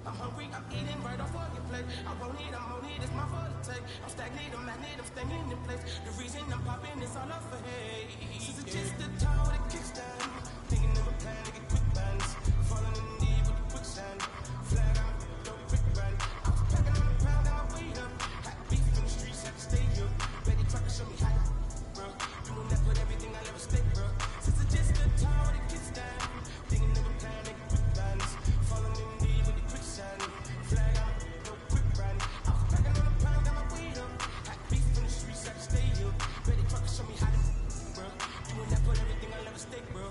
I'm hungry, I'm eating right off of your plate. I won't eat, I'm on it, it's my fault to take. I'm stagnant, I'm magnet, I'm staying in place. The reason I'm popping is all off for hate. Since it's just a time with a kickstand. Thinking of a plan to get quick bands. Falling in the knee with the quicksand. Flag out, no quick run. I was packing on the pound, got my weight up. Had beef in the streets, had to stay up. Ready truck to show me how to, bro. Doing that with everything I'll ever stay, bro. Since it's just a time with a kickstand. Thinking of a plan to get quick bands. Falling in the knee with the quicksand. Flag out, no quick run. I was packing on the pound, got my weight up. Had beef in the streets, had to stay up. Ready truck to show me how to, bro. Doing that with everything I'll ever stay, bro.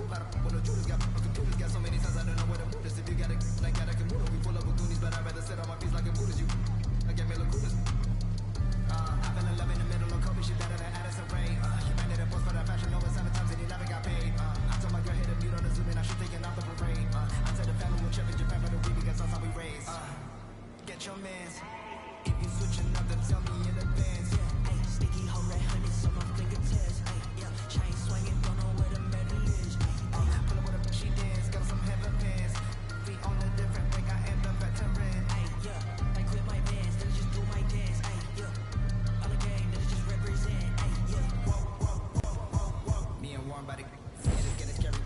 para when the Judas got computers got so many signs I don't know where to move this. If you got it like that I can move it. We full up with goonies, but I'd rather sit on my feet like a Buddhist. You like get me lacunas. I fell in love in the middle of Kobe, she better than Addison Rae. She made it a post for that fashion over 7 times and he never got paid. I told my girl hit a mute on the Zoom and now she taking off the parade. I said the family will trip in Japan for the week because that's how we raised. Get your mans. If you switching up, then tell me in advance. Yeah, ay, sticky hoe red honey, so my fingertips. Ay, yeah, chain swinging, don't know where the medal is. Ay, pull up with a she dance, got some heaven pants. We on a different break, I am the veteran. Ay, yeah, I quit my bands, then just do my dance. Ay, yeah, on the game, then just represent. Ay, yeah, whoa. Me and Warren body, it's getting scary.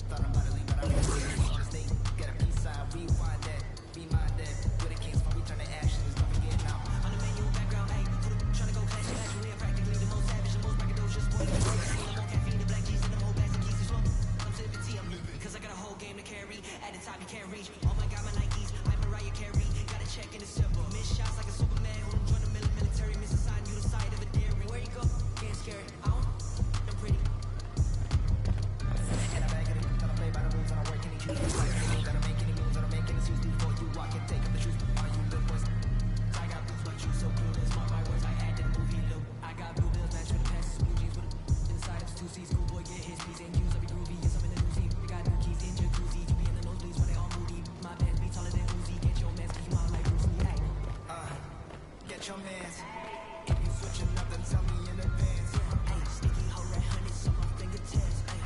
Thought I'm about to leave, but I really see it. Just get a peace sign, rewind that, be minded. With the kings, when we turn to actions, don't forget now. On the menu, background, ayy, trying to go classic, actually, I'm practically the most savage, the most braggadocious, boy, the most seen, I'm on caffeine, the black G's, and the whole bags of keys, as well. I'm sipping tea, I'm living, cause I got a whole game to carry. At the top, you can't reach. Oh my god, my Nikes, I'm Mariah Carey. Got a check in December. Miss shots like a Superman who don't join the military. Miss a sign, you the side of a dairy. Where you go? Getting scary. I'm pretty. And I bag it, gonna play by the rules, and I work any shoes. Gotta make any moves, gotta make any shoes before you walk and take up the shoes. Are you little boys? I got boots, but you so clueless. Mark my words, I add the movie look. I got blue bills, match with the passes, blue jeans with the inside of 2 C's. Cool boy, get his P's and Q's. I be groovy, yes, I'm in the new scene. We got new keys in jacuzzi. You be in the nosebleeds when they all moody. My bands be taller than Uzi. Get your mans, cause you out like Bruce Lee. Get your mans. If you switching up, then tell me in advance. Ay, sticky hoe red honey, so my fingertips. Ay.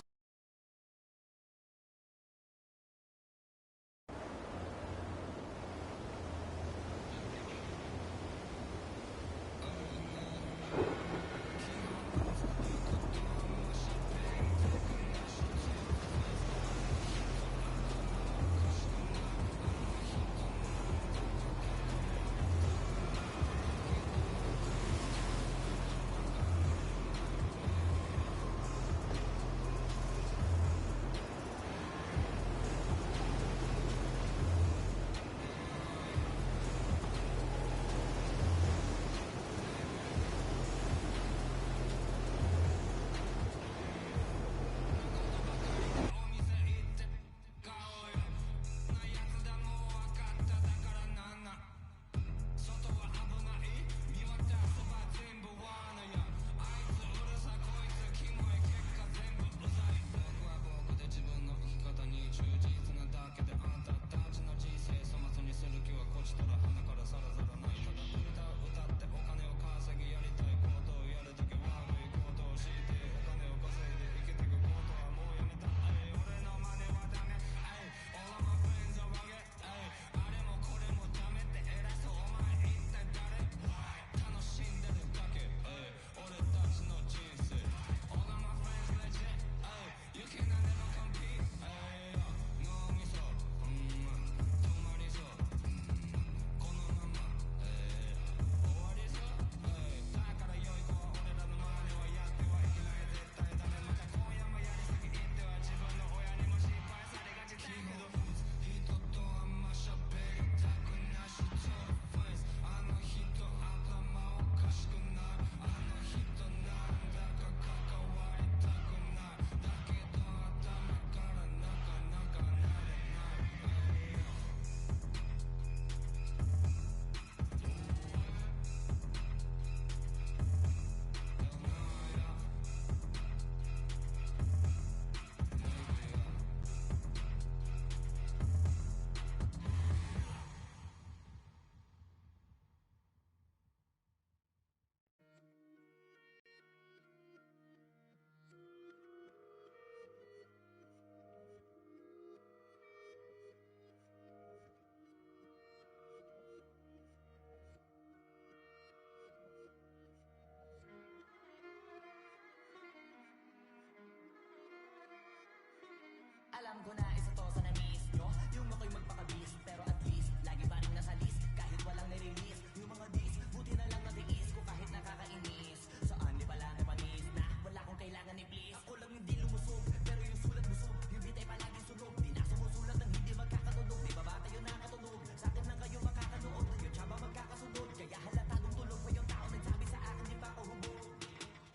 Alam ko na isa to sa na-miss nyo. Yung ako'y magpakabis, pero at least lagi pa rin nasa list, kahit walang nirelease. Yung mga dis, buti na lang natiis ko kahit nakakainis. Saan di pala napanis na wala kong kailangan ni please. Ako lang hindi lumusog, pero yung sulat busog. Yung bitay palagi sunog, di na sumusulat ng hindi magkakatunog. Di ba ba tayo nakatunog? Sa akin lang kayo makakanood. Yung tsaba magkakasunod, kaya halatadong tulog pa yung tao nagsabi sa akin di pa ako hubog.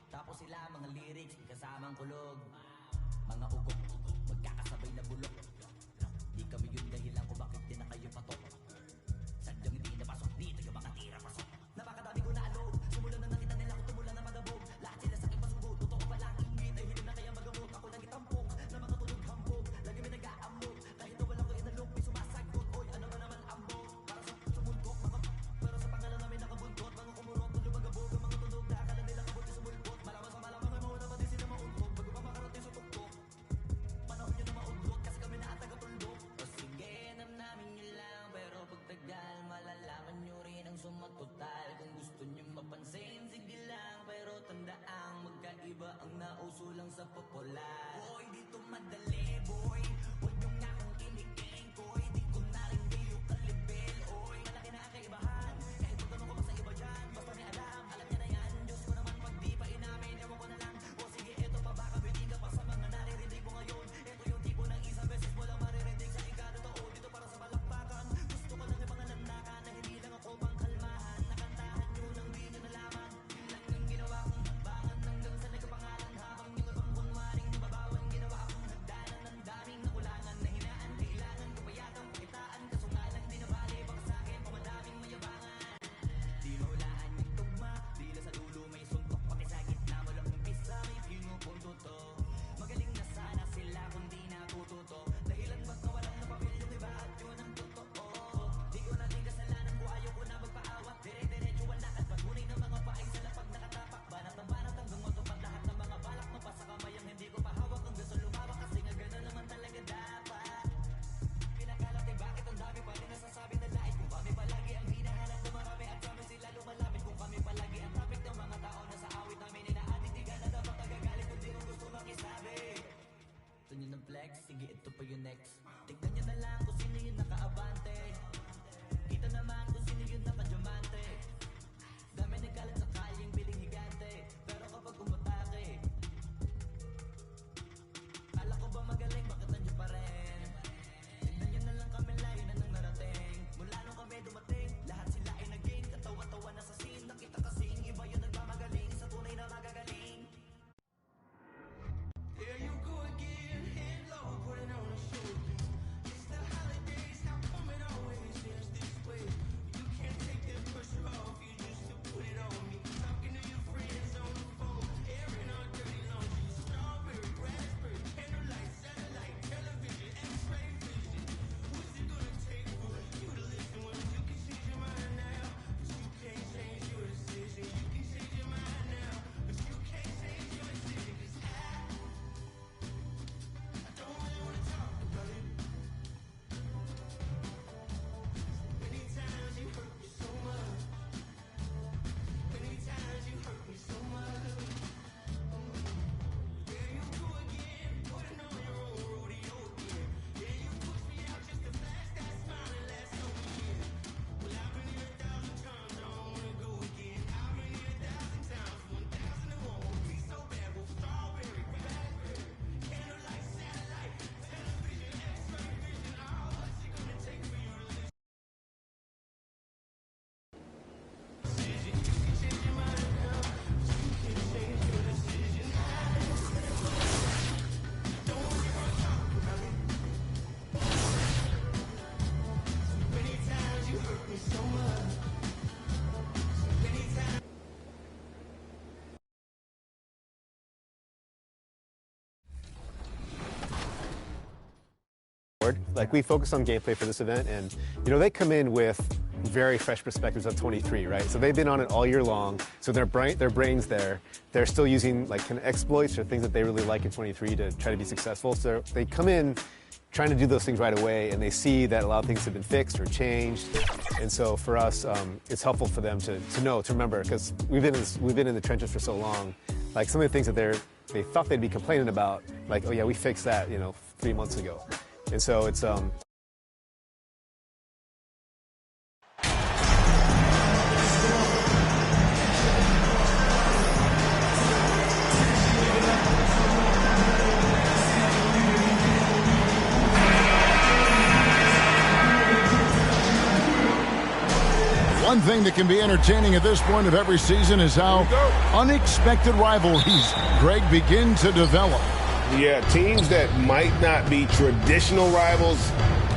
Tapos sila mga lyrics, kasamang kulog. Mga ugok-ugok. sa popular. Boy, dito madali, boy. Huwag niyong nga akong kiniking, boy. Di ko na rin kayo kalibel, oy. Malaki na ang kaibahan. Kahit magtanong ko pa sa iba dyan, basta may alam, alam niya na yan. Diyos ko naman pag di pa inamin, ewan ko na lang. O sige, eto pa baka bitin ka pa sa mga naririnig mo ngayon. Eto yung tipo ng isang beses mo lang maririnig sa ikatotoo. Dito para sa balakpakan. Gusto ko lang yung mga landakan na hindi lang ako pang kalmahan. Nakantahan nyo nang di nyo nalaman. Yun lang yung ginawa kong hakbangan hanggang sa nagkapangalan. Habang yung ibang kunwaring nababawan, ginawa akong hagdanan ng daming nakulangan. Nahinaan, kailangan ko pa yatang pakitaan. Kaso nga lang di nabali, baka sa akin pamadaming mayabangan. Di mahulaan yung tugma, dila sa dulo may suntok. Pati sa gitna mo lang umpisa, may pinupunto to. Magaling na sana sila kung di natututo. Dahilan ba't nawalan na papel yung iba at yun ang totoo. Di ko na din kasalanan ko, ayaw ko na magpaawat. Dire-diretso ang lakad, patunay ng mga paay sa lapag nakatapak. Banat hanggang matupad lahat ng mga balak mo pa sa kamay ang hindi ko pahawak. Hanggang sa lumawak kasi nga gano'n naman talaga dapat. Pinakalati bakit ang dami pa rin nasasabi na lait. Kung kami palagi ang hinahanap na marami at kami sila lumalapit. Kung kami palagi ang topic ng mga tao na sa awit namin ay naaditigan na dapat nagagalit kung di mo gusto makisabi. Gusto nyo ng flex? Sige, ito pa yung next. Tignan nyo na lang kung sino yung nakaabante. Kita naman kung sino yung nakadiamante. Dami nagkalat sa kalyeng biling higante. Pero kapag umatake, kala ko ba magaling, bakit nandiyan pa rin? Tignan nyo na lang kami, layo na nang narating. Mula nung kami dumating, lahat sila ay naging katawa-tawa na sa scene. Nakita kasing iba yung nagmamagaling sa tunay na magagaling. There you go again, head low, putting on a show. It's the holidays, how come it always ends this way? You can't take that pressure off, you just to put it on me. Talking to your friends on the phone, airing our dirty laundry. Strawberry, raspberry, candlelight, satellite, television, x-ray vision. What's it gonna take for you to listen when you can change your mind now? But you can't change your decision. You can change your mind now, but you can't change your decision. 'Cause I don't really wanna talk about it. Many times you hurt me so much. Many times you hurt me so much. There you go again, putting on your own rodeo again. Yeah, you push me out just to flash that smile and last over here. Well, I've been here 1,000 times, I don't wanna go again. I've been here 1,000 times, 1,000 it won't be so bad. Well, strawberry, raspberry, candlelight, satellite, television, x-ray vision. Oh, what's it gonna take for you to listen? Decision, you can change your mind now, but you can't change your decision. Don't really wanna talk about it. Many times you hurt me so much. Many times. Like, we focus on gameplay for this event, and they come in with very fresh perspectives of 23, right? So they've been on it all year long, so their brains there. They're still using like kind of exploits or things that they really like in 23 to try to be successful. So they come in trying to do those things right away, and they see that a lot of things have been fixed or changed. And so for us, it's helpful for them to remember, because we've been in the trenches for so long. Like, some of the things that they thought they'd be complaining about, like, oh yeah, we fixed that 3 months ago. And so it's One thing that can be entertaining at this point of every season is how unexpected rivalries, Greg, begin to develop. Yeah, teams that might not be traditional rivals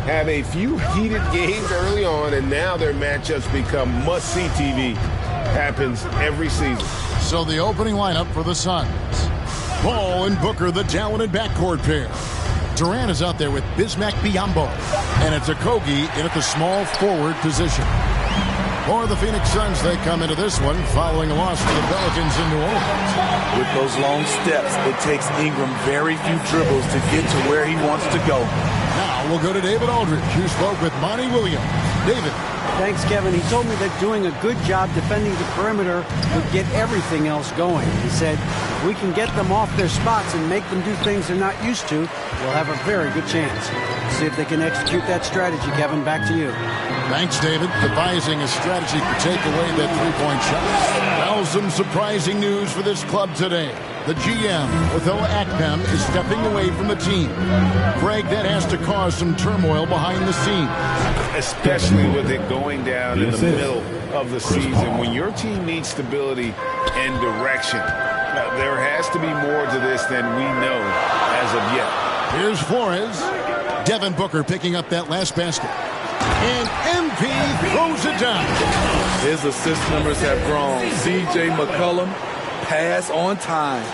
have a few heated games early on, and now their matchups become must-see TV. Happens every season. So the opening lineup for the Suns. Paul and Booker, the talented backcourt pair. Durant is out there with Bismack Biyombo. And it's Okogie in at the small forward position. For the Phoenix Suns, they come into this one following a loss to the Pelicans in New Orleans. With those long steps, it takes Ingram very few dribbles to get to where he wants to go. Now we'll go to David Aldridge, who spoke with Monty Williams. David. Thanks, Kevin. He told me that doing a good job defending the perimeter would get everything else going. He said, if we can get them off their spots and make them do things they're not used to, we'll have a very good chance. See if they can execute that strategy, Kevin. Back to you. Thanks, David. Devising a strategy to take away that three-point shot. Well, some surprising news for this club today. The GM, Othel Akpem, is stepping away from the team. Greg, that has to cause some turmoil behind the scenes. Especially with it going down in the middle of the season. When your team needs stability and direction, there has to be more to this than we know as of yet. Here's Flores. Devin Booker picking up that last basket. And MP throws it down. His assist numbers have grown. C.J. McCollum, pass on time.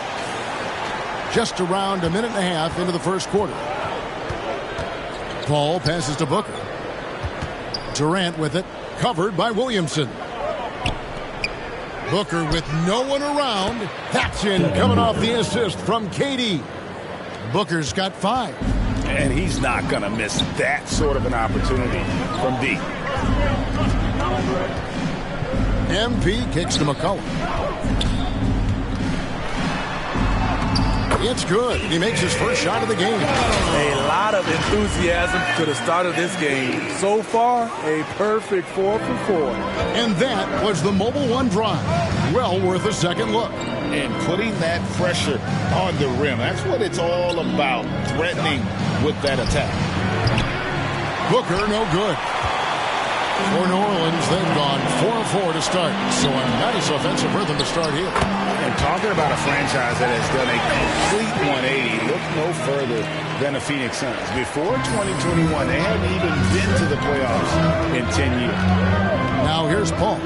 Just around a minute and a half into the first quarter. Paul passes to Booker. Durant with it, covered by Williamson. Booker with no one around. That's in, coming off the assist from KD. Booker's got 5. And he's not going to miss that sort of an opportunity from deep. MP kicks to McCollum. It's good. He makes his first shot of the game. A lot of enthusiasm to the start of this game. So far, a perfect 4 for 4. And that was the Mobile One drive. Well worth a second look. And putting that pressure on the rim. That's what it's all about, threatening with that attack. Booker, no good. For New Orleans, they've gone 4-4 to start. So a nice offensive rhythm to start here. And talking about a franchise that has done a complete 180, look no further than the Phoenix Suns. Before 2021, they hadn't even been to the playoffs in 10 years. Now here's Paul.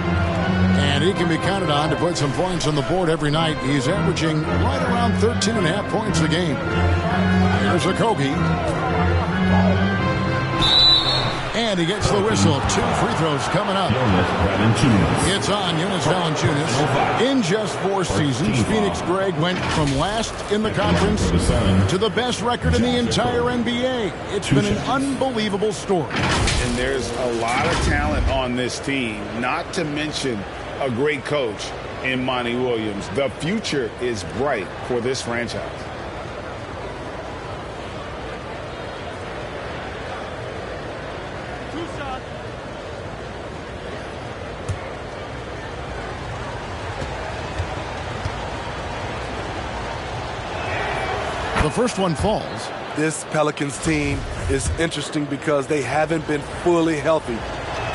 And he can be counted on to put some points on the board every night. He's averaging right around 13.5 points a game. Here's Okogie. And he gets the whistle. 2 free throws coming up. It's on Jonas Valanciunas. In just 4 seasons, Phoenix, Greg, went from last in the conference to the best record in the entire NBA. It's been an unbelievable story. And there's a lot of talent on this team, not to mention a great coach in Monty Williams. The future is bright for this franchise. The first one falls. This Pelicans team is interesting because they haven't been fully healthy.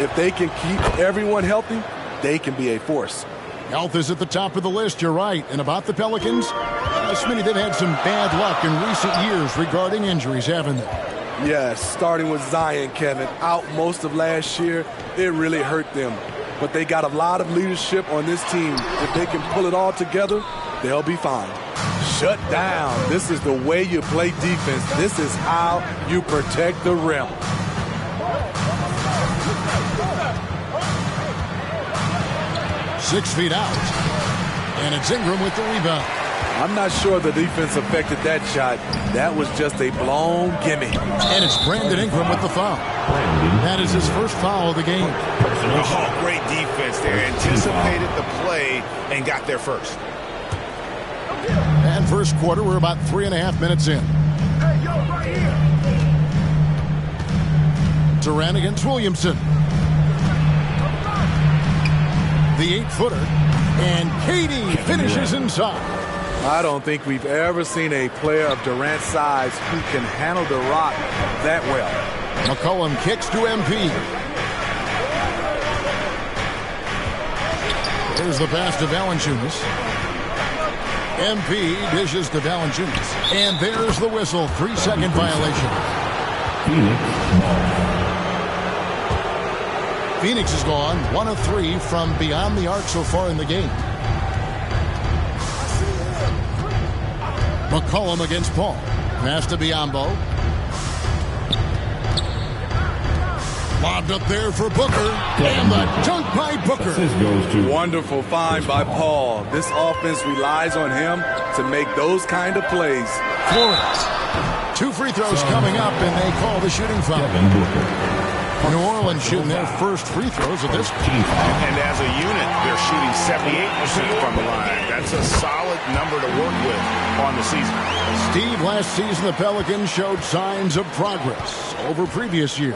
If they can keep everyone healthy, they can be a force. Health is at the top of the list, you're right. And about the Pelicans, Smitty, they've had some bad luck in recent years regarding injuries, haven't they? Yes, starting with Zion, Kevin, out most of last year, it really hurt them. But they got a lot of leadership on this team. If they can pull it all together, they'll be fine. Shut down. This is the way you play defense. This is how you protect the rim. Six feet out. And it's Ingram with the rebound. I'm not sure the defense affected that shot. That was just a blown gimme. And it's Brandon Ingram with the foul. That is his first foul of the game. Oh, great defense there. Anticipated the play and got there first. And first quarter, we're about 3.5 minutes in. Durant against Williamson. The 8-footer. And KD finishes inside. I don't think we've ever seen a player of Durant's size who can handle the rock that well. McCollum kicks to MP. There's the pass to Valanciunas. MP dishes to Valanciunas. And there's the whistle. 3-second violation. Phoenix has gone 1 of 3 from beyond the arc so far in the game. McCollum against Paul. Pass to Biyombo. Lobbed up there for Booker. And the dunk by Booker. Wonderful find by Paul. This offense relies on him to make those kind of plays. Flores. 2 free throws coming up, and they call the shooting foul. New Orleans shooting their first free throws of this game. And as a unit, they're shooting 78% from the line. That's a solid number to work with on the season. Steve, last season the Pelicans showed signs of progress over previous years.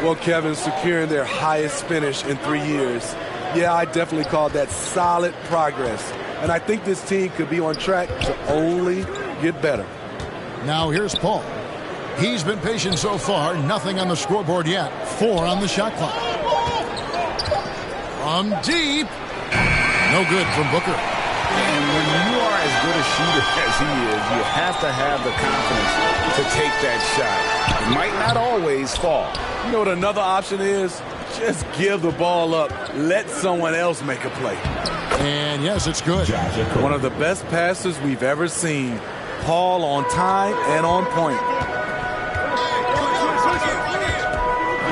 Well, Kevin, securing their highest finish in 3 years. Yeah, I definitely call that solid progress. And I think this team could be on track to only get better. Now here's Paul. He's been patient so far. Nothing on the scoreboard yet. 4 on the shot clock. From deep. No good from Booker. And when you are as good a shooter as he is, you have to have the confidence to take that shot. It might not always fall. You know what another option is? Just give the ball up. Let someone else make a play. And yes, it's good. One of the best passes we've ever seen. Paul on time and on point.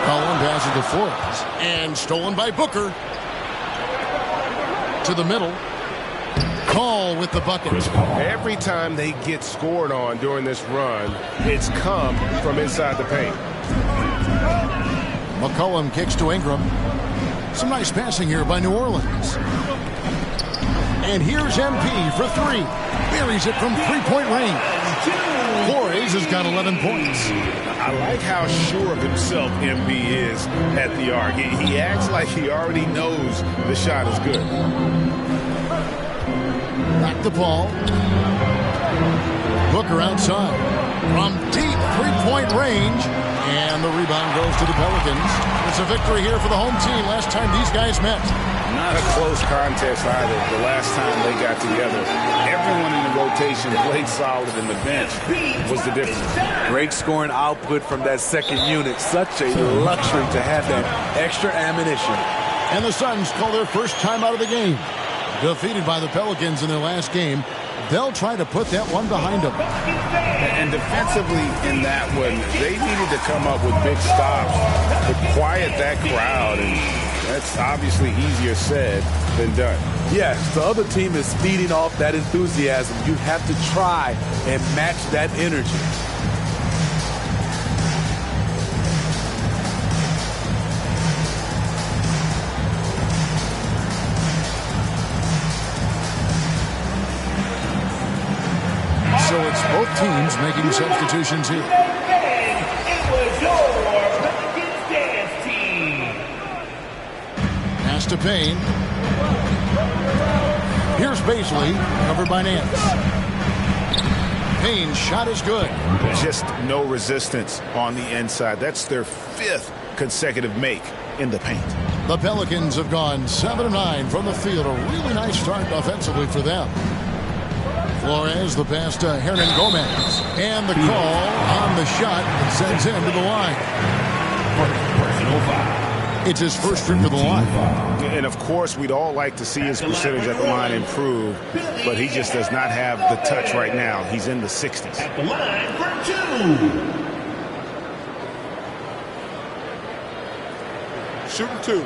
Collin passes to Forbes. And stolen by Booker. To the middle. Call with the bucket. Every time they get scored on during this run, it's come from inside the paint. McCollum kicks to Ingram. Some nice passing here by New Orleans. And here's MP for 3. Buries it from 3-point range. Flores has got 11 points. I like how sure of himself MP is at the arc. He acts like he already knows the shot is good. Back to Paul. Booker outside. From deep 3-point range. And the rebound goes to the Pelicans. It's a victory here for the home team. Last time these guys met. Not a close contest either. The last time they got together, everyone in the rotation played solid, and the bench was the difference. Great scoring output from that second unit. Such a luxury to have that extra ammunition. And the Suns call their first time out of the game. Defeated by the Pelicans in their last game. They'll try to put that one behind them. And defensively in that one, they needed to come up with big stops to quiet that crowd, and that's obviously easier said than done. Yes, the other team is feeding off that enthusiasm. You have to try and match that energy. So it's both teams making substitutions here. It was your Pelicans dance team. Pass to Payne. Here's Baisley, covered by Nance. Payne's shot is good. Just no resistance on the inside. That's their 5th consecutive make in the paint. The Pelicans have gone 7 of 9 from the field. A really nice start offensively for them. Flores, the pass to Hernan Gomez. And the call on the shot that sends him to the line. It's his first trip to the line. And, of course, we'd all like to see his percentage at the line improve, but he just does not have the touch right now. He's in the 60s. At the line for 2. Shooting 2.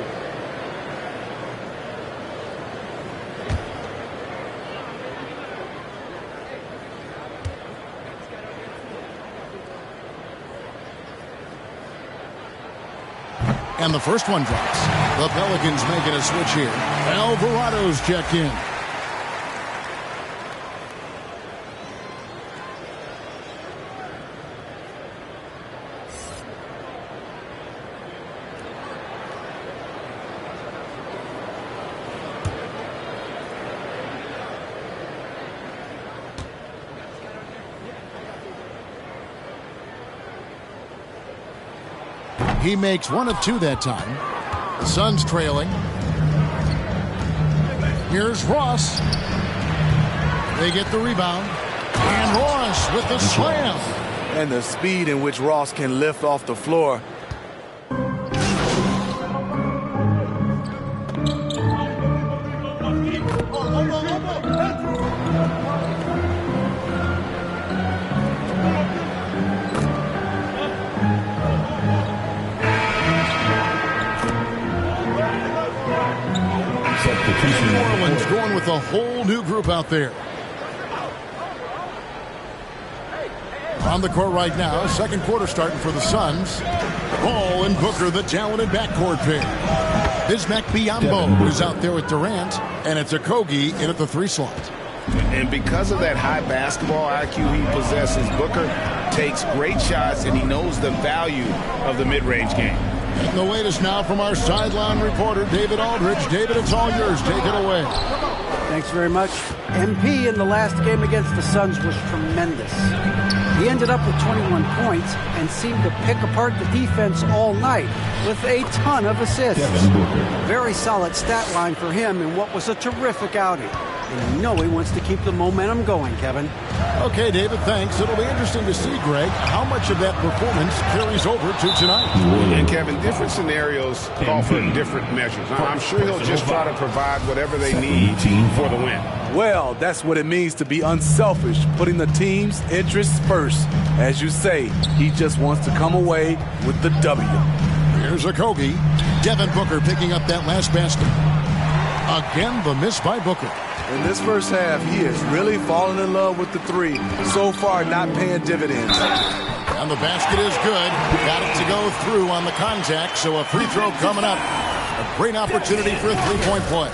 And the first one drops. The Pelicans making a switch here. Alvarado's checked in. He makes 1 of 2 that time. The Suns trailing. Here's Ross. They get the rebound. And Ross with the slam. And the speed in which Ross can lift off the floor. New Orleans going with a whole new group out there. On the court right now, second quarter starting for the Suns. Paul and Booker, the talented backcourt pair. Bismack Biyombo is out there with Durant, and it's Okogie in at the 3 slot. And because of that high basketball IQ he possesses, Booker takes great shots, and he knows the value of the mid-range game. And the latest now from our sideline reporter, David Aldridge. David, it's all yours. Take it away. Thanks very much. MP in the last game against the Suns was tremendous. He ended up with 21 points and seemed to pick apart the defense all night with a ton of assists. Very solid stat line for him in what was a terrific outing. And you know he wants to keep the momentum going, Kevin. Okay, David, thanks. It'll be interesting to see, Greg, how much of that performance carries over to tonight. And, Kevin, different scenarios call for different measures. I'm sure he'll just try to provide whatever they need for the win. Well, that's what it means to be unselfish, putting the team's interests first. As you say, he just wants to come away with the W. Here's Okogie. Devin Booker picking up that last basket. Again, the miss by Booker. In this first half, he is really falling in love with the 3. So far, not paying dividends. And the basket is good. Got it to go through on the contact, so a free throw coming up. A great opportunity for a three-point play.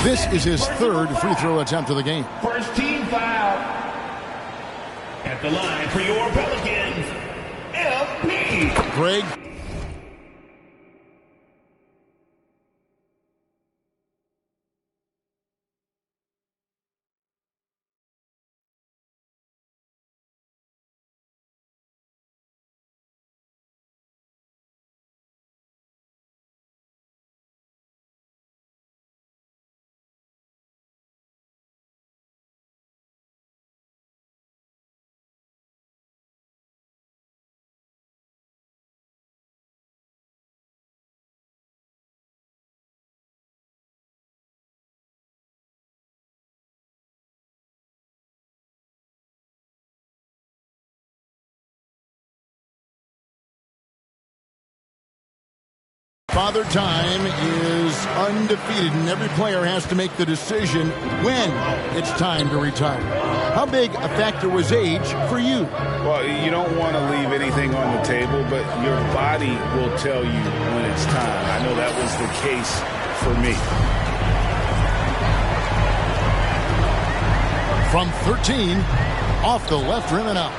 This is his 3rd free throw attempt of the game. First team foul. At the line for your Pelicans, LP. Greg. Father Time is undefeated, and every player has to make the decision when it's time to retire. How big a factor was age for you? Well, you don't want to leave anything on the table, but your body will tell you when it's time. I know that was the case for me. From 13, off the left rim and out.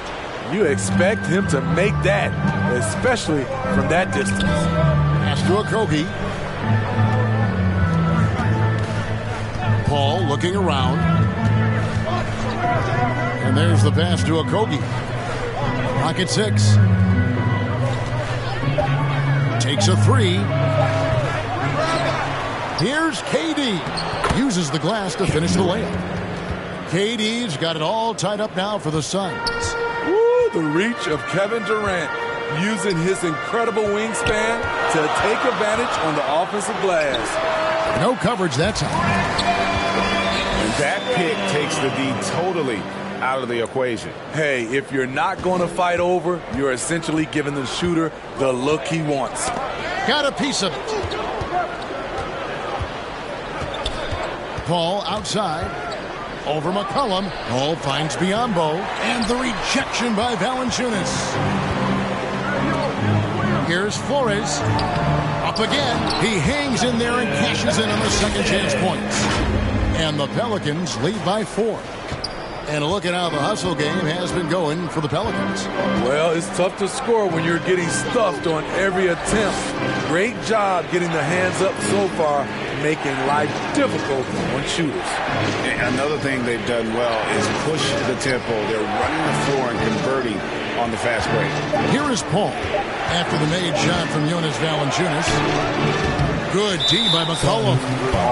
You expect him to make that, especially from that distance. Pass to Okogie. Paul looking around. And there's the pass to Okogie. Pocket 6. Takes a 3. Here's KD. Uses the glass to finish the layup. KD's got it all tied up now for the Suns. Woo, the reach of Kevin Durant, using his incredible wingspan to take advantage on the offensive glass. No coverage that time. And that pick takes the D totally out of the equation. Hey, if you're not going to fight over, you're essentially giving the shooter the look he wants. Got a piece of it. Paul outside. Over McCollum. Paul finds Biyombo. And the rejection by Valanciunas. Here's Flores. Up again. He hangs in there and cashes in on the second chance points. And the Pelicans lead by 4. And a look at how the hustle game has been going for the Pelicans. Well, it's tough to score when you're getting stuffed on every attempt. Great job getting the hands up so far, making life difficult on shooters. And another thing they've done well is push the tempo. They're running the floor and converting on the fast break. Here is Paul after the made shot from Jonas Valanciunas. Good D by McCollum.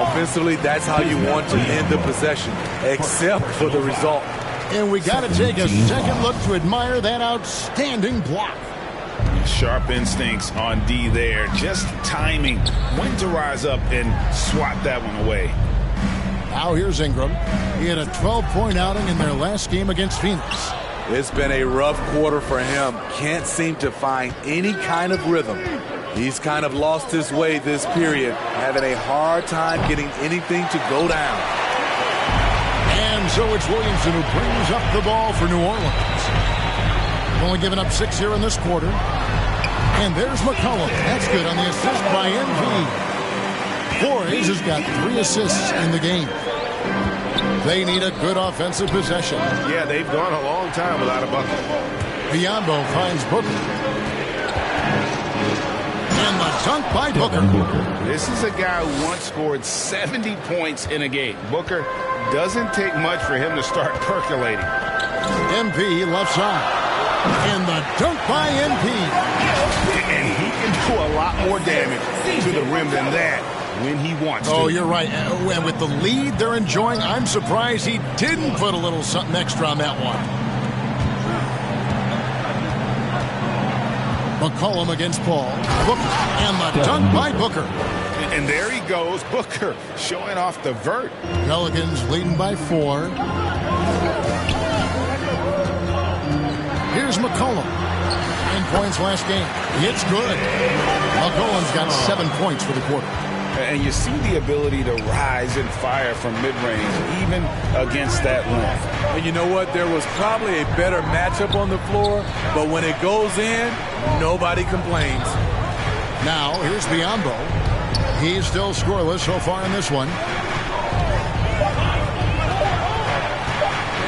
Offensively, that's how you want to end the possession, except for the result. And we got to take a second look to admire that outstanding block. Sharp instincts on D there. Just timing when to rise up and swat that one away. Now here's Ingram. He had a 12-point outing in their last game against Phoenix. It's been a rough quarter for him. Can't seem to find any kind of rhythm. He's kind of lost his way this period, having a hard time getting anything to go down. And so it's Williamson who brings up the ball for New Orleans. Only giving up 6 here in this quarter. And there's McCollum. That's good on the assist by MV. Flores has got 3 assists in the game. They need a good offensive possession. Yeah, they've gone a long time without a bucket. Biombo finds Booker. And the dunk by Booker. This is a guy who once scored 70 points in a game. Booker doesn't take much for him to start percolating. MP left side. And the dunk by MP. And he can do a lot more damage to the rim than that when he wants to. Oh, you're right. And with the lead they're enjoying, I'm surprised he didn't put a little something extra on that one. McCollum against Paul. Booker. And the dunk by Booker. And there he goes, Booker, showing off the vert. Pelicans leading by 4. Here's McCollum. 9 points last game. It's good. McCollum's got 7 points for the quarter. And you see the ability to rise and fire from mid-range, even against that length. And you know what? There was probably a better matchup on the floor, but when it goes in, nobody complains. Now, here's Biombo. He's still scoreless so far in this one.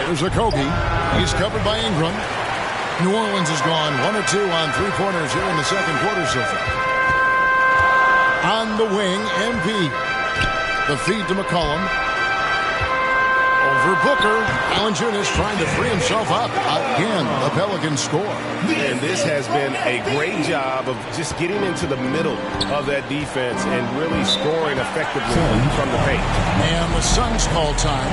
Here's Okogie. He's covered by Ingram. New Orleans has gone 1 or 2 on 3-pointers here in the second quarter so far. On the wing, MP. The feed to McCollum. Over Booker. Valanciunas trying to free himself up. Again, the Pelicans score. And this has been a great job of just getting into the middle of that defense and really scoring effectively from the paint. And the Suns call time.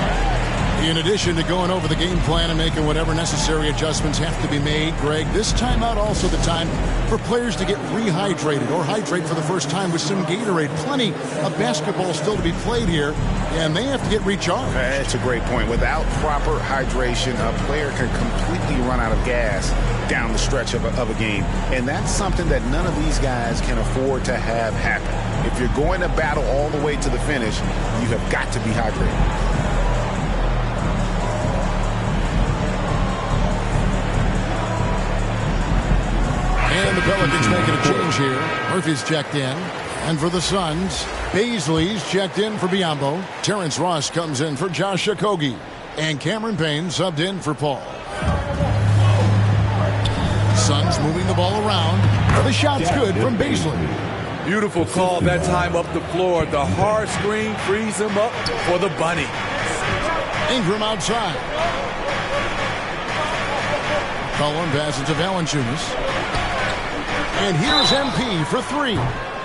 In addition to going over the game plan and making whatever necessary adjustments have to be made, Greg, this timeout also the time for players to get rehydrated or hydrate for the first time with some Gatorade. Plenty of basketball still to be played here, and they have to get recharged. That's a great point. Without proper hydration, a player can completely run out of gas down the stretch of a game. And that's something that none of these guys can afford to have happen. If you're going to battle all the way to the finish, you have got to be hydrated. And the Pelicans making a change here. Murphy's checked in. And for the Suns, Baisley's checked in for Biombo. Terrence Ross comes in for Josh Okogie. And Cameron Payne subbed in for Paul. Suns moving the ball around. The shot's good from Baisley. Beautiful call that time up the floor. The hard screen frees him up for the bunny. Ingram outside. Cullen passes to Valanciunas. And here's MP for 3.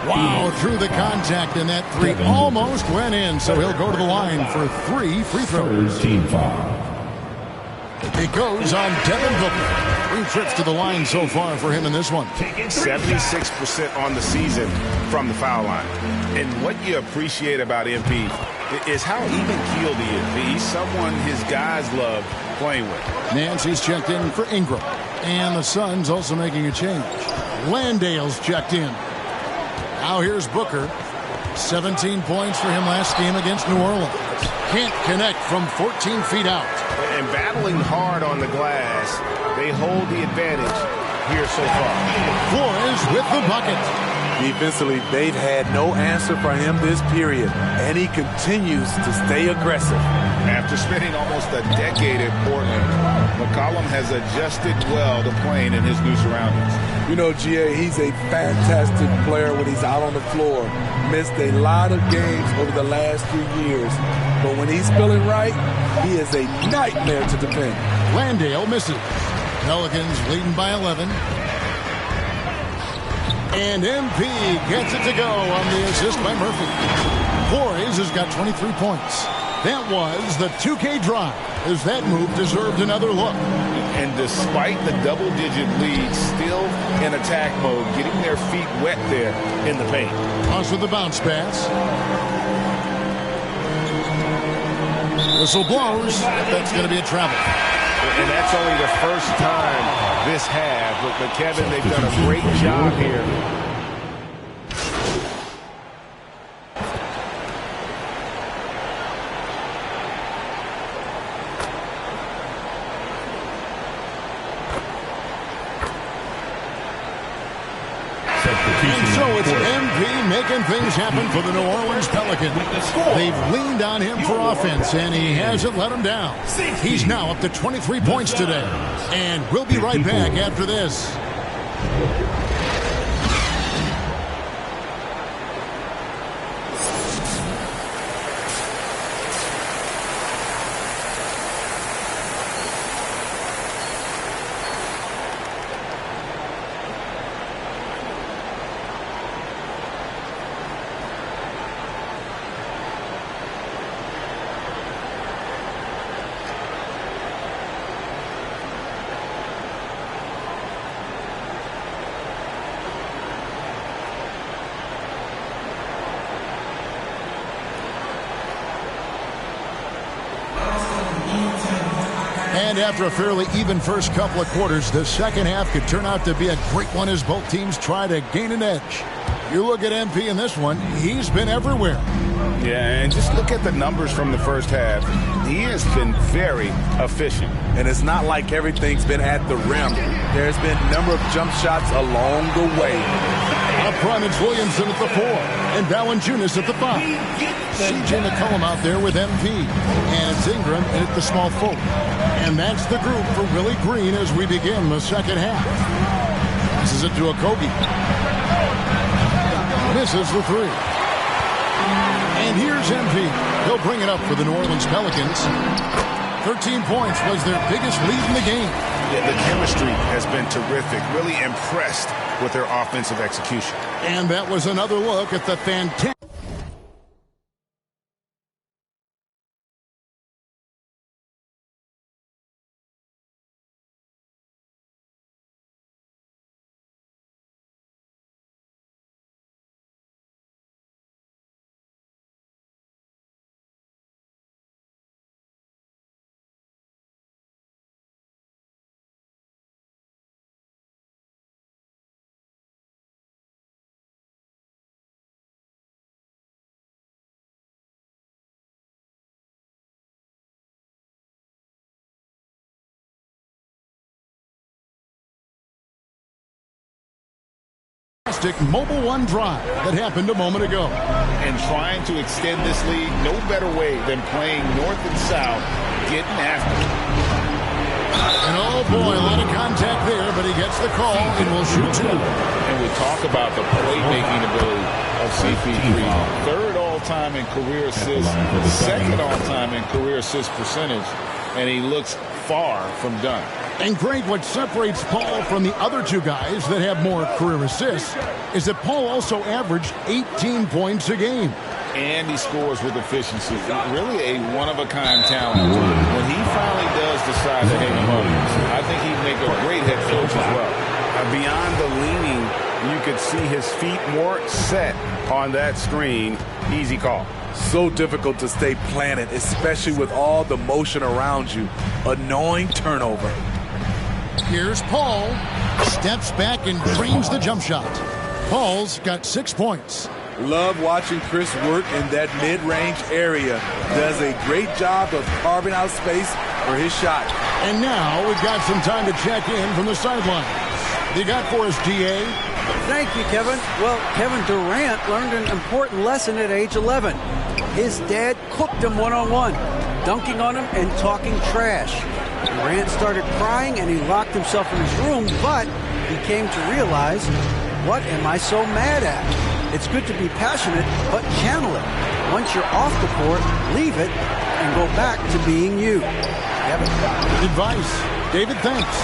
Wow, through the contact, and that 3 almost went in, so he'll go to the line for 3 free throws. It goes on Devin Booker. 3 trips to the line so far for him in this one. 76% on the season from the foul line. And what you appreciate about MP is how even-keeled he is. He's someone his guys love playing with. Nancy's checked in for Ingram. And the Suns also making a change. Landale's checked in. Now here's Booker. 17 points for him last game against New Orleans. Can't connect from 14 feet out. And battling hard on the glass, they hold the advantage here so far. Flores with the bucket. Defensively, they've had no answer for him this period, and he continues to stay aggressive. After spending almost a decade in Portland, McCollum has adjusted well to playing in his new surroundings. You know, GA, he's a fantastic player when he's out on the floor. Missed a lot of games over the last few years, but when he's feeling right, he is a nightmare to defend. Landale misses. Pelicans leading by 11. And MP gets it to go on the assist by Murphy. Flores has got 23 points. That was the 2K drive, as that move deserved another look. And despite the double-digit lead, still in attack mode, getting their feet wet there in the paint. Toss with the bounce pass. Whistle blows. That's going to be a travel. And that's only the first time this half. But Kevin, they've done a great job here. And so it's MP making things happen for the New Orleans Pelicans. They've leaned on him for offense, and he hasn't let them down. He's now up to 23 points today. And we'll be right back after this. And after a fairly even first couple of quarters, the second half could turn out to be a great one as both teams try to gain an edge. You look at MP in this one, he's been everywhere. Yeah, and just look at the numbers from the first half. He has been very efficient. And it's not like everything's been at the rim. There's been a number of jump shots along the way. Up front, it's Williamson at the 4 and Valanciunas at the 5. CJ McCollum out there with MP. And it's Ingram at the small forward. And that's the group for Willie Green as we begin the second half. Passes it to Okogie. Misses the 3. And here's MP. He'll bring it up for the New Orleans Pelicans. 13 points was their biggest lead in the game. Yeah, the chemistry has been terrific. Really impressed with their offensive execution. And that was another look at the fantastic. Mobile one drive that happened a moment ago. And trying to extend this lead, no better way than playing north and south, getting after it. And oh boy, a lot of contact there, but he gets the call and will shoot 2. And we talk about the playmaking ability of CP3. Third all-time in career assists, second all-time in career assist percentage, and he looks far from done. And Greg, what separates Paul from the other two guys that have more career assists is that Paul also averaged 18 points a game. And he scores with efficiency. Really a one-of-a-kind talent. When he finally does decide to hang him up, I think he'd make a great head coach as well. Beyond the leaning, you could see his feet more set on that screen. Easy call. So difficult to stay planted, especially with all the motion around you. Annoying turnover. Here's Paul. Steps back and drains the jump shot. Paul's got 6 points. Love watching Chris work in that mid-range area. Does a great job of carving out space for his shot. And now we've got some time to check in from the sidelines. You got for us, DA? Thank you, Kevin. Well, Kevin Durant learned an important lesson at age 11. His dad cooked him one-on-one, dunking on him and talking trash. Durant started crying and he locked himself in his room, but he came to realize, what am I so mad at? It's good to be passionate, but channel it. Once you're off the court, leave it and go back to being you. Kevin. Good advice. David, thanks.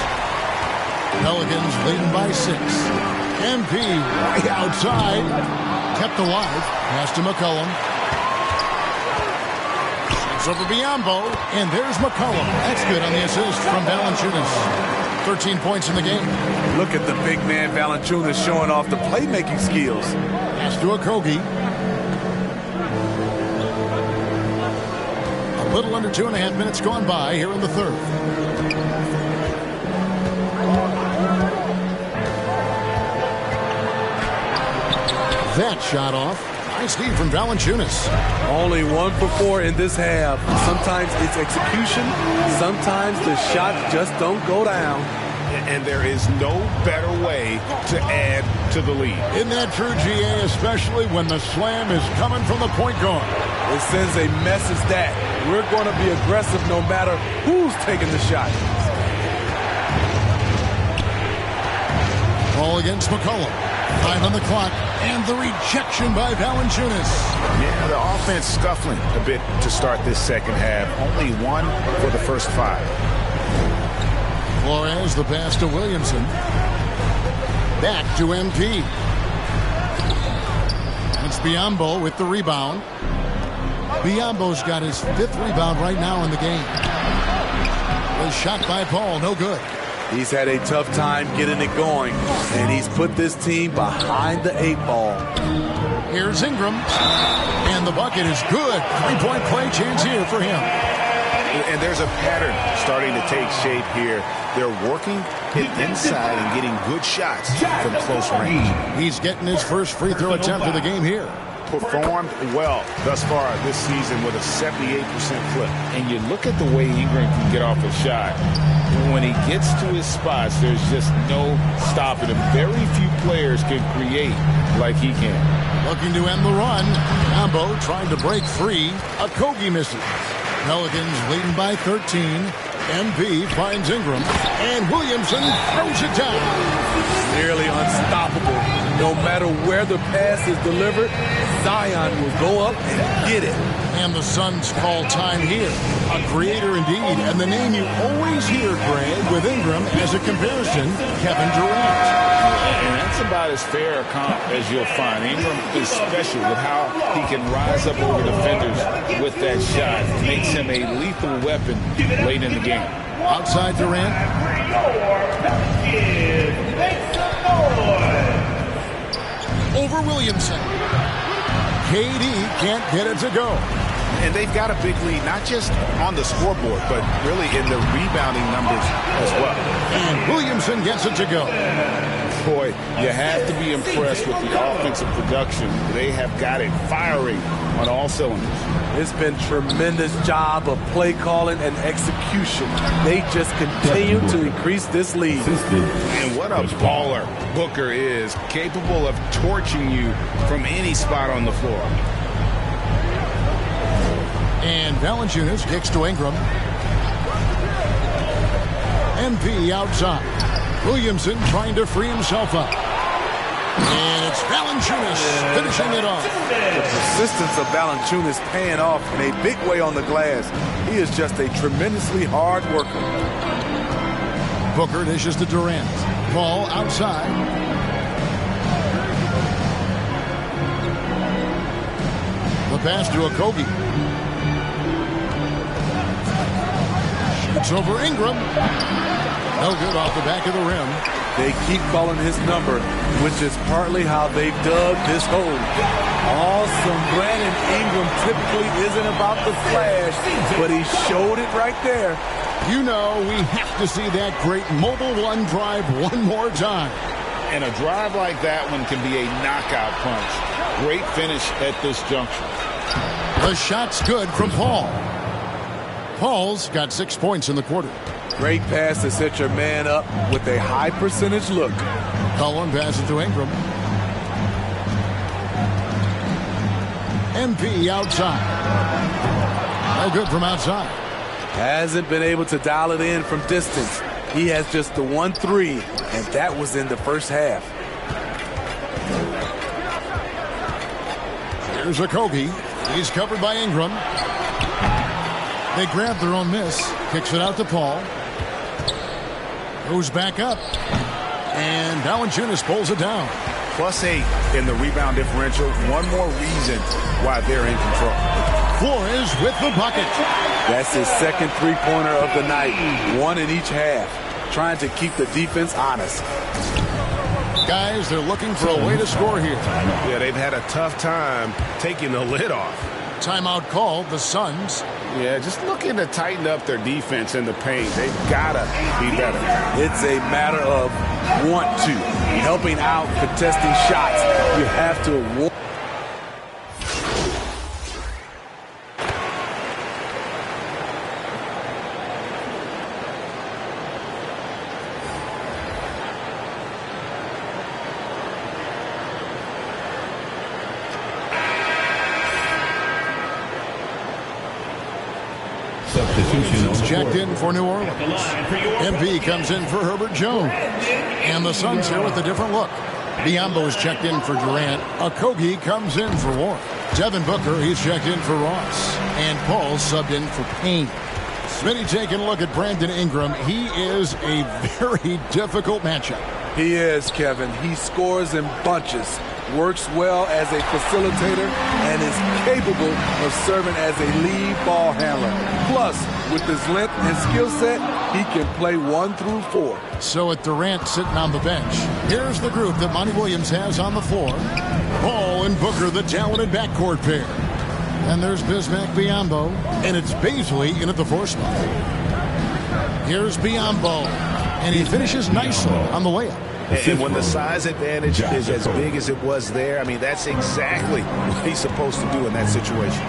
Pelicans leading by 6. MP way outside. Kept alive. Pass to McCollum. It's over Biyombo. And there's McCollum. That's good on the assist from Valanciunas. 13 points in the game. Look at the big man Valanciunas showing off the playmaking skills. Pass to Okogie. A little under 2.5 minutes gone by here in the third. That shot off. Nice feed from Valanciunas. Only 1 for 4 in this half. Sometimes it's execution. Sometimes the shots just don't go down. and there is no better way to add to the lead. Isn't that true, GA, especially when the slam is coming from the point guard? It sends a message that we're going to be aggressive no matter who's taking the shot. Ball against McCollum. 5 on the clock, and the rejection by Valanciunas. Yeah, the offense scuffling a bit to start this second half. Only 1 for the first 5. Flores, the pass to Williamson. Back to MP. It's Biyombo with the rebound. Biyombo's got his 5th rebound right now in the game. The shot by Paul, no good. He's had a tough time getting it going, and he's put this team behind the 8 ball. Here's Ingram, and the bucket is good. 3-point play chance here for him. And there's a pattern starting to take shape here. They're working it inside and getting good shots from close range. He's getting his first free throw attempt of the game here. Performed well thus far this season with a 78% clip. And you look at the way Ingram can get off a shot. When he gets to his spots, there's just no stopping him. Very few players can create like he can. Looking to end the run. Ambo trying to break free. Okogie misses. Pelicans leading by 13. MP finds Ingram. And Williamson throws it down. Nearly unstoppable. No matter where the pass is delivered, Zion will go up and get it. And the Suns call time here. A creator indeed. And the name you always hear, Greg, with Ingram as a comparison, Kevin Durant. And that's about as fair a comp as you'll find. Ingram is special with how he can rise up over defenders with that shot. Makes him a lethal weapon late in the game. Outside Durant. Over Williamson. KD can't get it to go. And they've got a big lead, not just on the scoreboard, but really in the rebounding numbers as well. And Williamson gets it to go. Boy, you have to be impressed with the offensive production. They have got it firing on all cylinders. It's been tremendous job of play calling and execution. They just continue to increase this lead. And what a baller Booker is, capable of torching you from any spot on the floor. And Valanciunas kicks to Ingram. MP outside. Williamson trying to free himself up. And it's Valanciunas finishing it off. The persistence of Valanciunas paying off in a big way on the glass. He is just a tremendously hard worker. Booker dishes to Durant. Ball outside. The pass to Okogie. Shoots over Ingram. No good off the back of the rim. They keep calling his number, which is partly how they've dug this hole. Awesome. Brandon Ingram typically isn't about the flash, but he showed it right there. You know, we have to see that great mobile one drive one more time. And a drive like that one can be a knockout punch. Great finish at this juncture. The shot's good from Paul. Paul's got 6 points in the quarter. Great pass to set your man up with a high percentage look. Cullen passes to Ingram. MP outside. No good from outside. Hasn't been able to dial it in from distance. He has just the 1-3, and that was in the first half. Here's Okogie. He's covered by Ingram. They grab their own miss. Kicks it out to Paul. Goes back up. And Valanciunas pulls it down. +8 in the rebound differential. One more reason why they're in control. Flores with the bucket. That's his second three-pointer of the night. One in each half. Trying to keep the defense honest. Guys, they're looking for a way to score here. Yeah, they've had a tough time taking the lid off. Timeout called, the Suns. Yeah, just looking to tighten up their defense in the paint. They've got to be better. It's a matter of want to. Helping out, contesting shots. You have to want. He's checked in for New Orleans. MP comes in for Herbert Jones. And the Suns here with a different look. Biyombo is checked in for Durant. Okogie comes in for Warren. Devin Booker, he's checked in for Ross. And Paul subbed in for Payne. Smitty taking a look at Brandon Ingram. He is a very difficult matchup. He is, Kevin. He scores in bunches, works well as a facilitator, and is capable of serving as a lead ball handler. Plus, with his length and skill set, he can play 1 through 4. So with Durant sitting on the bench, here's the group that Monty Williams has on the floor. Paul and Booker, the talented backcourt pair. And there's Bismack Biyombo, and it's Baisley in at the 4 spot. Here's Biyombo, and he finishes nicely on the layup. And when the size advantage is as big as it was there, I mean, that's exactly what he's supposed to do in that situation.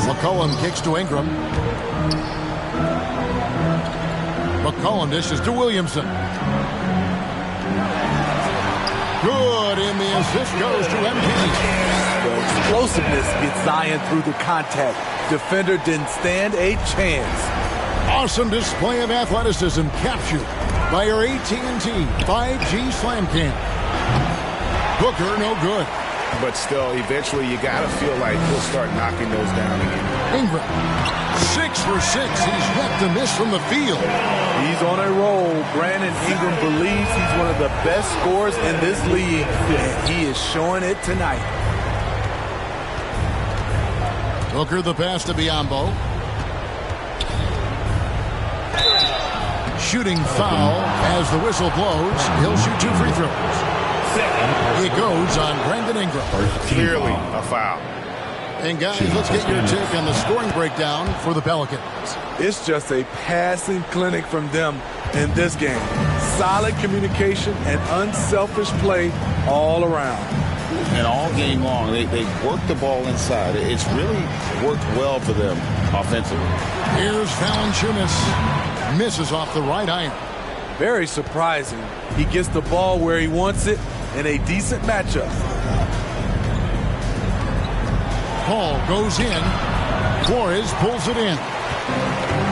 McCollum kicks to Ingram. McCollum dishes to Williamson. Good, and the assist goes to MP. The explosiveness gets Zion through the contact. Defender didn't stand a chance. Awesome display of athleticism captured by your AT&T 5G Slam Cam. Booker, no good. But still, eventually you got to feel like he'll start knocking those down again. Ingram, 6 for 6. He's yet to miss from the field. He's on a roll. Brandon Ingram believes he's one of the best scorers in this league, and he is showing it tonight. Booker the pass to Biyombo. Shooting foul as the whistle blows. He'll shoot 2 free throws. It goes on Brandon Ingram. Clearly a foul. And guys, let's get your take on the scoring breakdown for the Pelicans. It's just a passing clinic from them in this game. Solid communication and unselfish play all around. And all game long, they work the ball inside. It's really worked well for them offensively. Here's Valanciunas. Misses off the right iron. Very surprising. He gets the ball where he wants it in a decent matchup. Paul goes in. Flores pulls it in.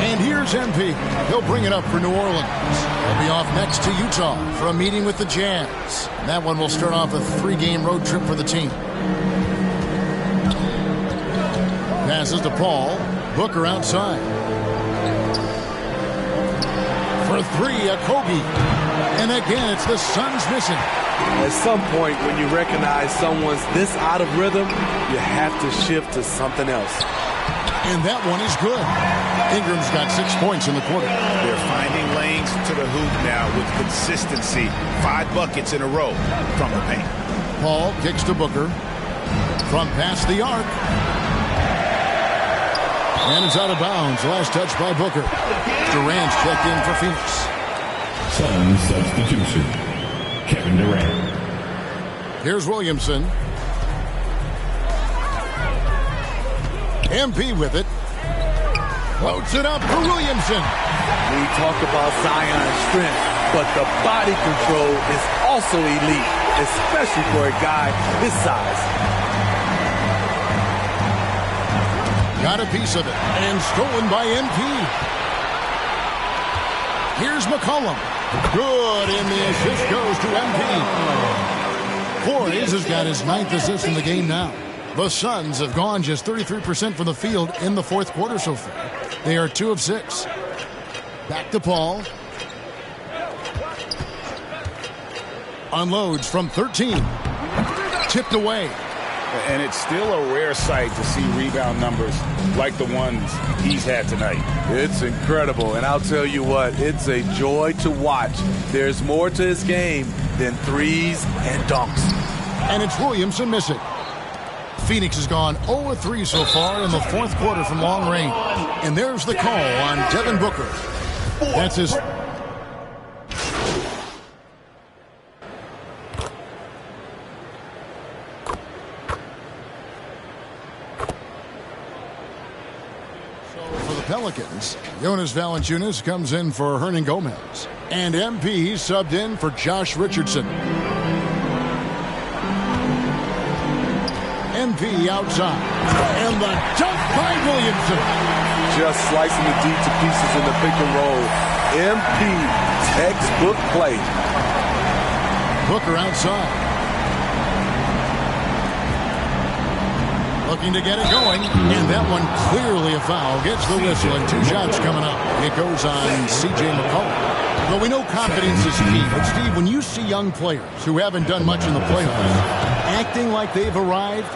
And here's MP. He'll bring it up for New Orleans. He'll be off next to Utah for a meeting with the Jazz. And that one will start off a 3-game road trip for the team. Passes to Paul. Booker outside. For 3, Okogie. And again, it's the Suns missing. At some point, when you recognize someone's this out of rhythm, you have to shift to something else. And that one is good. Ingram's got 6 points in the quarter. They're finding lanes to the hoop now with consistency. 5 buckets in a row from the paint. Paul kicks to Booker. From past the arc. And it's out of bounds. Last touch by Booker. Durant's checked in for Phoenix. Sun substitution. Kevin Durant. Here's Williamson. MP with it. Floats it up for Williamson. We talk about Zion's strength, but the body control is also elite, especially for a guy his size. Got a piece of it, and stolen by MP. Here's McCollum. Good, and the assist goes to MP. Flores has got his 9th assist in the game now. The Suns have gone just 33% from the field in the 4th quarter so far. They are 2 of 6. Back to Paul. Unloads from 13. Tipped away. And it's still a rare sight to see rebound numbers like the ones he's had tonight. It's incredible, and I'll tell you what, it's a joy to watch. There's more to his game than threes and dunks. And it's Williamson missing. Phoenix has gone 0-3 so far in the 4th quarter from long range. And there's the call on Devin Booker. That's his... Pelicans. Jonas Valanciunas comes in for Hernan Gomez. And MP subbed in for Josh Richardson. MP outside. And the dunk by Williamson. just slicing the D to pieces in the pick and roll. MP textbook play. Booker outside. Looking to get it going, and that one clearly a foul. Gets the whistle, and 2 shots coming up. It goes on C.J. McCollum. Well, we know confidence is key, but Steve, when you see young players who haven't done much in the playoffs acting like they've arrived,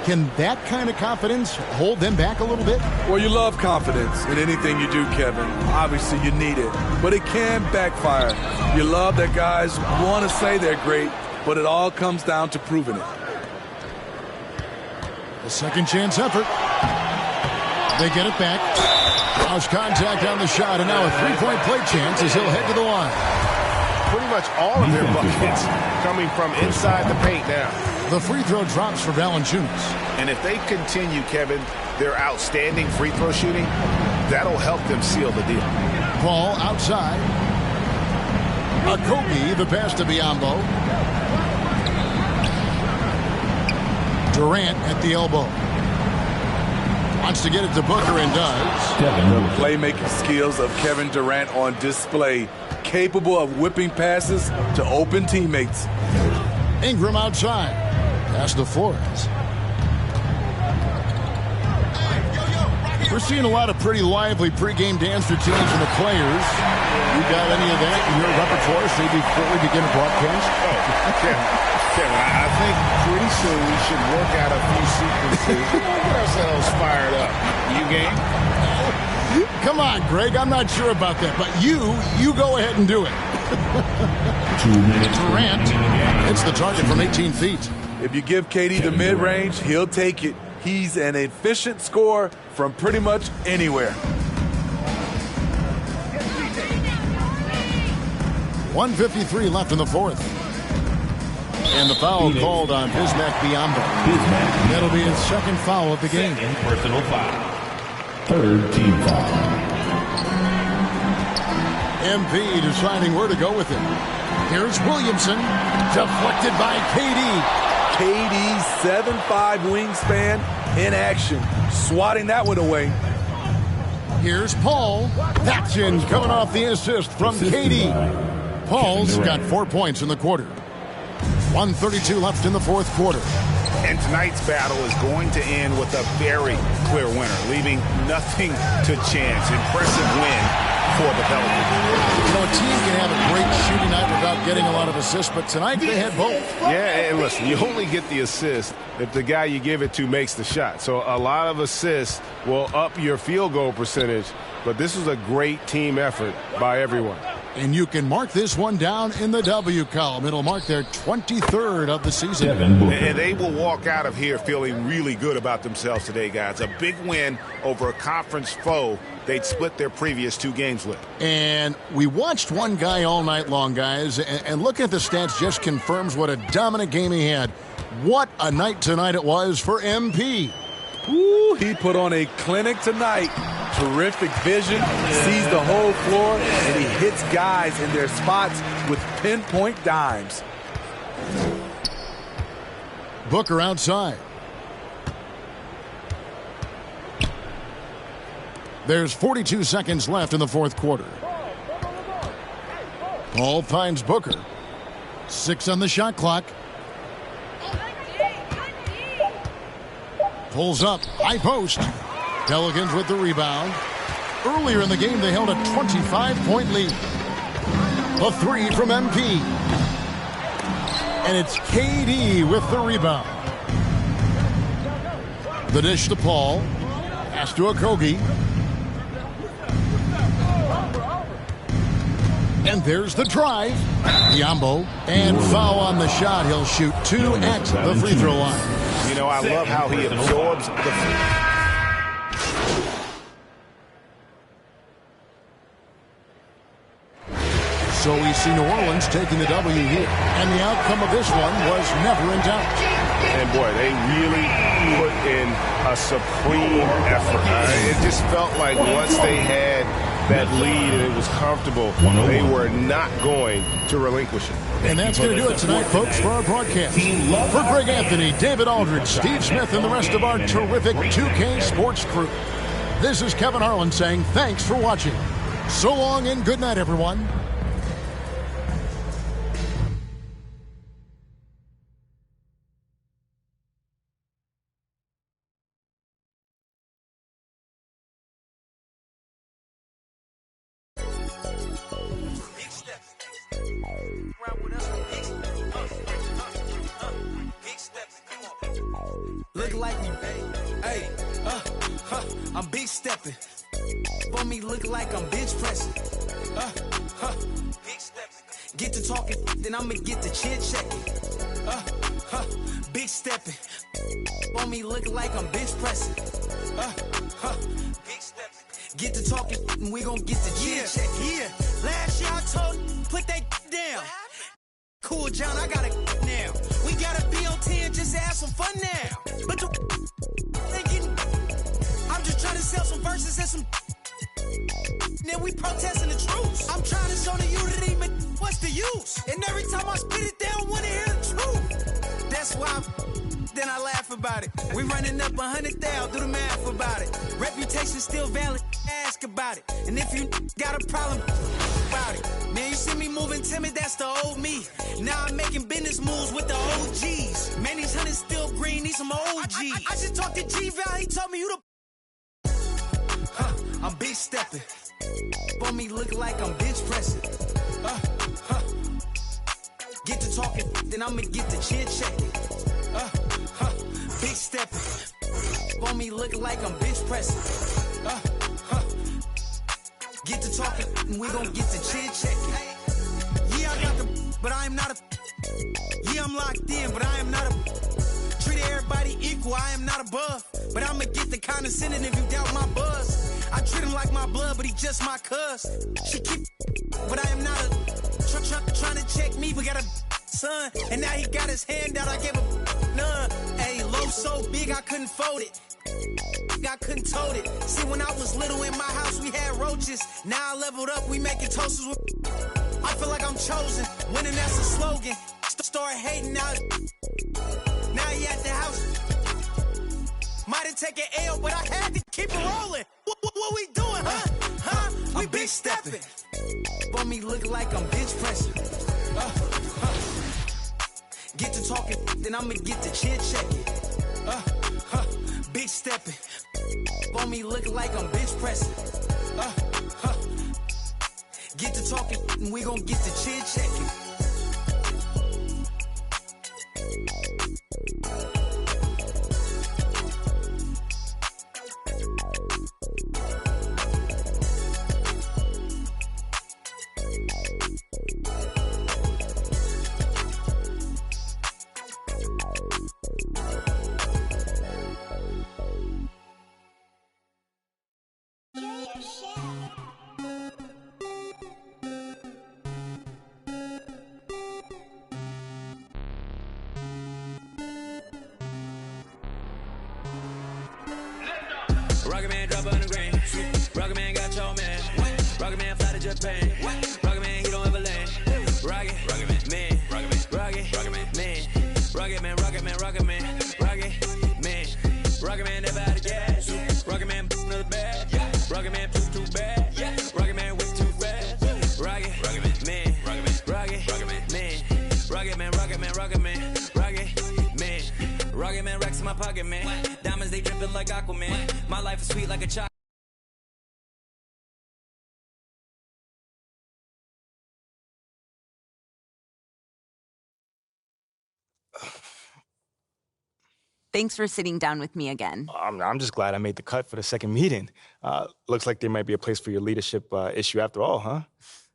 can that kind of confidence hold them back a little bit? Well, you love confidence in anything you do, Kevin. Obviously, you need it, but it can backfire. You love that guys want to say they're great, but it all comes down to proving it. A second chance effort. They get it back. Cross contact on the shot, and now a three-point play chance as he'll head to the line. Pretty much all of their buckets coming from inside the paint now. The free throw drops for Valanciunas. And if they continue, Kevin, their outstanding free throw shooting, that'll help them seal the deal. Ball outside. Okogie, the pass to Biyombo. Durant at the elbow. Wants to get it to Booker and does. The playmaking skills of Kevin Durant on display. Capable of whipping passes to open teammates. Ingram outside. Pass to Flores. We're seeing a lot of pretty lively pregame dance routines from the players. You got any of that in your repertoire, say, before we begin a broadcast? Kevin, I think pretty soon we should work out a few sequences. Get ourselves fired up. You game? Come on, Greg. I'm not sure about that, but you go ahead and do it. 2 minutes. Durant hits the target from 18 feet. If you give KD the mid-range, he'll take it. He's an efficient scorer from pretty much anywhere. 1:53 left in the fourth. And the foul called on Bismack Biyombo. That'll be his second foul of the game. Second personal foul. Third team foul. MP deciding where to go with it. Here's Williamson, deflected by KD. KD's 7'5" wingspan in action, swatting that one away. Here's Paul. That's in, coming off the assist from KD. Paul's got 4 points in the quarter. 1:32 left in the fourth quarter. And tonight's battle is going to end with a very clear winner, leaving nothing to chance. Impressive win for the Pelicans. You know, a team can have a great shooting night without getting a lot of assists, but tonight they had both. Yeah, and listen, you only get the assist if the guy you give it to makes the shot. So a lot of assists will up your field goal percentage, but this was a great team effort by everyone. And you can mark this one down in the W column. It'll mark their 23rd of the season. And they will walk out of here feeling really good about themselves today, guys. A big win over a conference foe they'd split their previous 2 games with. And we watched one guy all night long, guys, and looking at the stats just confirms what a dominant game he had. What a night tonight it was for MP. Ooh, he put on a clinic tonight. Terrific vision, sees the whole floor, and he hits guys in their spots with pinpoint dimes. Booker outside. There's 42 seconds left in the fourth quarter. Paul finds Booker. 6 on the shot clock. Pulls up, high post. Pelicans with the rebound. Earlier in the game, they held a 25-point lead. A 3 from MP. And it's KD with the rebound. The dish to Paul. Pass to Okogie. And there's the drive. Biyombo. And foul on the shot. He'll shoot 2 at the free throw line. You know, I love how he absorbs the... So we see New Orleans taking the W here. And the outcome of this one was never in doubt. And boy, they really put in a supreme effort. It just felt like once they had that lead and it was comfortable, they were not going to relinquish it. And that's going to do it tonight, folks, for our broadcast. For Greg Anthony, David Aldridge, Steve Smith, and the rest of our terrific 2K Sports crew, This is Kevin Harlan saying thanks for watching. So long and good night, everyone. Look like me, hey, I'm big stepping. For me, look like I'm bench pressing. Big stepping. Get to talking, then I'ma get to chin checking. Big stepping. For me, look like I'm bench pressing. Big stepping. Get to talking, and we gon' get to chin checking. Yeah, last year I told you, put that down. Cool, John, I got it now. We gotta be on 10 just to have some fun now. But I'm just trying to sell some verses and some. Then we protesting the truth. I'm trying to show the unity, but what's the use? And every time I spit it, they don't wanna hear the truth. That's why then I laugh about it. We running up 100,000, do the math about it. Reputation still valid, ask about it. And if you got a problem about it, man, you see me moving timid, that's the old me. Now I'm making business moves with the OGs. Man, these hunters still green, need some OGs. I just talked to G-Val, he told me you the. I'm big stepping. For me, look like I'm bench pressing. Get to talking, then I'ma get to chin checking. Big stepping. For me, look like I'm bench pressing. Get to talking, and we gon' get to chin checking. Yeah, I got the, but I am not a. Yeah, I'm locked in, but I am not a. Treat everybody equal, I am not above. But I'ma get the condescending if you doubt my buzz. I treat him like my blood, but he just my cuz. She keep, but I am not a. Trying to check me, but got a son. And now he got his hand out, I gave him none. Hey, low so big I couldn't fold it. I couldn't tote it. See, when I was little in my house, we had roaches. Now I leveled up, we making toasters with. I feel like I'm chosen. Winning, that's a slogan. Start hating out. Now he at the house. Might have taken L, but I had to keep it rolling. What we doing, huh? We big stepping. For me, look like I'm bench pressing. Get to talking, then I'ma get to chin checking. Big stepping. For me, look like I'm bench pressing. Get to talking, and we gon' get to chin checking. Rocket Man drop on the green. Rocket Man got your man. Rocket Man fly to Japan. Rocket Man, he don't ever land. Rocket Man, Rocket Man, Rocket Man, Rocket Man, Rocket Man, Rocket Man, Rocket Man never out of gas. Rocket Man another bad. Rocket Man too bad. Rocket Man way too fast. Rocket Man, Rocket Man, Rocket Man, Rocket Man, Rocket Man racks in my pocket, man. Diamonds, they dripping like Aquaman. My life is sweet like a chocolate. Thanks for sitting down with me again. I'm just glad I made the cut for the second meeting. Looks like there might be a place for your leadership issue after all, huh?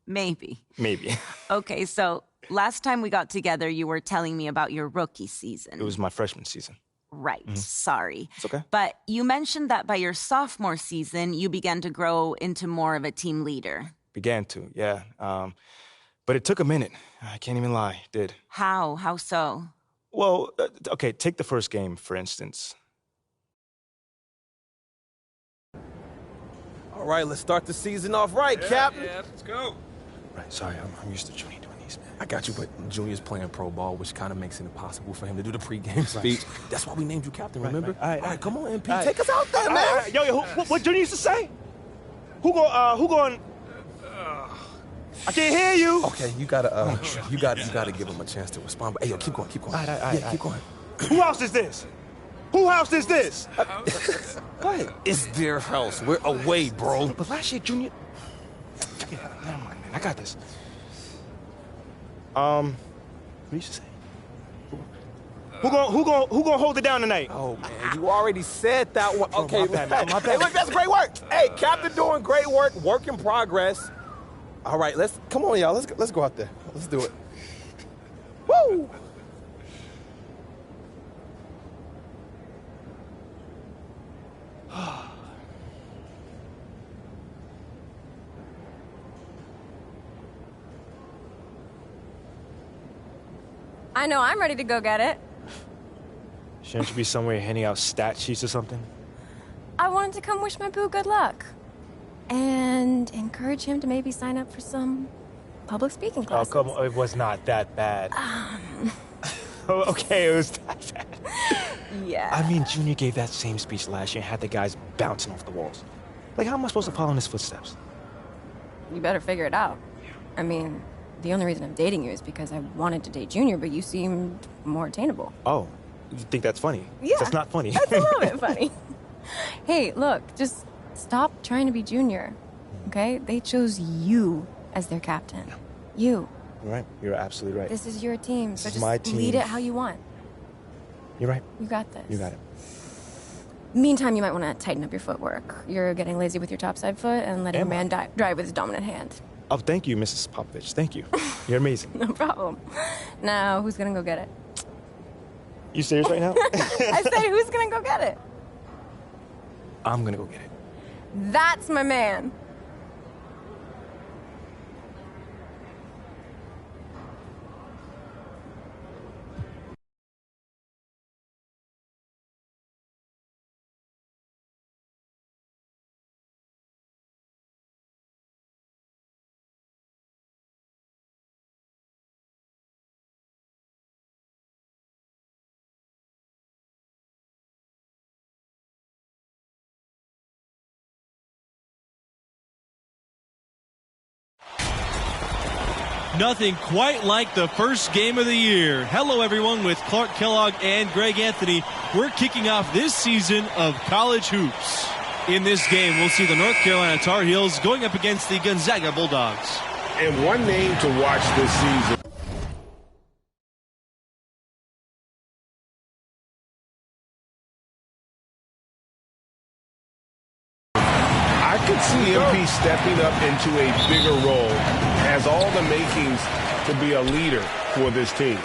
Maybe. Maybe. Okay, so last time we got together, you were telling me about your rookie season. It was my freshman season. Right, sorry. It's okay. But you mentioned that by your sophomore season, you began to grow into more of a team leader. Began to, yeah. But it took a minute. I can't even lie, it did. How? How so? Well, okay, take the first game, for instance. All right, let's start the season off right, Captain. Yeah, let's go. Right, sorry, I'm used to 2020. Please, man. I got you, but Junior's playing pro ball, which kind of makes it impossible for him to do the pregame speech. That's why we named you captain, remember? All right, come on, MP. Take us out there, man. Yo, what Junior used to say? Who going? I can't hear you. Okay, you gotta give him a chance to respond. But hey, yo, keep going. All right. Keep going. Who house is this? Who house is this? Go ahead. It's their house. We're away, bro. But last year, Junior. Never mind, man. I got this. What you say? Who gonna hold it down tonight? Oh man, you already said that one. Okay, my bad. Hey, look, that's great work. Hey, captain doing great work. Work in progress. All right, come on, y'all. Let's go out there. Let's do it. Woo! I know I'm ready to go get it. Shouldn't you be somewhere handing out stat sheets or something? I wanted to come wish my boo good luck. And encourage him to maybe sign up for some public speaking classes. Oh, come on. It was not that bad. Okay, it was that bad. Yeah. I mean, Junior gave that same speech last year and had the guys bouncing off the walls. Like, how am I supposed to follow in his footsteps? You better figure it out. I mean, the only reason I'm dating you is because I wanted to date Junior, but you seemed more attainable. Oh, you think that's funny? Yeah. That's not funny. That's a little bit funny. Hey, look, just stop trying to be Junior, okay? They chose you as their captain. You. You're right. You're absolutely right. This is your team, so This is just my team. lead it how you want. You're right. You got this. You got it. Meantime, you might want to tighten up your footwork. You're getting lazy with your topside foot and letting a man drive with his dominant hand. Oh, thank you, Mrs. Popovich. Thank you. You're amazing. No problem. Now, who's going to go get it? You serious right now? I said, who's going to go get it? I'm going to go get it. That's my man. Nothing quite like the first game of the year. Hello, everyone, with Clark Kellogg and Greg Anthony. We're kicking off this season of college hoops. In this game, we'll see the North Carolina Tar Heels going up against the Gonzaga Bulldogs. And one name to watch this season. I could see MP stepping up into a bigger role, has all the makings to be a leader for this team.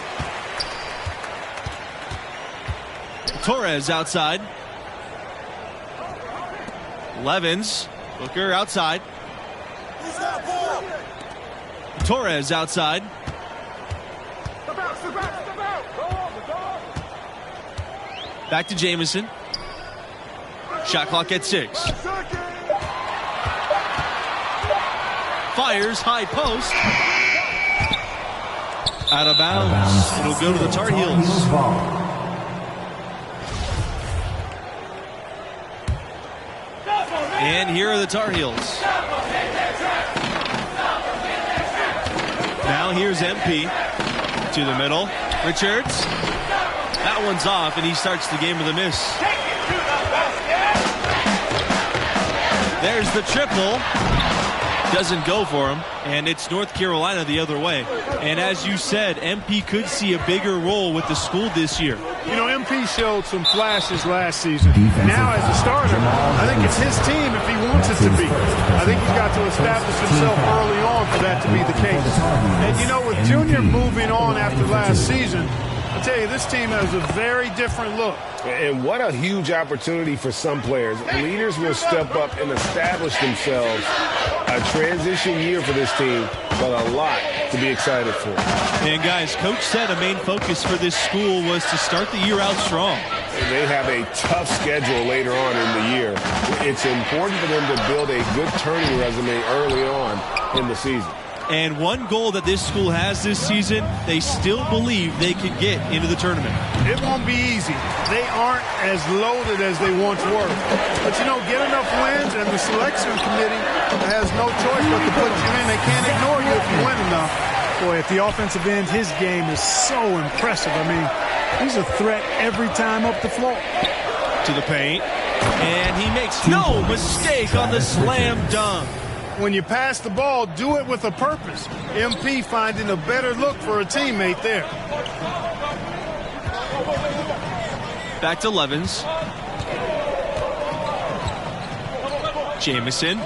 Torres outside. Levins. Booker outside. Torres outside. Back to Jamison. Shot clock at 6. Fires high post. Out of bounds. It'll go to the Tar Heels. And here are the Tar Heels. Now here's MP to the middle. Richards. That one's off, and he starts the game with a miss. There's the triple. Doesn't go for him, and it's North Carolina the other way. And as you said, MP could see a bigger role with the school this year. You know, MP showed some flashes last season. Now as a starter, I think it's his team if he wants it to be. I think he's got to establish himself early on for that to be the case. And you know, with Junior moving on after last season, I tell you, this team has a very different look. And what a huge opportunity for some players. Leaders will step up and establish themselves. A transition year for this team, but a lot to be excited for. And guys, Coach said a main focus for this school was to start the year out strong. And they have a tough schedule later on in the year. It's important for them to build a good turning resume early on in the season. And one goal that this school has this season, they still believe they could get into the tournament. It won't be easy. They aren't as loaded as they once were. But, you know, get enough wins, and the selection committee has no choice but to put you in. They can't ignore you if you win enough. Boy, at the offensive end, his game is so impressive. I mean, he's a threat every time up the floor. To the paint. And he makes no mistake on the slam dunk. When you pass the ball, do it with a purpose. MP finding a better look for a teammate there. Back to Levens. Jamison.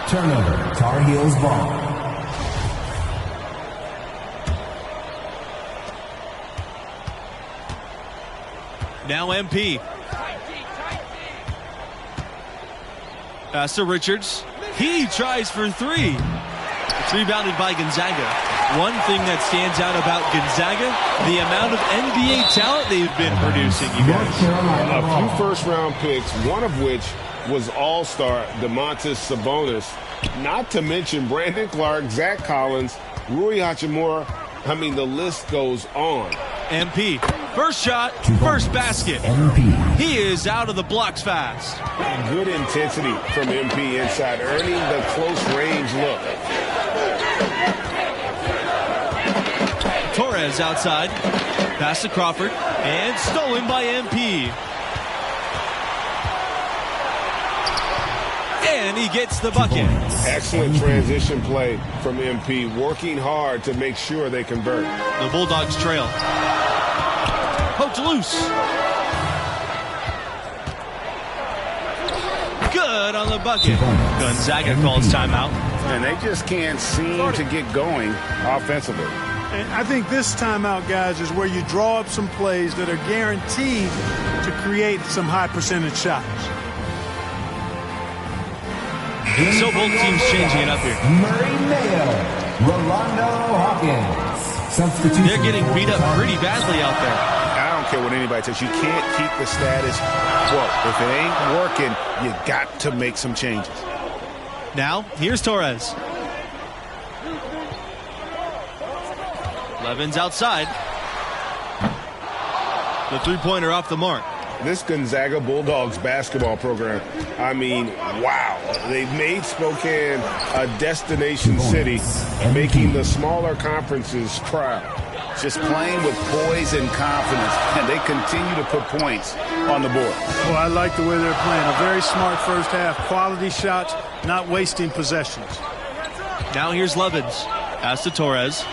Turnover, Tar Heels ball. Now MP. Pass to Richards. He tries for three. It's rebounded by Gonzaga. One thing that stands out about Gonzaga, the amount of NBA talent they've been producing, you guys. A few first-round picks, one of which was all-star Domantas Sabonis, not to mention Brandon Clark, Zach Collins, Rui Hachimura. I mean, the list goes on. MP, first shot, first basket. He is out of the blocks fast. And good intensity from MP inside, earning the close range look. Torres outside, pass to Crawford, and stolen by MP. And he gets the bucket. Excellent transition play from MP, working hard to make sure they convert. The Bulldogs trail. Poked loose. Good on the bucket. Gonzaga calls timeout. And they just can't seem to get going offensively. And I think this timeout, guys, is where you draw up some plays that are guaranteed to create some high percentage shots. So both teams changing it up here. Murray Mayo, Rolando Hawkins. Substitution. They're getting beat up pretty badly out there. I don't care what anybody says. You can't keep the status quo. If it ain't working, you got to make some changes. Now, here's Torres. Levens outside. The three-pointer off the mark. This Gonzaga Bulldogs basketball program, I mean, wow. They've made Spokane a destination city, making the smaller conferences proud. Just playing with poise and confidence, and they continue to put points on the board. Well, I like the way they're playing. A very smart first half. Quality shots, not wasting possessions. Now here's Levens. Pass to Torres.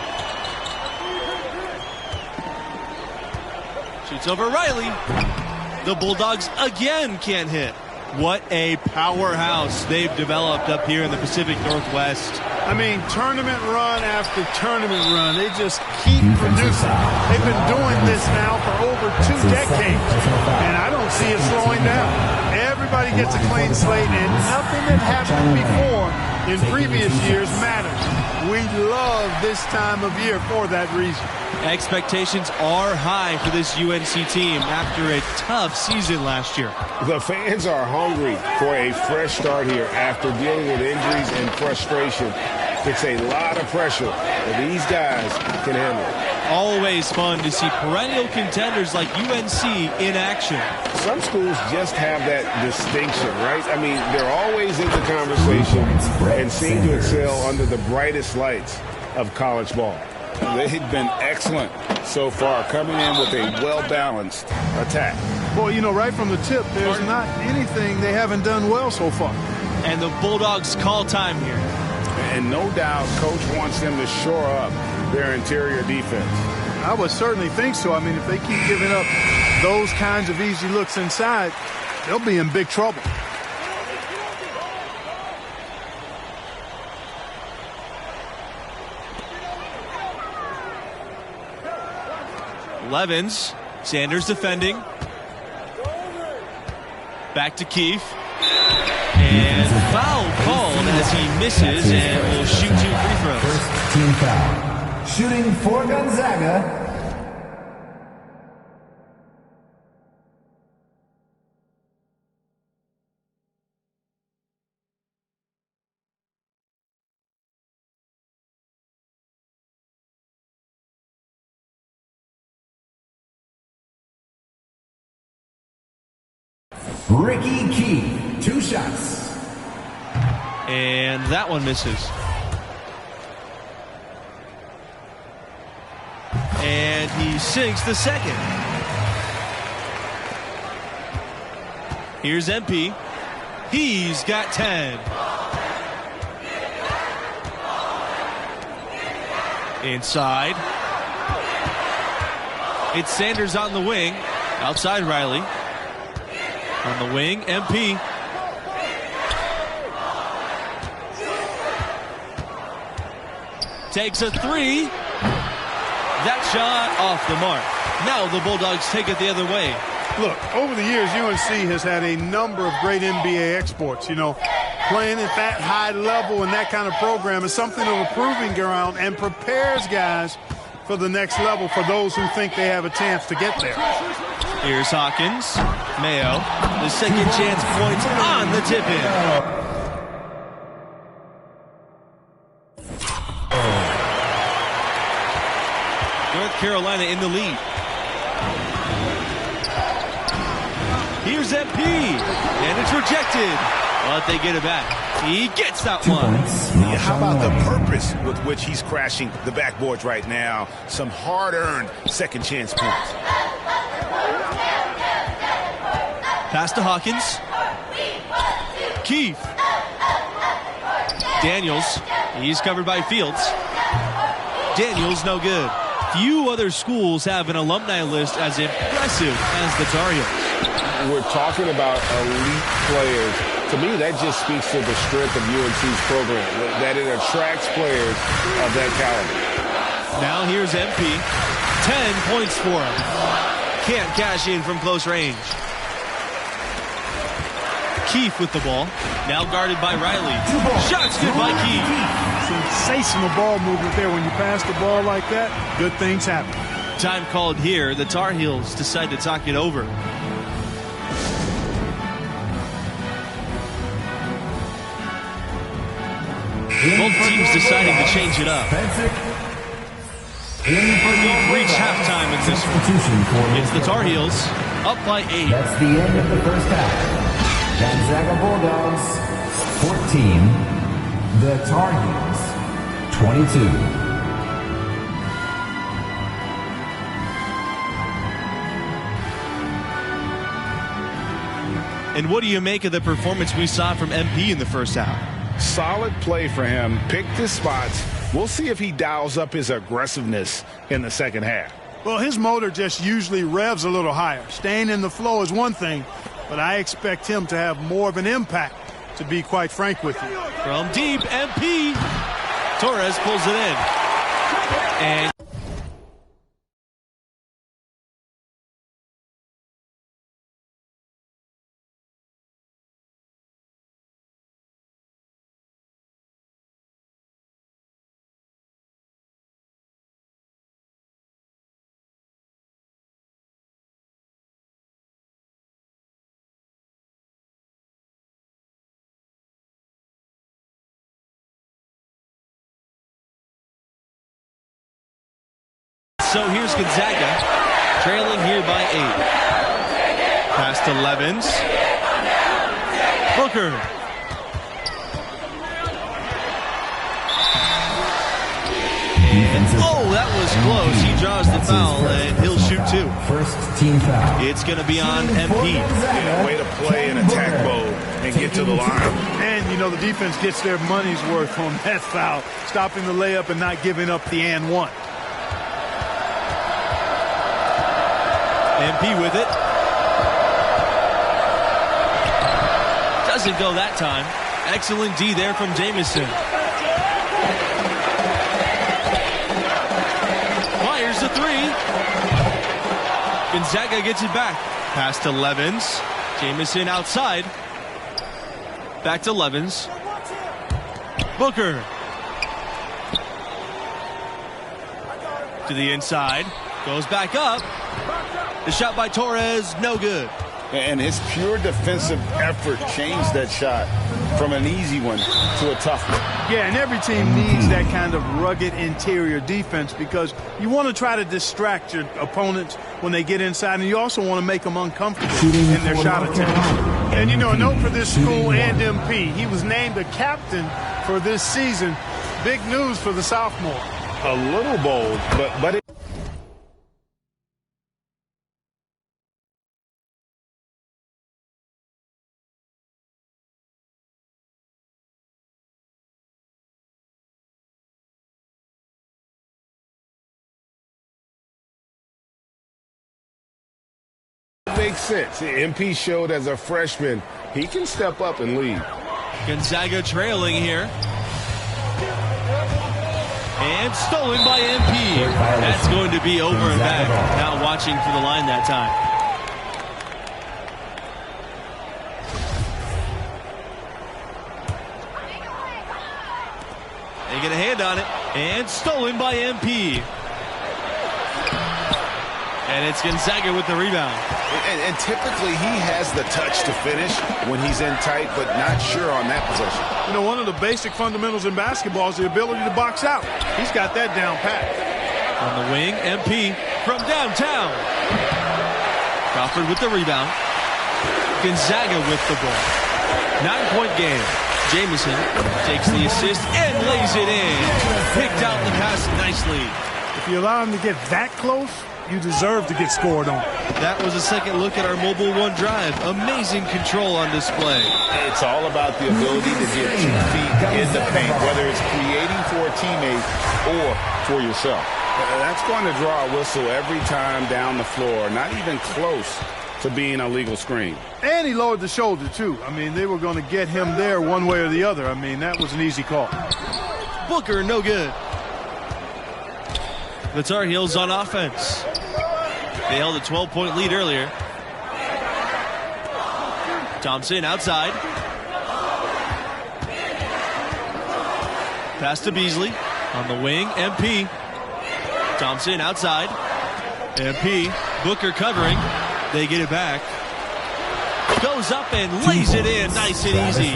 Shoots over Riley. The Bulldogs again can't hit. What a powerhouse they've developed up here in the Pacific Northwest. I mean, tournament run after tournament run. They just keep producing. They've been doing this now for over 2 decades, and I don't see it slowing down. Everybody gets a clean slate, and nothing that happened before in previous years matters. We love this time of year for that reason. Expectations are high for this UNC team after a tough season last year. The fans are hungry for a fresh start here after dealing with injuries and frustration. It's a lot of pressure, but these guys can handle it. Always fun to see perennial contenders like UNC in action. Some schools just have that distinction, right? I mean, they're always in the conversation and seem to excel under the brightest lights of college ball. They've been excellent so far, coming in with a well-balanced attack. Well, you know, right from the tip, there's not anything they haven't done well so far. And the Bulldogs call time here. And no doubt, Coach wants them to shore up their interior defense. I would certainly think so. I mean, if they keep giving up those kinds of easy looks inside, they'll be in big trouble. Levens, Sanders defending. Back to Keefe. And foul called as he misses and will shoot 2 free throws. First team foul. Shooting for Gonzaga, Ricky Key, 2 shots. And that one misses. And he sinks the second. Here's MP. He's got 10. Inside. It's Sanders on the wing. Outside Riley. On the wing, MP. Takes a 3. That shot off the mark. Now the Bulldogs take it the other way. Look, over the years, UNC has had a number of great NBA exports. You know, playing at that high level and that kind of program is something of a proving ground and prepares guys for the next level for those who think they have a chance to get there. Here's Hawkins. Mayo. The second chance points on the tip-in. North Carolina in the lead. Here's MP, and it's rejected, but they get it back. He gets that one. Yeah, how about the purpose with which he's crashing the backboards right now? Some hard-earned second chance points. Pass to Hawkins. Keefe. Daniels. He's covered by Fields. Daniels no good. Few other schools have an alumni list as impressive as the Tar Heels. We're talking about elite players. To me, that just speaks to the strength of UNC's program, that it attracts players of that caliber. Now here's MP. 10 points for him. Can't cash in from close range. Keefe with the ball. Now guarded by Riley. Shots good by Keefe. Sensational ball movement there. When you pass the ball like that, good things happen. Time called here. The Tar Heels decide to talk it over. Both teams deciding to change it up. We've reached halftime in this one. It's the Tar Heels up by 8. That's the end of the first half. Gonzaga Bulldogs 14. The Tar Heels 22. And what do you make of the performance we saw from MP in the first half? Solid play for him. Picked his spots. We'll see if he dials up his aggressiveness in the second half. Well, his motor just usually revs a little higher. Staying in the flow is one thing, but I expect him to have more of an impact, to be quite frank with you. From deep, MP. Torres pulls it in. And so here's Gonzaga, trailing here by 8. Pass to Levens. Booker. Oh, that was close. He draws the foul, and he'll shoot 2. First team foul. It's going to be on MP. Yeah, way to play in attack mode and get to the line. And, you know, the defense gets their money's worth on that foul, stopping the layup and not giving up the and one. MP with it. Doesn't go that time. Excellent D there from Jamison. Fires the 3. Gonzaga gets it back. Pass to Levens. Jamison outside. Back to Levens. Booker. To the inside. Goes back up. The shot by Torres, no good. And his pure defensive effort changed that shot from an easy one to a tough one. Yeah, and every team needs that kind of rugged interior defense because you want to try to distract your opponents when they get inside, and you also want to make them uncomfortable in their shot attempts. And, you know, a note for this school and MP. He was named a captain for this season. Big news for the sophomore. A little bold, but it makes sense. MP showed as a freshman he can step up and lead. Gonzaga trailing here. And stolen by MP. That's going to be over and back. Not watching for the line that time. They get a hand on it. And stolen by MP. And it's Gonzaga with the rebound. And typically he has the touch to finish when he's in tight, but not sure on that possession. You know, one of the basic fundamentals in basketball is the ability to box out. He's got that down pat. On the wing, MP from downtown. Crawford with the rebound. Gonzaga with the ball. 9-point game. Jamison takes the assist and lays it in. Picked out the pass nicely. If you allow him to get that close, you deserve to get scored on. That was a second look at our Mobile One drive. Amazing control on display. It's all about the ability to get 2 feet in the paint, whether it's creating for a teammate or for yourself. That's going to draw a whistle every time down the floor. Not even close to being a legal screen. And he lowered the shoulder, too. I mean, they were going to get him there one way or the other. I mean, that was an easy call. Booker, no good. The Tar Heels on offense. They held a 12-point lead earlier. Thompson outside. Pass to Beasley. On the wing, MP. Thompson outside. MP. Booker covering. They get it back. Goes up and lays it in nice and easy.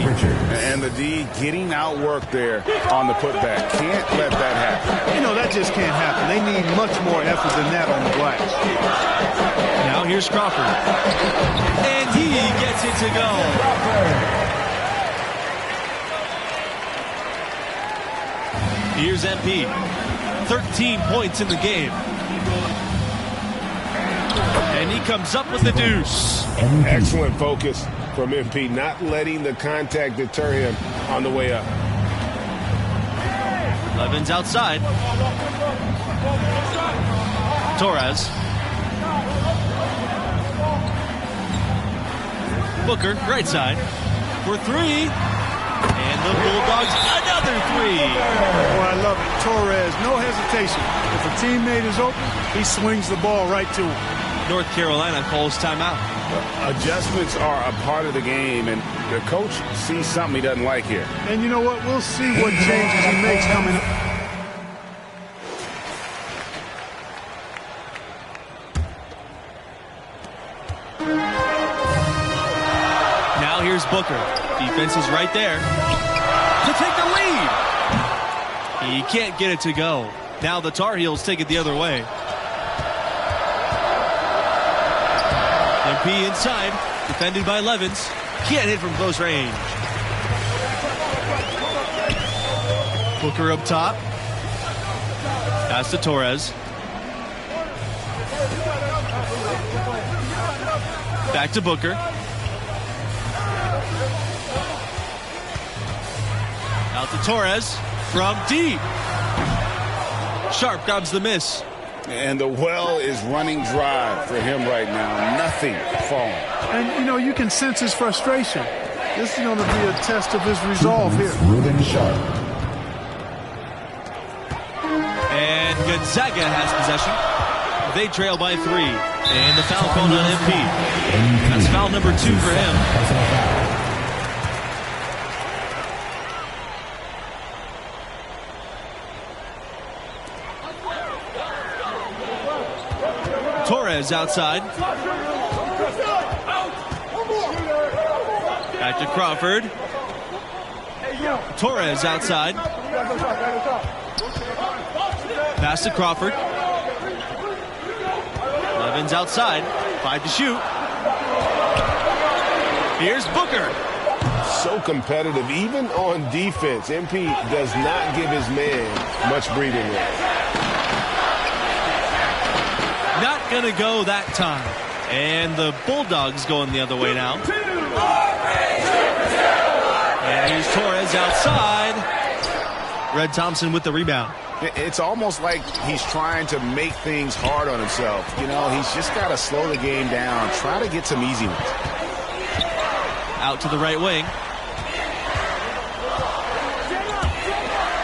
And the D getting outworked there on the putback. Can't let that happen. You know, that just can't happen. They need much more effort than that on the glass. Now here's Crawford. And he gets it to go. Here's MP. 13 points in the game. And he comes up with the deuce. Excellent focus from MP, not letting the contact deter him on the way up. Levin's outside. Torres. Booker, right side. For 3. And the Bulldogs, another 3. Oh, I love it. Torres, no hesitation. If a teammate is open, he swings the ball right to him. North Carolina calls timeout. Adjustments are a part of the game, and the coach sees something he doesn't like here. And you know what? We'll see what changes he makes coming up. Now here's Booker. Defense is right there to take the lead. He can't get it to go. Now the Tar Heels take it the other way. MP inside, defended by Levins. Can't hit from close range. Booker up top. Pass to Torres. Back to Booker. Out to Torres from deep. Sharp grabs the miss. And the well is running dry for him right now. Nothing falling. And, you know, you can sense his frustration. This is going to be a test of his resolve here. And Gonzaga has possession. They trail by 3. And the foul called on MP. That's foul number 2 for him. Torres outside. Back to Crawford. Torres outside. Pass to Crawford. Levins outside. 5 to shoot. Here's Booker. So competitive, even on defense. MP does not give his man much breathing room. Not going to go that time. And the Bulldogs going the other way now. And here's Torres outside. Red Thompson with the rebound. It's almost like he's trying to make things hard on himself. You know, he's just got to slow the game down, try to get some easy ones. Out to the right wing.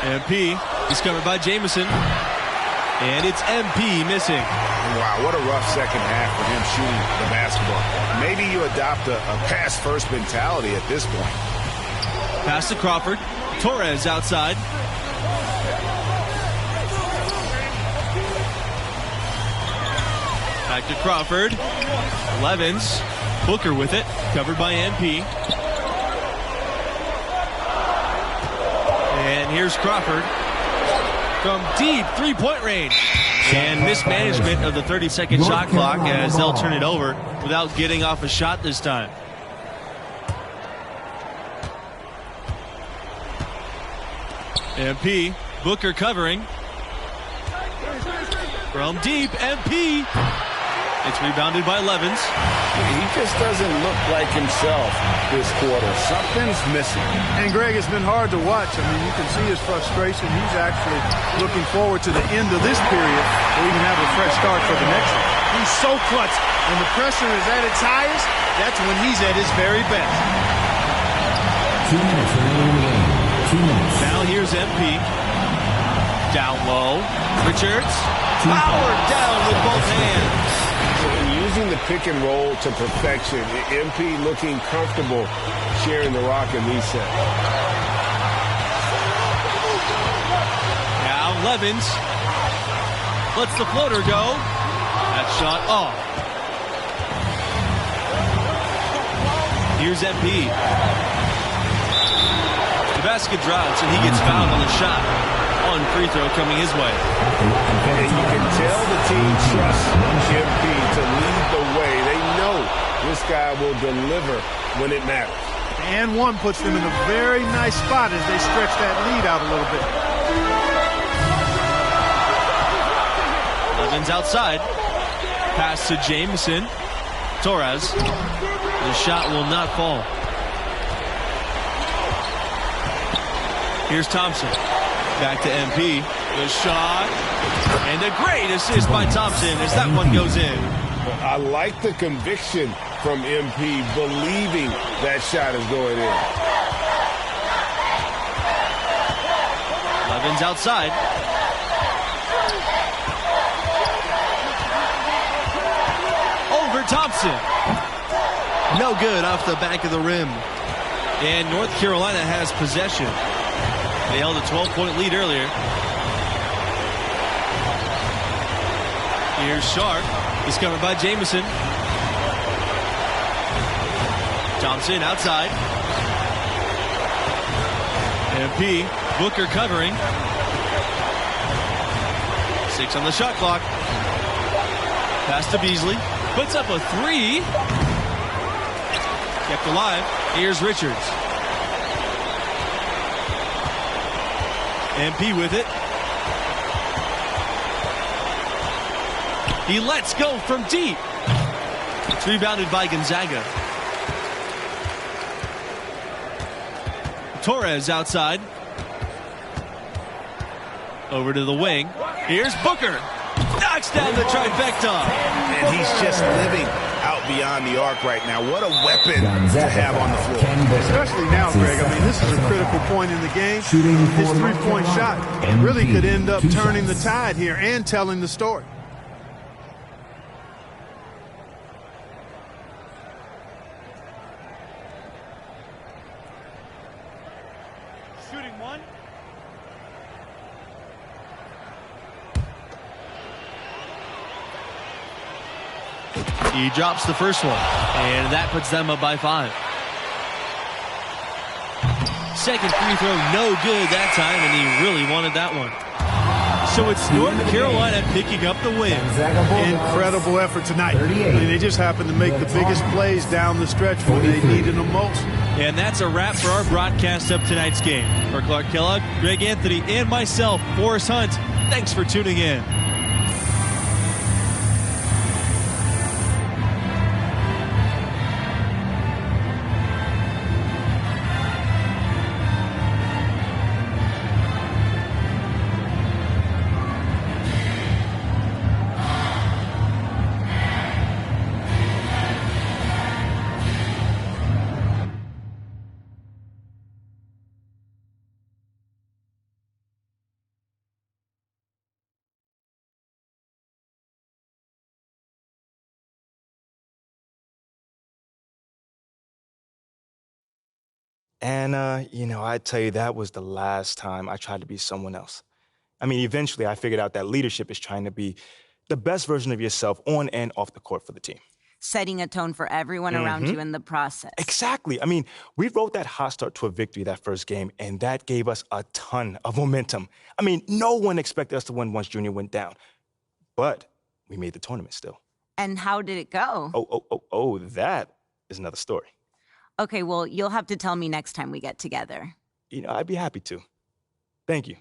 MP discovered by Jamison. And it's MP missing. Wow, what a rough second half for him shooting the basketball. Maybe you adopt a pass-first mentality at this point. Pass to Crawford. Torres outside. Back to Crawford. Levens. Booker with it. Covered by MP. And here's Crawford. From deep three-point range. And mismanagement of the 30-second shot clock as they'll turn it over without getting off a shot this time. MP. Booker covering. From deep, MP. It's rebounded by Levens. He just doesn't look like himself this quarter. Something's missing. And Greg, it's been hard to watch. I mean, you can see his frustration. He's actually looking forward to the end of this period so he can have a fresh start for the next one. He's so clutch. When the pressure is at its highest, that's when he's at his very best. 2 minutes remaining. 2 minutes. Now here's MP. Down low. Richards. Powered down with both hands. Using the pick and roll to perfection. MP looking comfortable sharing the rock and reset. Now Levens lets the floater go. That shot off. Here's MP. The basket drops and he gets fouled on the shot. One free throw coming his way. And you can tell the team trusts MP to lead the way. They know this guy will deliver when it matters. And one puts them in a very nice spot as they stretch that lead out a little bit. Levens outside. Pass to Jamison. Torres. The shot will not fall. Here's Thompson. Back to MP. The shot. And a great assist by Thompson as that one goes in. I like the conviction from MP, believing that shot is going in. Levens outside. Over Thompson. No good off the back of the rim. And North Carolina has possession. They held a 12-point lead earlier. Here's Sharp. Discovered by Jamison. Thompson outside. MP. Booker covering. 6 on the shot clock. Pass to Beasley. Puts up a 3. Kept alive. Here's Richards. MP with it. He lets go from deep. It's rebounded by Gonzaga. Torres outside. Over to the wing. Here's Booker. Knocks down the trifecta. And he's just living out beyond the arc right now. What a weapon to have on the floor. Especially now, Greg. I mean, this is a critical point in the game. His three-point shot really could end up turning the tide here and telling the story. Shooting one. He drops the first one, and that puts them up by 5. Second free throw, no good that time, and he really wanted that one. So it's North Carolina picking up the win. Incredible effort tonight. I mean, they just happened to make the biggest plays down the stretch when they needed them most. And that's a wrap for our broadcast of tonight's game. For Clark Kellogg, Greg Anthony, and myself, Forrest Hunt, thanks for tuning in. And, I tell you, that was the last time I tried to be someone else. I mean, eventually I figured out that leadership is trying to be the best version of yourself on and off the court for the team. Setting a tone for everyone around you in the process. Exactly. I mean, we wrote that hot start to a victory that first game, and that gave us a ton of momentum. I mean, no one expected us to win once Junior went down. But we made the tournament still. And how did it go? Oh, that is another story. Okay, well, you'll have to tell me next time we get together. I'd be happy to. Thank you.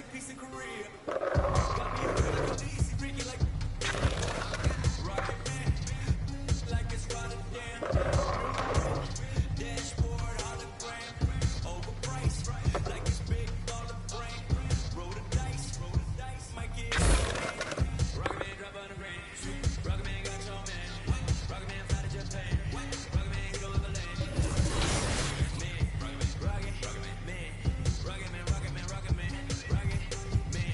make peace and career. Got me like a DC freaky like Rocket Man, like it's Rotterdam. Dashboard hologram, overpriced, like it's big dollar brand. Roll the dice, might get Rocket Man drop on the brand. Rocket Man got your man. Rocket Man fly to Japan. Rocket Man he don't ever land. Man, Rocket Man, Rocket Man, Rocket Man, Rocket Man, Rocket Man,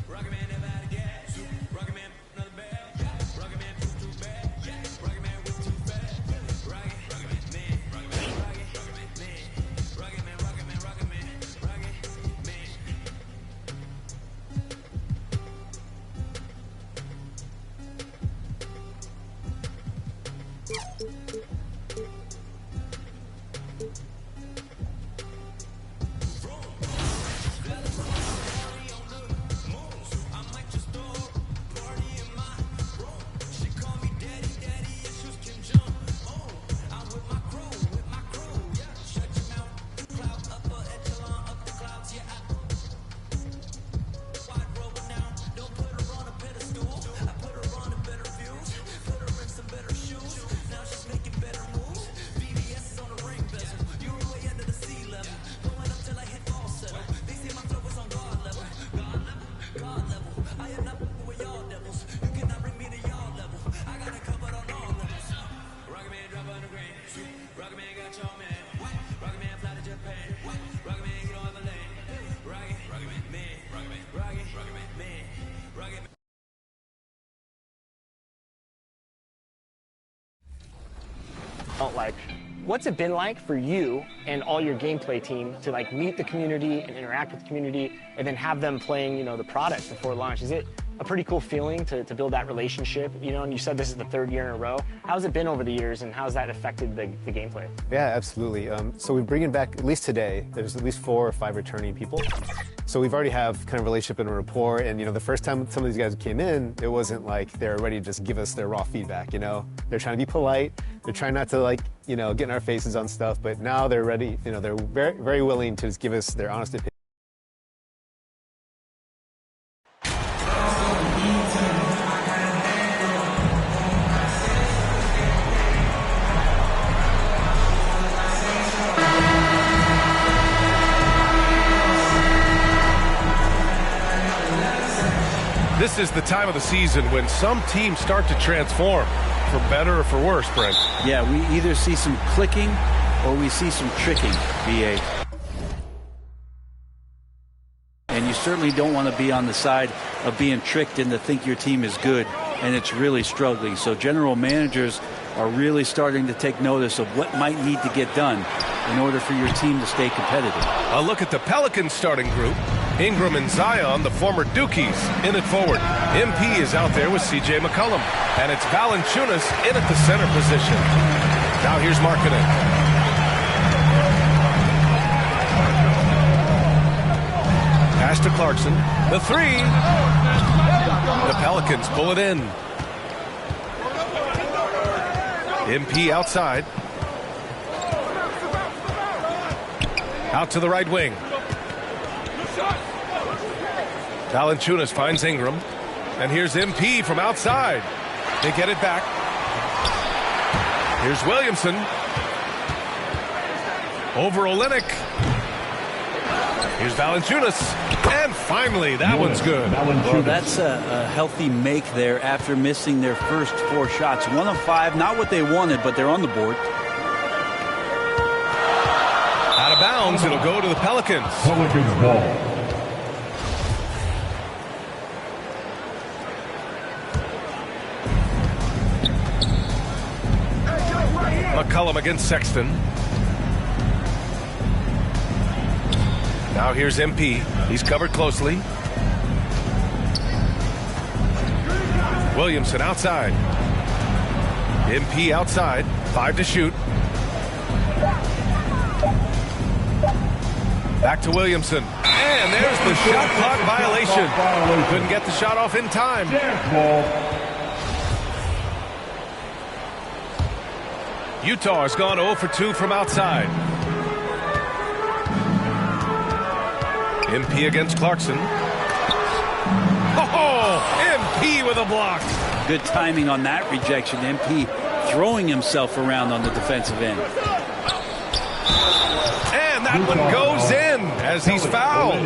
Rocket Man never had a gas. Rocket Man another bag. Rocket Man too bad. Rocket Man was too fast. Rocket Man, Rocket Man, Rocket Man, Rocket Man, Rocket Man, Rocket Man, Rocket Man. Like, what's it been like for you and all your gameplay team to like meet the community and interact with the community and then have them playing, you know, the product before launch? Is it a pretty cool feeling to build that relationship, you know? And you said this is the 3rd year in a row. How's it been over the years, and how's that affected the gameplay? Yeah, absolutely. So we're bringing back, at least today, there's at least 4 or 5 returning people. So we've already have kind of relationship and a rapport, and you know, the first time some of these guys came in, it wasn't like they're ready to just give us their raw feedback, you know? They're trying to be polite, they're trying not to like, you know, get in our faces on stuff, but now they're ready, you know, they're very, very willing to just give us their honest opinion. This is the time of the season when some teams start to transform, for better or for worse, Brent. Yeah, we either see some clicking or we see some tricking, BA. And you certainly don't want to be on the side of being tricked into think your team is good and it's really struggling. So general managers are really starting to take notice of what might need to get done in order for your team to stay competitive. A look at the Pelicans starting group. Ingram and Zion, the former Dukies, in it forward. MP is out there with C.J. McCollum. And it's Valanciunas in at the center position. Now here's Markkanen. Pass to Clarkson. The 3. The Pelicans pull it in. MP outside. Out to the right wing. Valanciunas finds Ingram. And here's MP from outside. They get it back. Here's Williamson. Over Olynyk. Here's Valanciunas. And finally, that one's good. Well, that's a healthy make there after missing their first 4 shots. 1 of 5, not what they wanted, but they're on the board. Out of bounds, it'll go to the Pelicans. Pelicans ball. McCollum against Sexton. Now here's MP. He's covered closely. Williamson outside. MP outside. 5 to shoot. Back to Williamson. And there's the shot clock violation. Couldn't get the shot off in time. Utah has gone 0 for 2 from outside. MP against Clarkson. Oh, MP with a block. Good timing on that rejection. MP throwing himself around on the defensive end. And that one goes in as he's fouled.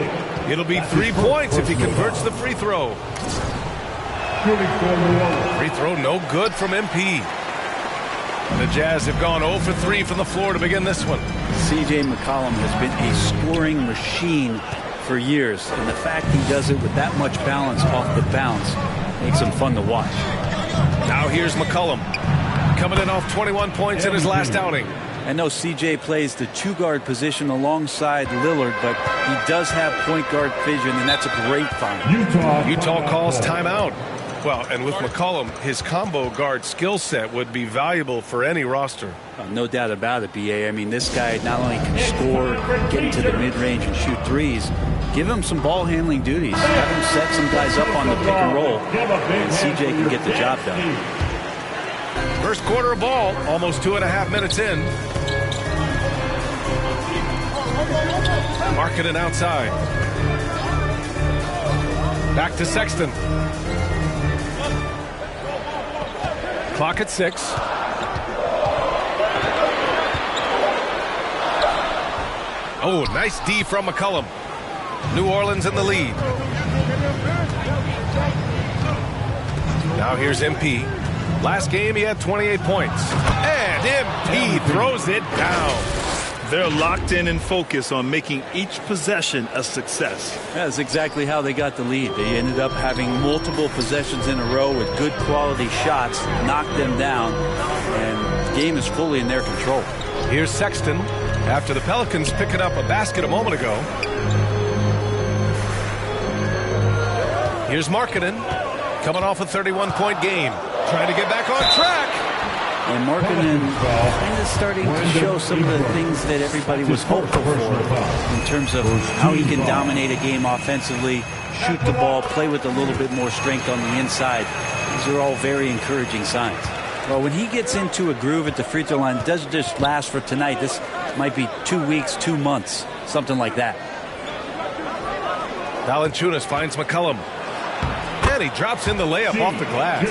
It'll be 3 points if he converts the free throw. Free throw no good from MP. The Jazz have gone 0 for 3 from the floor to begin this one. C.J. McCollum has been a scoring machine for years, and the fact he does it with that much balance off the bounce makes him fun to watch. Now here's McCollum, coming in off 21 points in his last outing. I know C.J. plays the two-guard position alongside Lillard, but he does have point guard vision, and that's a great find. Utah calls timeout. Well, and with McCollum, his combo guard skill set would be valuable for any roster. No doubt about it, B.A. I mean, this guy not only can score, get into the mid-range and shoot threes, give him some ball handling duties. Have him set some guys up on the pick and roll, and C.J. can get the job done. First quarter of ball, almost 2.5 minutes in. Markkanen outside. Back to Sexton. Clock at 6. Oh, nice D from McCollum. New Orleans in the lead. Now here's MP. Last game he had 28 points. And MP throws it down. They're locked in and focused on making each possession a success. That's exactly how they got the lead. They ended up having multiple possessions in a row with good quality shots, knocked them down, and the game is fully in their control. Here's Sexton after the Pelicans picking up a basket a moment ago. Here's Markkanen coming off a 31-point game, trying to get back on track. And Markkanen kind of starting to show some of the things that everybody was hopeful for in terms of how he can dominate a game offensively, shoot the ball, play with a little bit more strength on the inside. These are all very encouraging signs. Well, when he gets into a groove at the free throw line, it doesn't just last for tonight. This might be 2 weeks, 2 months, something like that. Valanciunas finds McCollum. And he drops in the layup off the glass.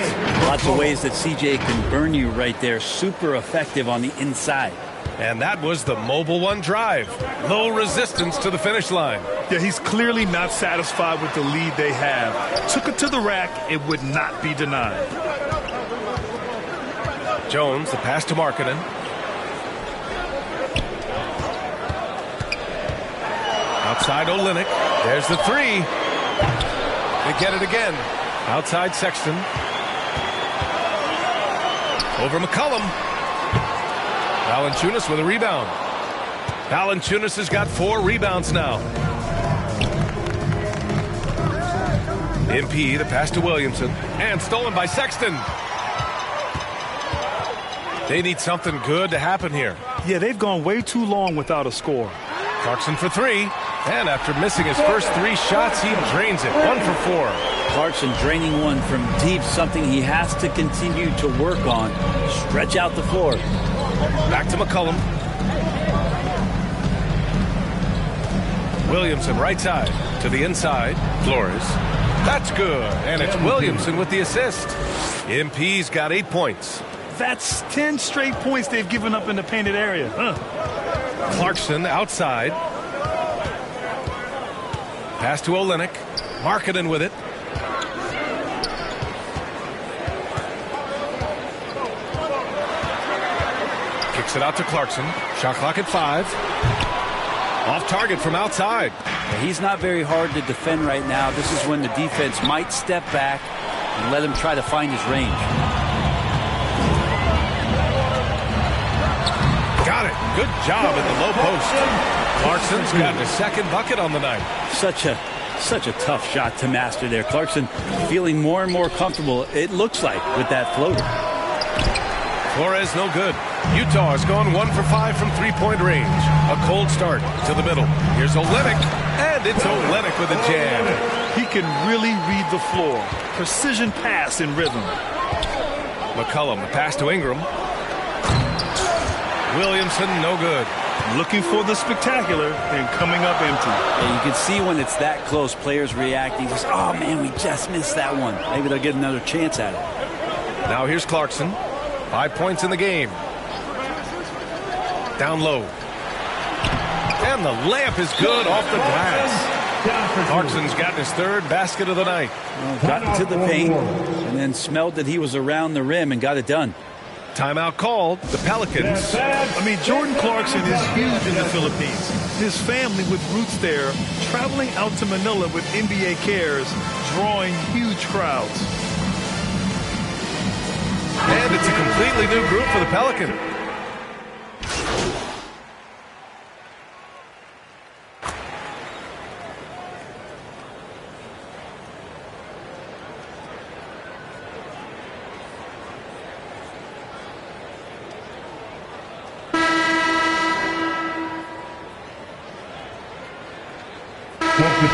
Lots of ways that CJ can burn you right there. Super effective on the inside. And that was the Mobile One drive. Low resistance to the finish line. Yeah, he's clearly not satisfied with the lead they have. Took it to the rack. It would not be denied. Jones, the pass to Markkanen. Outside Olynyk. There's the three. They get it again. Outside Sexton. Over McCollum. Valanciunas with a rebound. Valanciunas has got 4 rebounds now. MP, the pass to Williamson. And stolen by Sexton. They need something good to happen here. Yeah, they've gone way too long without a score. Clarkson for 3. And after missing his first 3 shots, he drains it. 1 for 4. Clarkson draining one from deep, something he has to continue to work on. Stretch out the floor. Back to McCollum. Williamson right side to the inside. Flores. That's good. And it's Williamson with the assist. MP's got 8 points. That's 10 straight points they've given up in the painted area. Clarkson outside. Pass to Olynyk. Markkanen with it. Kicks it out to Clarkson. Shot clock at 5. Off target from outside. He's not very hard to defend right now. This is when the defense might step back and let him try to find his range. Got it. Good job in the low post. Clarkson's got his second bucket on the night. Such a tough shot to master there. Clarkson feeling more and more comfortable, it looks like, with that floater. Flores no good. Utah has gone 1 for 5 from three-point range. A cold start to the middle. Here's Olynyk, and it's Olynyk with a jam. He can really read the floor. Precision pass in rhythm. McCollum, the pass to Ingram. Williamson, no good. looking for the spectacular and coming up empty. Yeah, you can see when it's that close, players reacting. Just, oh, man, we just missed that one. Maybe they'll get another chance at it. Now here's Clarkson. 5 points in the game. Down low. And the layup is good off the glass. Clarkson's gotten his third basket of the night. Well, got into the paint and then smelled that he was around the rim and got it done. Timeout called. The Pelicans. I mean, Jordan Clarkson is huge in the Philippines. His family with roots there, traveling out to Manila with NBA Cares, drawing huge crowds. And it's a completely new group for the Pelicans.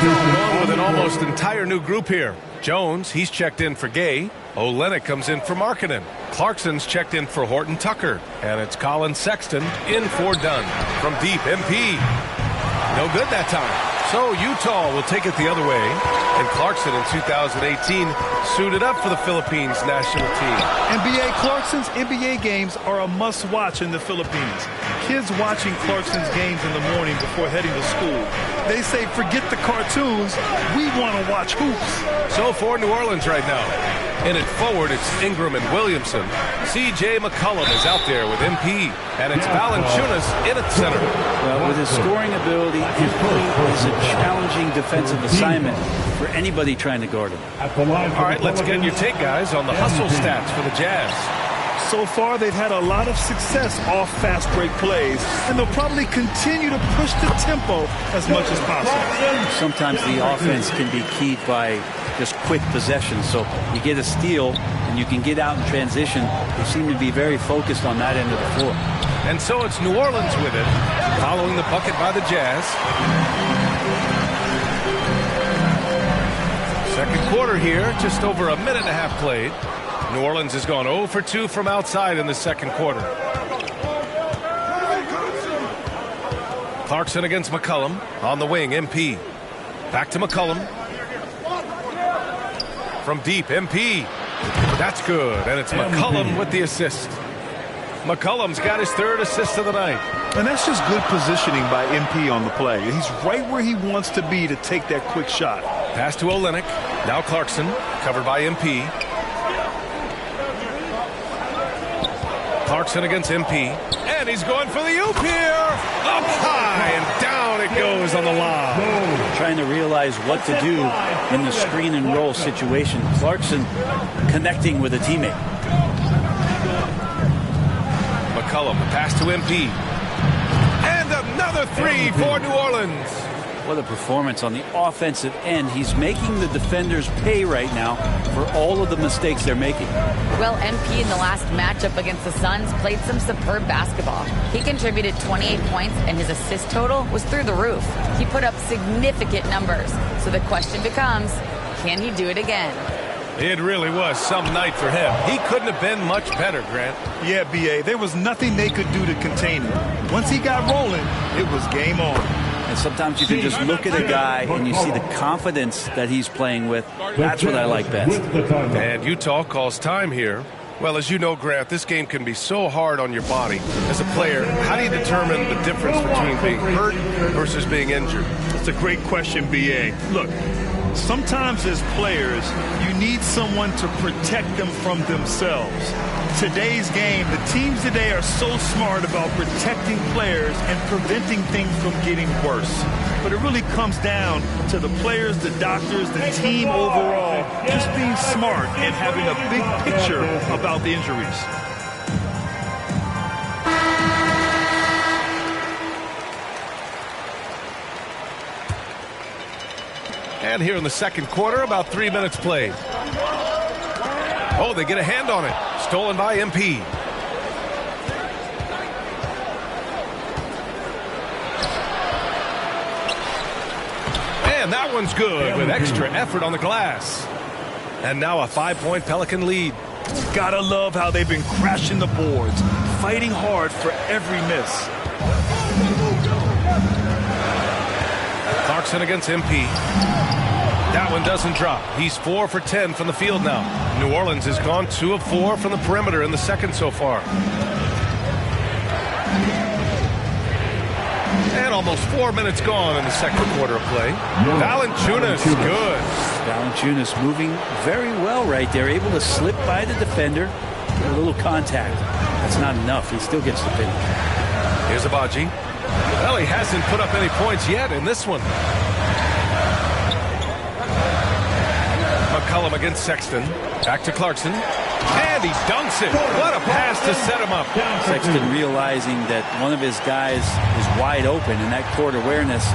Going with an almost entire new group here. Jones, he's checked in for Gay. Olenek comes in for Markkanen. Clarkson's checked in for Horton Tucker. And it's Colin Sexton in for Dunn. From deep, MP. No good that time. So Utah will take it the other way. And Clarkson in 2018 suited up for the Philippines national team. NBA Clarkson's NBA games are a must-watch in the Philippines. Kids watching Clarkson's games in the morning before heading to school. They say, forget the cartoons, we want to watch hoops. So for New Orleans right now. In it forward, it's Ingram and Williamson. C.J. McCollum is out there with MP. And it's Valanciunas in at center. Well, with his scoring ability, MP is a challenging defensive assignment for anybody trying to guard him. All right, let's get your take, guys, on the hustle stats for the Jazz. So far, they've had a lot of success off fast break plays, and they'll probably continue to push the tempo as much as possible. Sometimes the offense can be keyed by just quick possession. So you get a steal, and you can get out in transition. They seem to be very focused on that end of the floor. And so it's New Orleans with it, following the bucket by the Jazz. Second quarter here, just over a minute and a half played. New Orleans has gone 0 for 2 from outside in the second quarter. Clarkson against McCollum. On the wing, MP. Back to McCollum. From deep, MP. That's good, and it's McCollum with the assist. McCollum's got his third assist of the night. And that's just good positioning by MP on the play. He's right where he wants to be to take that quick shot. Pass to Olenek. Now Clarkson, covered by MP. Clarkson against MP. And he's going for the oop here. Up high and down it goes on the lob. Trying to realize what to do in the screen and roll situation. Clarkson connecting with a teammate. McCollum, pass to MP. And another three for New Orleans. What a performance on the offensive end. He's making the defenders pay right now for all of the mistakes they're making. Well, MP in the last matchup against the Suns played some superb basketball. He contributed 28 points, and his assist total was through the roof. He put up significant numbers. So the question becomes, can he do it again? It really was some night for him. He couldn't have been much better, Grant. Yeah, B.A., there was nothing they could do to contain him. Once he got rolling, it was game on. And sometimes you can just look at a guy and you see the confidence that he's playing with. That's what I like best. And Utah calls time here. Well, as you know, Grant, this game can be so hard on your body. As a player, how do you determine the difference between being hurt versus being injured? That's a great question, B.A. Look, sometimes as players, you need someone to protect them from themselves. Today's game, the teams today are so smart about protecting players and preventing things from getting worse. But it really comes down to the players, the doctors, the team overall, just being smart and having a big picture about the injuries. And here in the second quarter, about 3 minutes played. Oh, they get a hand on it. Stolen by MP. And that one's good with extra effort on the glass. And now a 5-point Pelican lead. Gotta love how they've been crashing the boards, fighting hard for every miss. Clarkson against MP. That one doesn't drop. He's 4 for 10 from the field now. New Orleans has gone 2 of 4 from the perimeter in the second so far. And almost 4 minutes gone in the second quarter of play. Valanciunas, good. Valanciunas moving very well right there, able to slip by the defender, get a little contact. That's not enough. He still gets the finish. Here's Abaji. Well, he hasn't put up any points yet in this one. McCollum against Sexton. Back to Clarkson. And he dunks it. What a pass to set him up. Sexton realizing that one of his guys is wide open in that court awareness,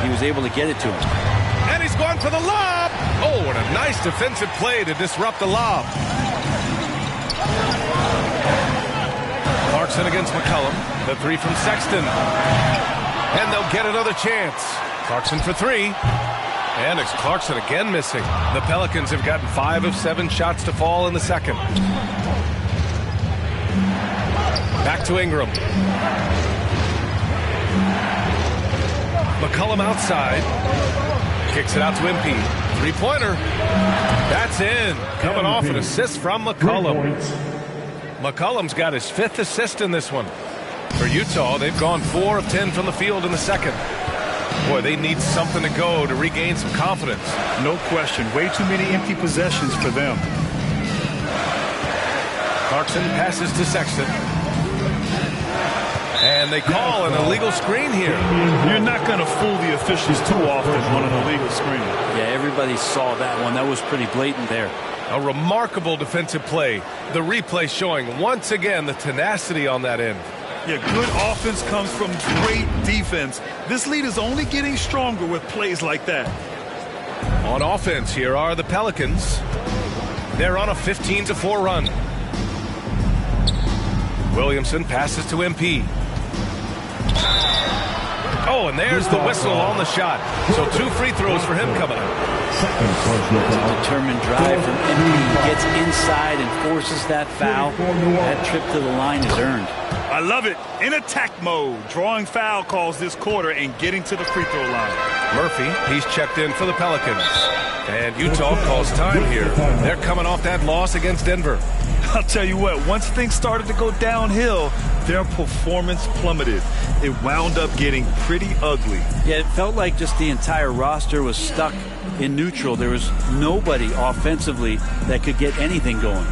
he was able to get it to him. And he's gone for the lob. Oh, what a nice defensive play to disrupt the lob. Clarkson against McCollum. The 3 from Sexton. And they'll get another chance. Clarkson for 3. And it's Clarkson again missing. The Pelicans have gotten 5 of 7 shots to fall in the second. Back to Ingram. McCollum outside. Kicks it out to MP. 3-pointer. That's in. Coming off an assist from McCollum. McCollum's got his 5th assist in this one. For Utah, they've gone 4 of 10 from the field in the second. Boy, they need something to go to regain some confidence. No question. Way too many empty possessions for them. Clarkson passes to Sexton. And they call an illegal screen here. You're not going to fool the officials too often on an illegal screen. Yeah, everybody saw that one. That was pretty blatant there. A remarkable defensive play. The replay showing once again the tenacity on that end. Yeah, good offense comes from great defense. This lead is only getting stronger with plays like that. On offense, here are the Pelicans. They're on a 15-4 run. Williamson passes to MP. Oh, and there's the whistle on the shot. So 2 free throws for him coming up. It's a determined drive from MP. He gets inside and forces that foul. That trip to the line is earned. I love it. In attack mode, drawing foul calls this quarter and getting to the free throw line. Murphy, he's checked in for the Pelicans. And Utah calls time here. They're coming off that loss against Denver. I'll tell you what, once things started to go downhill, their performance plummeted. It wound up getting pretty ugly. Yeah, it felt like just the entire roster was stuck in neutral. There was nobody offensively that could get anything going.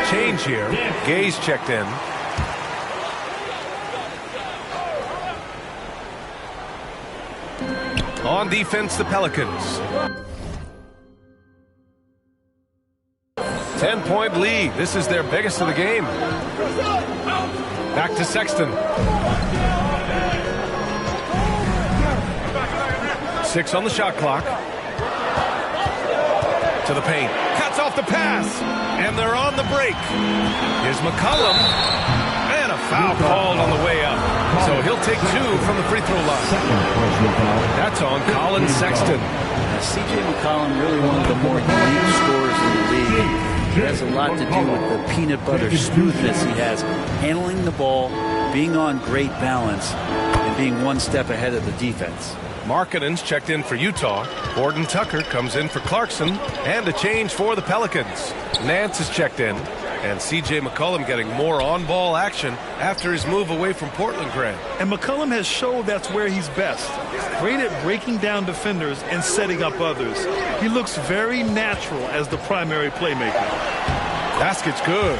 Change here. Gay's checked in. On defense, the Pelicans. 10-point lead. This is their biggest of the game. Back to Sexton. 6 on the shot clock. To the paint. Cuts off the pass. And they're on the break. Here's McCollum. And a foul called on the way up. So he'll take 2 from the free throw line. That's on Colin Sexton. C.J. McCollum, really one of the more unique scorers in the league. He has a lot to do with the peanut butter smoothness he has. Handling the ball, being on great balance, and being one step ahead of the defense. Markkanen's checked in for Utah. Gordon Tucker comes in for Clarkson. And a change for the Pelicans. Nance is checked in. And C.J. McCollum getting more on-ball action after his move away from Portland, Grant. And McCollum has showed that's where he's best. Great at breaking down defenders and setting up others. He looks very natural as the primary playmaker. Basket's good.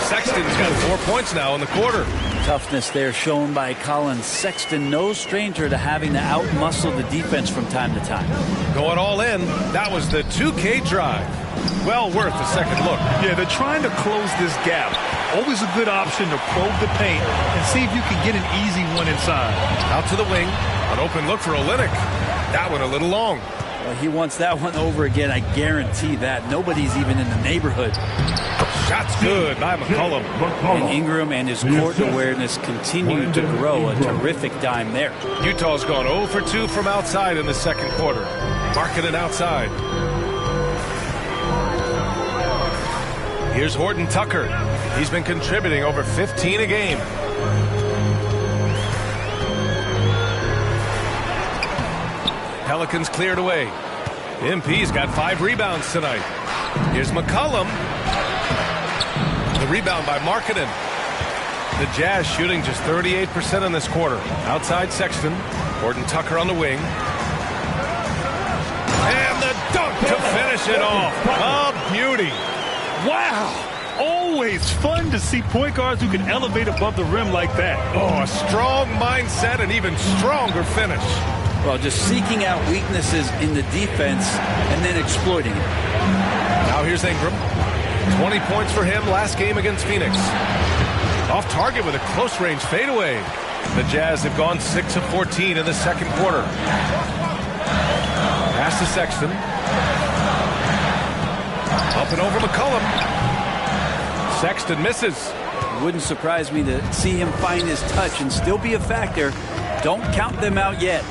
Sexton's got 4 points now in the quarter. Toughness there shown by Colin Sexton. No stranger to having to outmuscle the defense from time to time. Going all in. That was the 2K drive. Well worth a second look. Yeah, they're trying to close this gap. Always a good option to probe the paint and see if you can get an easy one inside. Out to the wing. An open look for Olynyk. That one a little long. Well, he wants that one over again. I guarantee that. Nobody's even in the neighborhood. Shot's good by McCollum. And Ingram and his court awareness continue to grow. A terrific dime there. Utah's gone 0 for 2 from outside in the second quarter. Markkanen outside. Here's Horton Tucker. He's been contributing over 15 a game. Pelicans cleared away. MP's got 5 rebounds tonight. Here's McCollum. The rebound by Markkanen. The Jazz shooting just 38% in this quarter. Outside Sexton. Horton Tucker on the wing. And the dunk to finish it off. A beauty. Wow. Always fun to see point guards who can elevate above the rim like that. Oh, a strong mindset and even stronger finish. Well, just seeking out weaknesses in the defense and then exploiting it. Now here's Ingram. 20 points for him last game against Phoenix. Off target with a close-range fadeaway. The Jazz have gone 6 of 14 in the second quarter. Pass to Sexton. Up and over McCollum. Sexton misses. Wouldn't surprise me to see him find his touch and still be a factor. Don't count them out yet.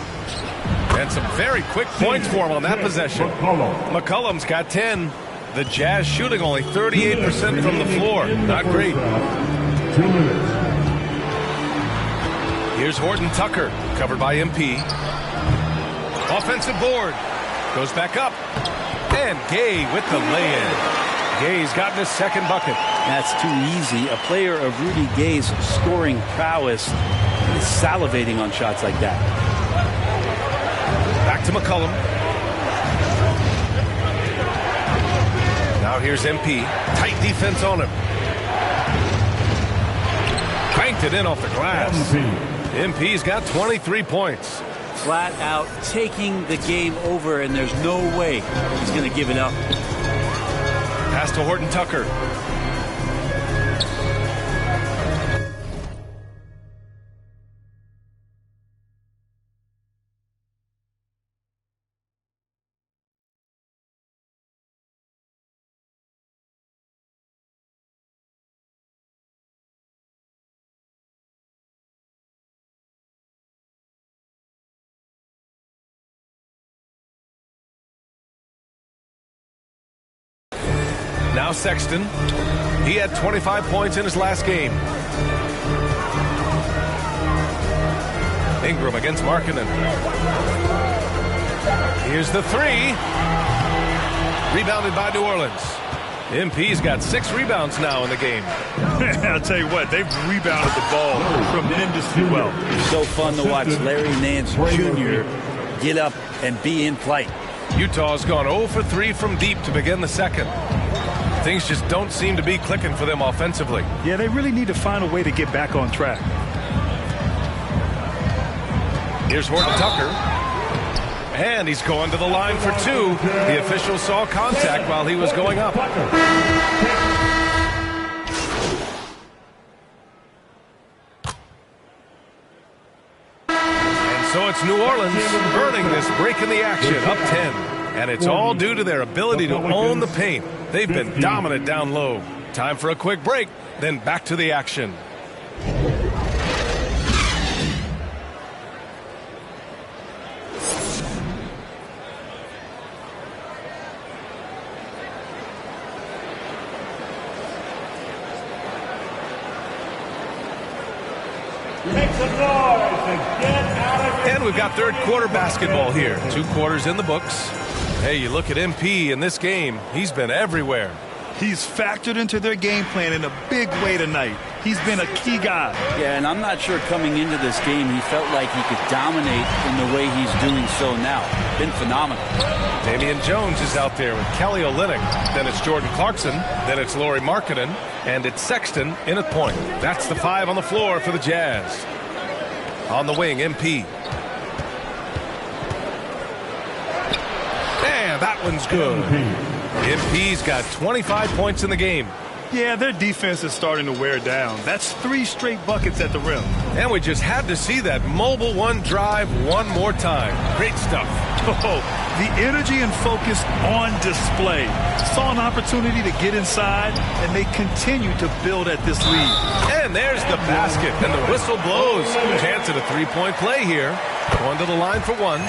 And some very quick points for him on that possession. McCollum's got 10. The Jazz shooting only 38% from the floor. Not great. 2 minutes. Here's Horton Tucker, covered by MP. Offensive board. Goes back up. And Gay with the lay-in. Gay's gotten his second bucket. That's too easy. A player of Rudy Gay's scoring prowess is salivating on shots like that. Back to McCollum. Now here's MP. Tight defense on him. Cranked it in off the glass. MP's got 23 points. Flat out taking the game over, and there's no way he's going to give it up. Pass to Horton Tucker. Now Sexton. He had 25 points in his last game. Ingram against Markkanen. Here's the 3. Rebounded by New Orleans. MP's got 6 rebounds now in the game. I'll tell you what, they've rebounded the ball tremendously well. It's so fun to watch Larry Nance Jr. get up and be in flight. Utah's gone 0 for 3 from deep to begin the second. Things just don't seem to be clicking for them offensively. Yeah, they really need to find a way to get back on track. Here's Horton Tucker. And he's going to the line for 2. The official saw contact while he was going up. And so it's New Orleans earning this break in the action, up 10. And it's all due to their ability to own the paint. They've been dominant down low. Time for a quick break, then back to the action. Make some noise and get out of here. And we've got third quarter basketball here. 2 quarters in the books. Hey, you look at MP in this game, he's been everywhere. He's factored into their game plan in a big way tonight. He's been a key guy. Yeah, and I'm not sure coming into this game he felt like he could dominate in the way he's doing so now. Been phenomenal. Damian Jones is out there with Kelly Olynyk. Then it's Jordan Clarkson. Then it's Lauri Markkanen. And it's Sexton in at point. That's the 5 on the floor for the Jazz. On the wing, MP. And that one's good. MP's got 25 points in the game. Yeah, their defense is starting to wear down. That's 3 straight buckets at the rim. And we just had to see that mobile one drive one more time. Great stuff. Oh, the energy and focus on display. Saw an opportunity to get inside, and they continue to build at this lead. And there's the basket, and the whistle blows. Chance at a three-point play here. Going to the line for one.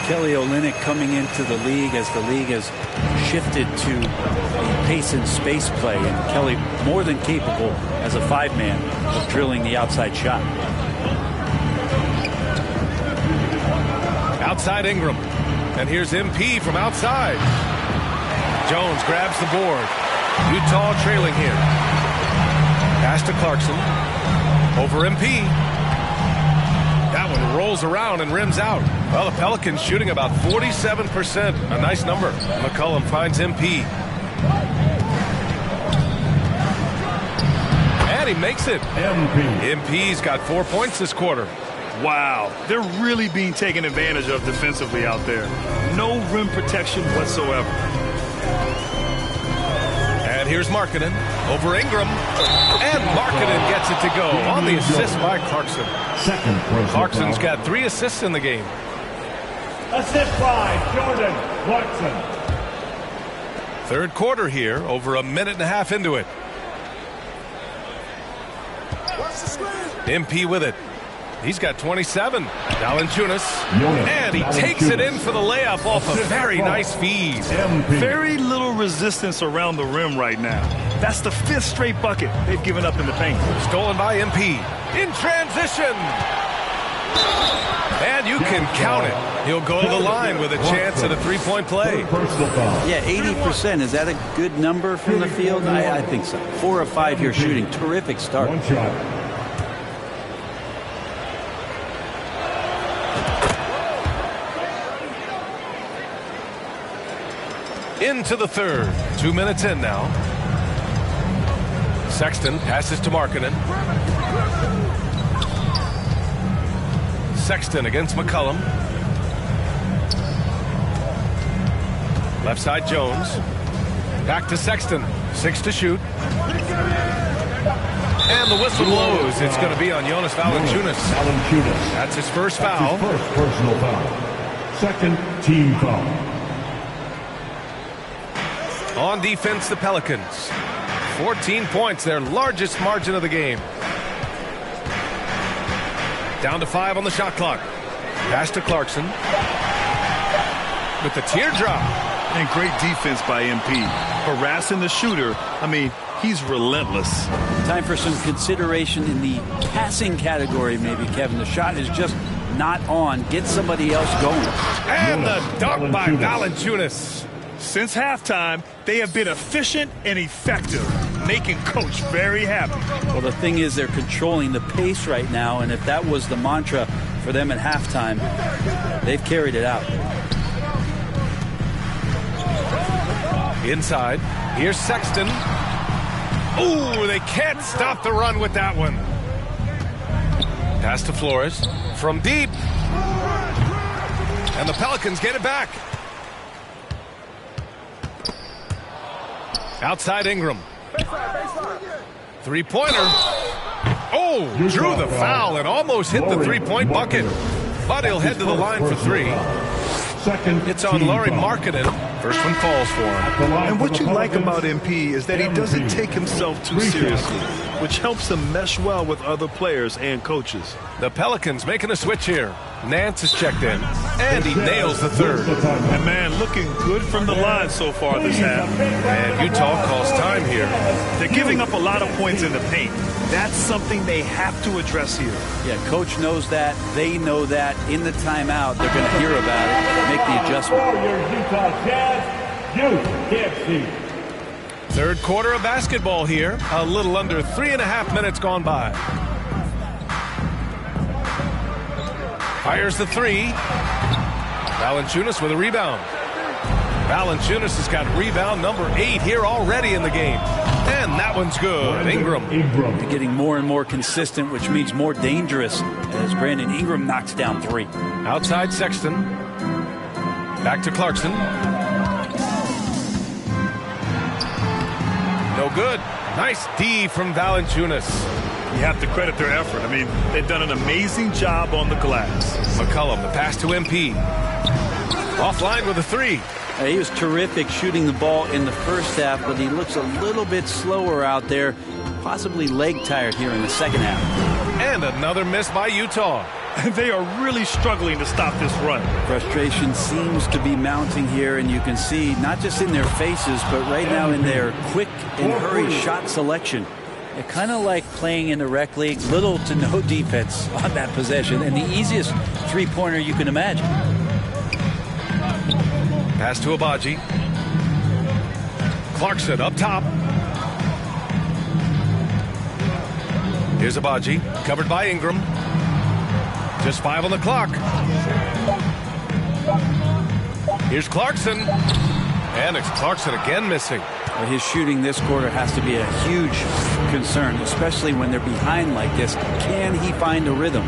Kelly Olynyk coming into the league as the league has shifted to a pace and space play, and Kelly more than capable as a 5-man of drilling the outside shot. Outside Ingram. And here's MP from outside. Jones grabs the board. Utah trailing here. Pass to Clarkson. Over MP. That one rolls around and rims out. Well, the Pelicans shooting about 47%. A nice number. McCollum finds MP. And he makes it. MP's got 4 points this quarter. Wow, they're really being taken advantage of defensively out there. No rim protection whatsoever. And here's Markkanen over Ingram. And Markkanen gets it to go on the assist by Clarkson. Clarkson's got 3 assists in the game. Assist by Jordan Clarkson. Third quarter here, over a minute and a half into it. MP with it. He's got 27. Valanciunas. And he takes it in for the layup off a very nice feed. Very little resistance around the rim right now. That's the 5th straight bucket they've given up in the paint. Stolen by MP. In transition. And you can count it. He'll go to the line with a chance at a 3-point play. Yeah, 80%. Is that a good number from the field? I think so. 4 of 5 here shooting. Terrific start. One shot. Into the third. 2 minutes in now. Sexton passes to Markkanen. Sexton against McCollum. Left side Jones. Back to Sexton. 6 to shoot. And the whistle blows. It's going to be on Jonas Valanciunas. That's his first foul. His first personal foul. Second team foul. On defense, the Pelicans. 14 points, their largest margin of the game. Down to 5 on the shot clock. Pass to Clarkson. With the teardrop. And great defense by MP. Harassing the shooter. I mean, he's relentless. Time for some consideration in the passing category, maybe, Kevin. The shot is just not on. Get somebody else going. And the dunk by Valanciunas. Since halftime, they have been efficient and effective, making Coach very happy. Well, the thing is, they're controlling the pace right now, and if that was the mantra for them at halftime, they've carried it out. Inside, here's Sexton. Ooh, they can't stop the run with that one. Pass to Flores from deep. And the Pelicans get it back. Outside Ingram. Three-pointer. Oh, drew the foul and almost hit the three-point bucket. But he'll head to the line for 3. It's on Lauri Markkanen. First one falls for him. And what you like about MP is that he doesn't take himself too seriously, which helps him mesh well with other players and coaches. The Pelicans making a switch here. Nance is checked in, and he nails the third. And man, looking good from the line so far this half. And Utah calls time here. They're giving up a lot of points in the paint. That's something they have to address here. Yeah, coach knows that. They know that. In the timeout, they're going to hear about it, make the adjustment. Third quarter of basketball here. A little under 3.5 minutes gone by. Fires the 3. Valanciunas with a rebound. Valanciunas has got rebound number 8 here already in the game. And that one's good. Ingram. They're getting more and more consistent, which means more dangerous as Brandon Ingram knocks down 3. Outside Sexton. Back to Clarkson. No good. Nice D from Valanciunas. You have to credit their effort. I mean, they've done an amazing job on the glass. McCollum, the pass to MP. Offline with a three. He was terrific shooting the ball in the first half, but he looks a little bit slower out there, possibly leg tired here in the second half. And another miss by Utah. They are really struggling to stop this run. Frustration seems to be mounting here, and you can see not just in their faces, but right now in their quick and hurried shot selection. They're kind of like playing in the rec league, little to no defense on that possession, and the easiest three-pointer you can imagine. Pass to Abaji. Clarkson up top. Here's Abaji, covered by Ingram. Just 5 on the clock. Here's Clarkson. And it's Clarkson again missing. Well, his shooting this quarter has to be a huge concern, especially when they're behind like this. Can he find a rhythm?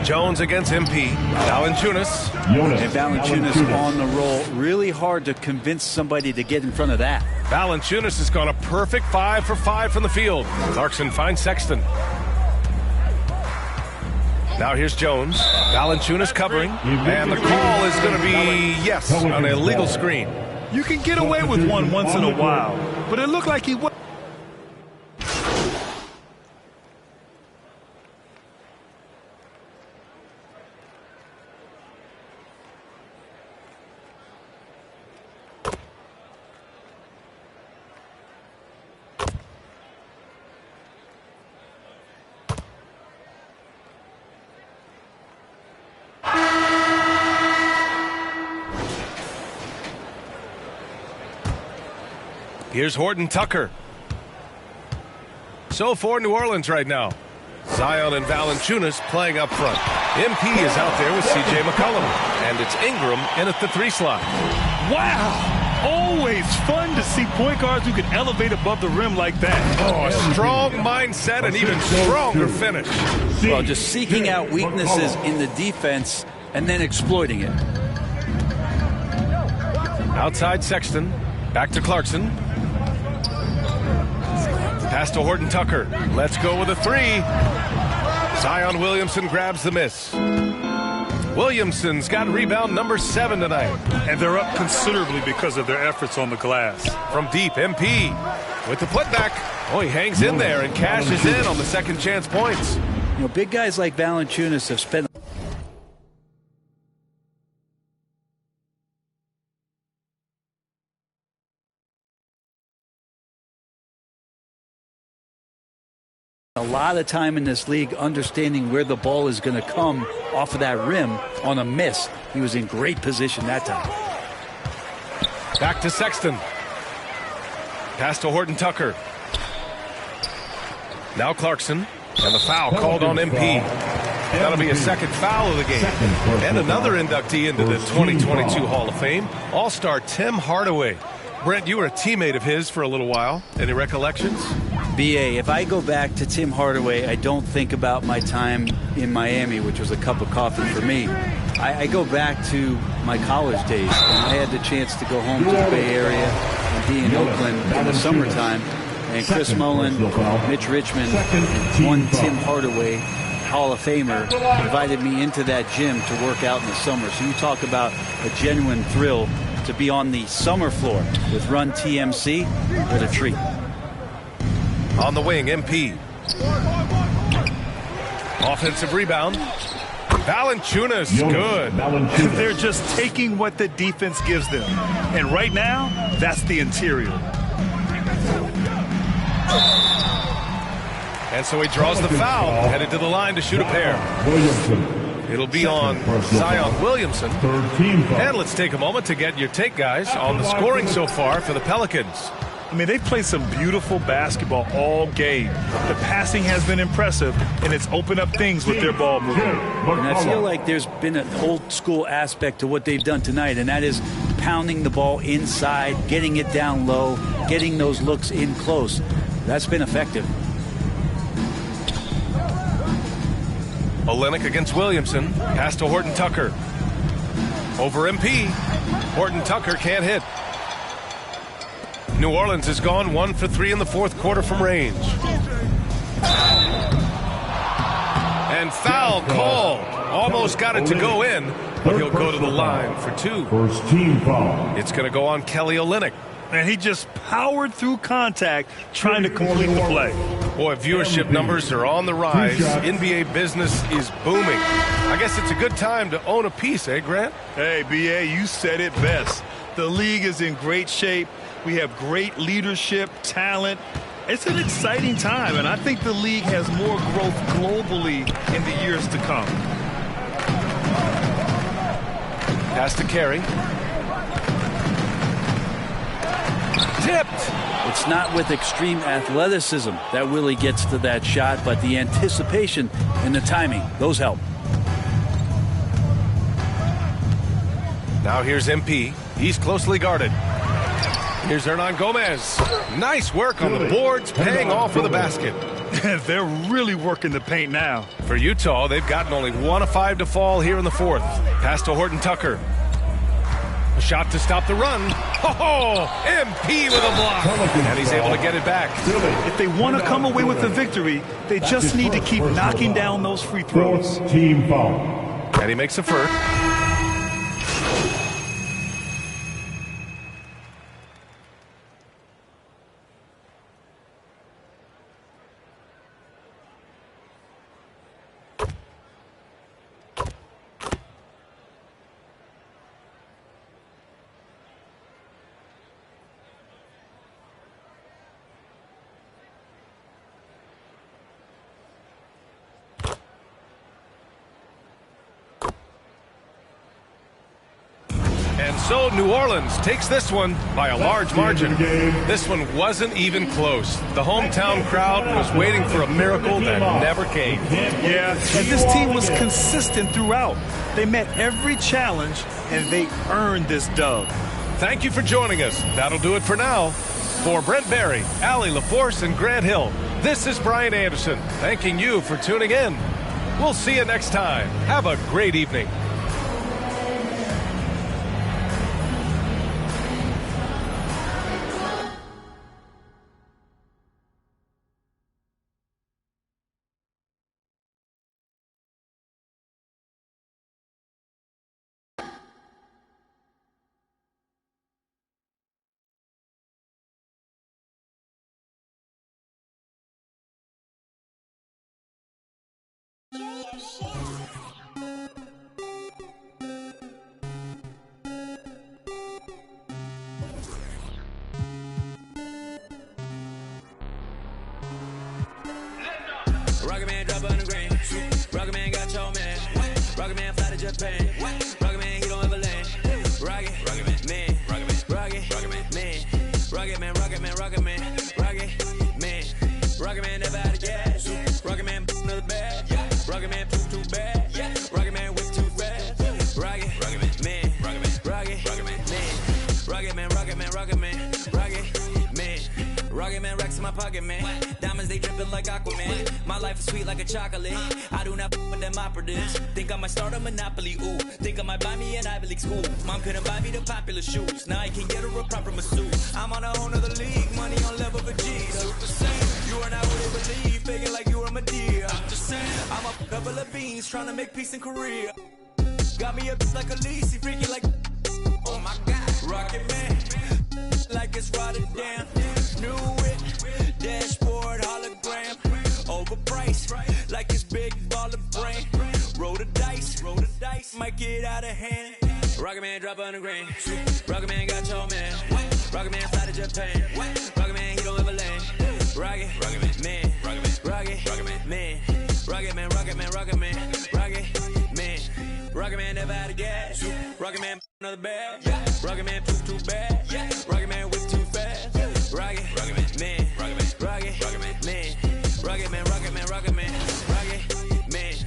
Jones against MP. Valanciunas. And Valanciunas on the roll. Really hard to convince somebody to get in front of that. Valanciunas has gone a perfect 5 for 5 from the field. Clarkson finds Sexton. Now here's Jones. Valanciunas covering. And the call is going to be, yes, an illegal screen. You can get away with one once in a while, but it looked like he was. Here's Horton Tucker. So for New Orleans right now, Zion and Valanciunas playing up front. MP is out there with C.J. McCollum. And it's Ingram in at the 3 slot. Wow! Always fun to see point guards who can elevate above the rim like that. Oh, a strong mindset and even stronger finish. Well, just seeking out weaknesses in the defense and then exploiting it. Outside Sexton. Back to Clarkson. Pass to Horton Tucker. Let's go with a 3. Zion Williamson grabs the miss. Williamson's got rebound number 7 tonight. And they're up considerably because of their efforts on the glass. From deep, MP with the putback. Oh, he hangs in there and cashes in on the second chance points. You know, big guys like Valanciunas have spent a lot of time in this league understanding where the ball is going to come off of that rim on a miss. He was in great position that time. Back to Sexton. Pass to Horton Tucker. Now Clarkson. And the foul called on MP. That'll be a second foul of the game. And another inductee into the 2022 Hall of Fame, All-Star Tim Hardaway. Brent, you were a teammate of his for a little while. Any recollections? BA, if I go back to Tim Hardaway, I don't think about my time in Miami, which was a cup of coffee for me. I go back to my college days, and I had the chance to go home to the Bay Area and be in Oakland in the summertime. And Chris Mullin, Mitch Richmond, one Tim Hardaway, Hall of Famer, invited me into that gym to work out in the summer. So you talk about a genuine thrill to be on the summer floor with Run TMC. What a treat. On the wing, MP. Offensive rebound. Valanciunas, good. They're just taking what the defense gives them. And right now, that's the interior. And so he draws the foul, headed to the line to shoot a pair. It'll be on Zion Williamson. And let's take a moment to get your take, guys, on the scoring so far for the Pelicans. I mean, they've played some beautiful basketball all game. The passing has been impressive, and it's opened up things with their ball movement. And I feel like there's been an old-school aspect to what they've done tonight, and that is pounding the ball inside, getting it down low, getting those looks in close. That's been effective. Olynyk against Williamson. Pass to Horton Tucker. Over MP. Horton Tucker can't hit. New Orleans has gone 1 for 3 in the fourth quarter from range. And foul call. Almost got it to go in, but he'll go to the line for 2. First team foul. It's going to go on Kelly Olynyk. And he just powered through contact trying to complete the play. Boy, viewership numbers are on the rise. NBA business is booming. I guess it's a good time to own a piece, eh, Grant? Hey, B.A., you said it best. The league is in great shape. We have great leadership, talent. It's an exciting time, and I think the league has more growth globally in the years to come. Pass to Carey. Tipped. It's not with extreme athleticism that Willie gets to that shot, but the anticipation and the timing, those help. Now here's MP. He's closely guarded. Here's Hernan Gomez. Nice work on the boards, paying off for the basket. They're really working the paint now. For Utah, they've gotten only 1 of 5 to fall here in the fourth. Pass to Horton Tucker. A shot to stop the run. Oh, MP with a block. And he's able to get it back. If they want to come away with the victory, they just need to keep knocking down those free throws. Fourth team foul. And he makes a first. So New Orleans takes this one by a large margin. This one wasn't even close. The hometown crowd was waiting for a miracle that never came. Yeah, and this team was consistent throughout. They met every challenge, and they earned this dub. Thank you for joining us. That'll do it for now. For Brent Barry, Allie LaForce, and Grant Hill, this is Brian Anderson, thanking you for tuning in. We'll see you next time. Have a great evening. Rocket Man drop on the green. Rocket Man got your man. Rocket Man fly to Japan. Rocket Man, he don't ever land. Rocket Man, Rocket Man, Rocket Man, Rocket Man, Rocket Man, Rocket Man, Rocket Man never out of gas. Rocket Man another bag. Rocket Man too bad. Rocket Man whip too fast. Rocket Man, Rocket Man, Rocket Man, Rocket Man, Rocket Man, Rocket Man racks in my pocket, man. Diamonds, they dripping like Aquaman. My life is sweet like a chocolate. I do not with them operatives. Think I might start a monopoly, ooh. Think I might buy me an Ivy League school. Mom couldn't buy me the popular shoes. Now I can get her a proper masseuse. I'm on a whole nother league. Money on level of G. You are not what they believe. Faking like you are my dear. I'm just saying. I'm a couple of beans trying to make peace in Korea. Got me up like a lease. Freaky like, oh my God. Rocket Man. Like it's Rotterdam. New it, dashboard hologram, overpriced, like it's big baller brain. Roll the dice, might get out of hand. Rocket Man drop on the green. Rocket Man got your man. Rocket Man fly to Japan. Rocket Man, he don't ever land. Rocket Man, Rocket Man, Rocket Man, Rocket Man, Rocket Man, Rocket Man, Rocket Man never out of gas. Rocket Man another bag. Rocket Man too bad. Rocket Man whip too fast. Rocket Man, Rocket Man, Rocket Man, Rocket Man, Rocket Man, Rocket Man, Rocket Man.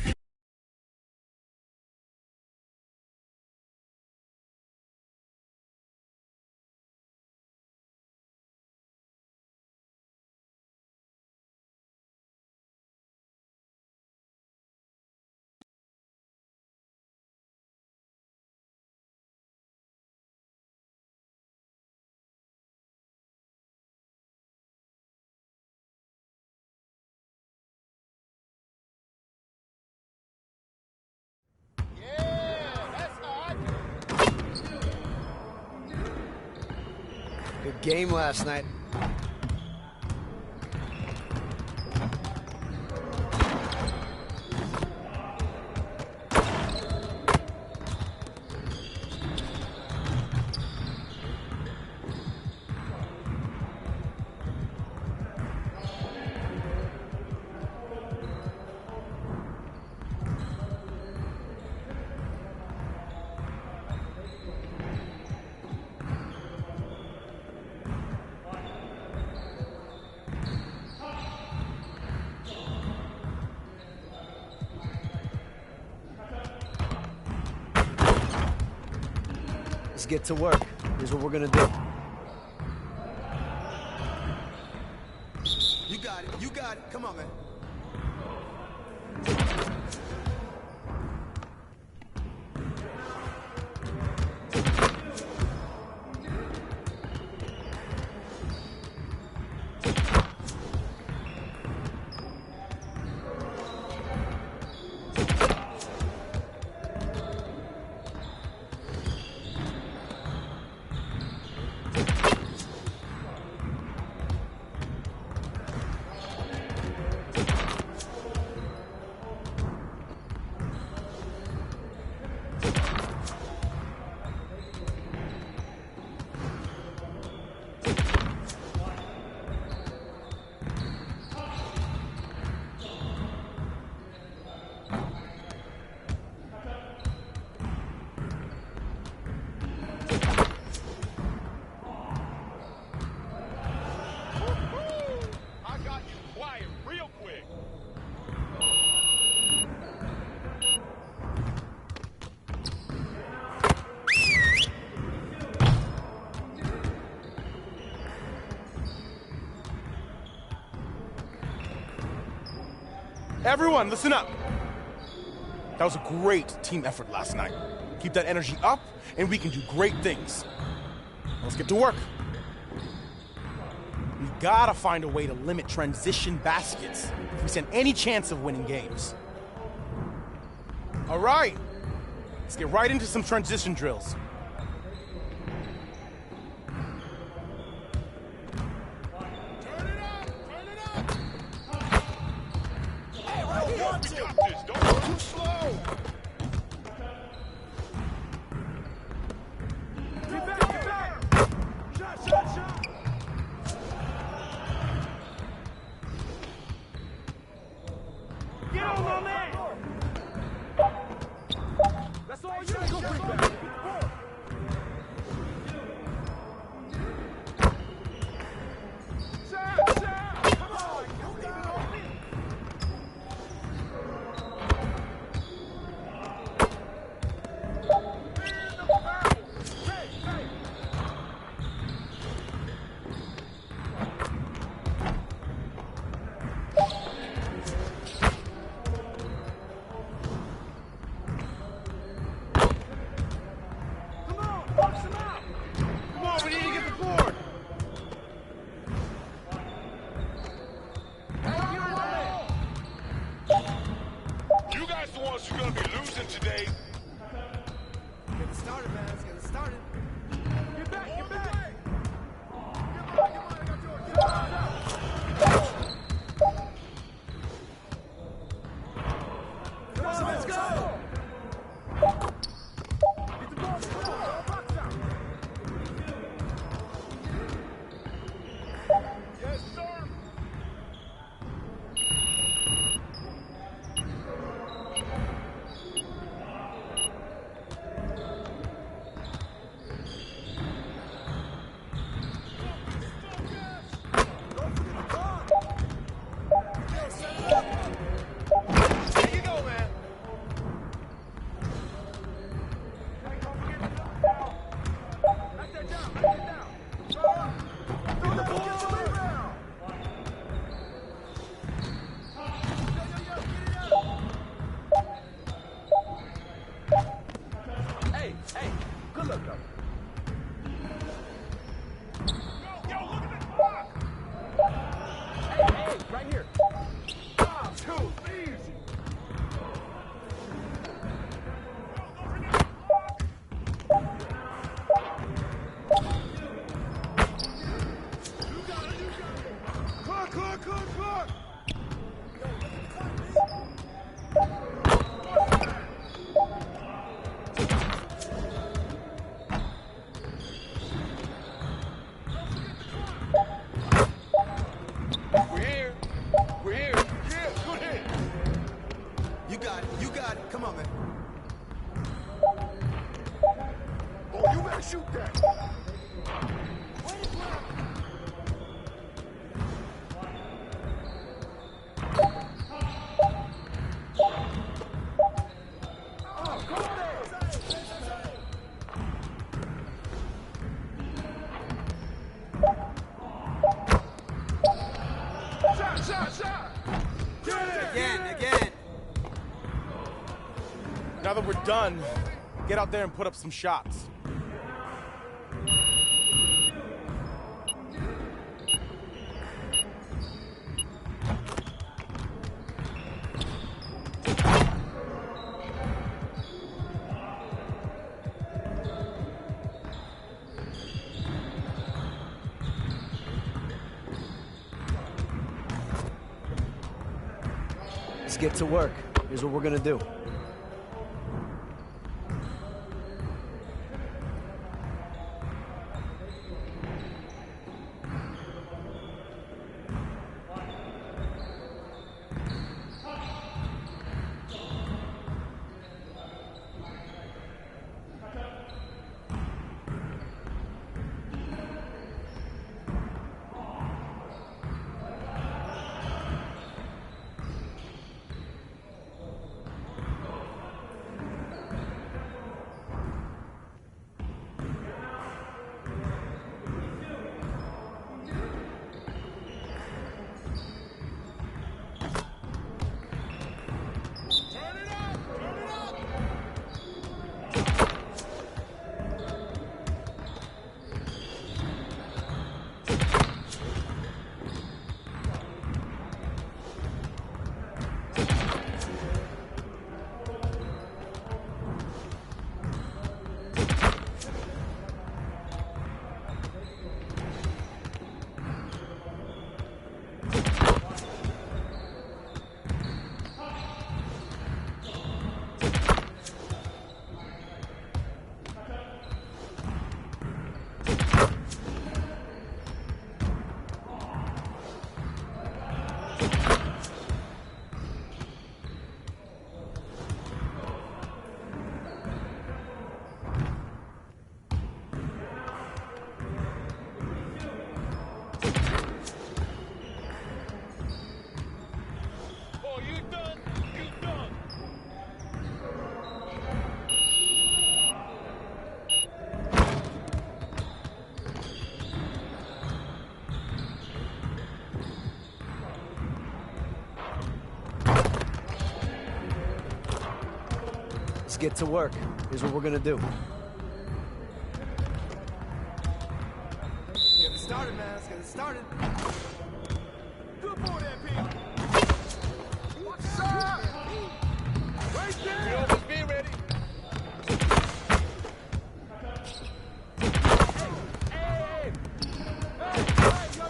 game last night. Let's get to work. Here's what we're gonna do. You got it. You got it. Come on, man. Everyone, listen up. That was a great team effort last night. Keep that energy up, and we can do great things. Let's get to work. We gotta find a way to limit transition baskets if we stand any chance of winning games. All right, let's get right into some transition drills. Again. Now that we're done, get out there and put up some shots. Let's get to work. Here's what we're gonna do. Let's get to work. Here's what we're gonna do. Get it started, man. Let's get it started. Good boy there, Pete. What's up? Right there. Just be ready. Hey.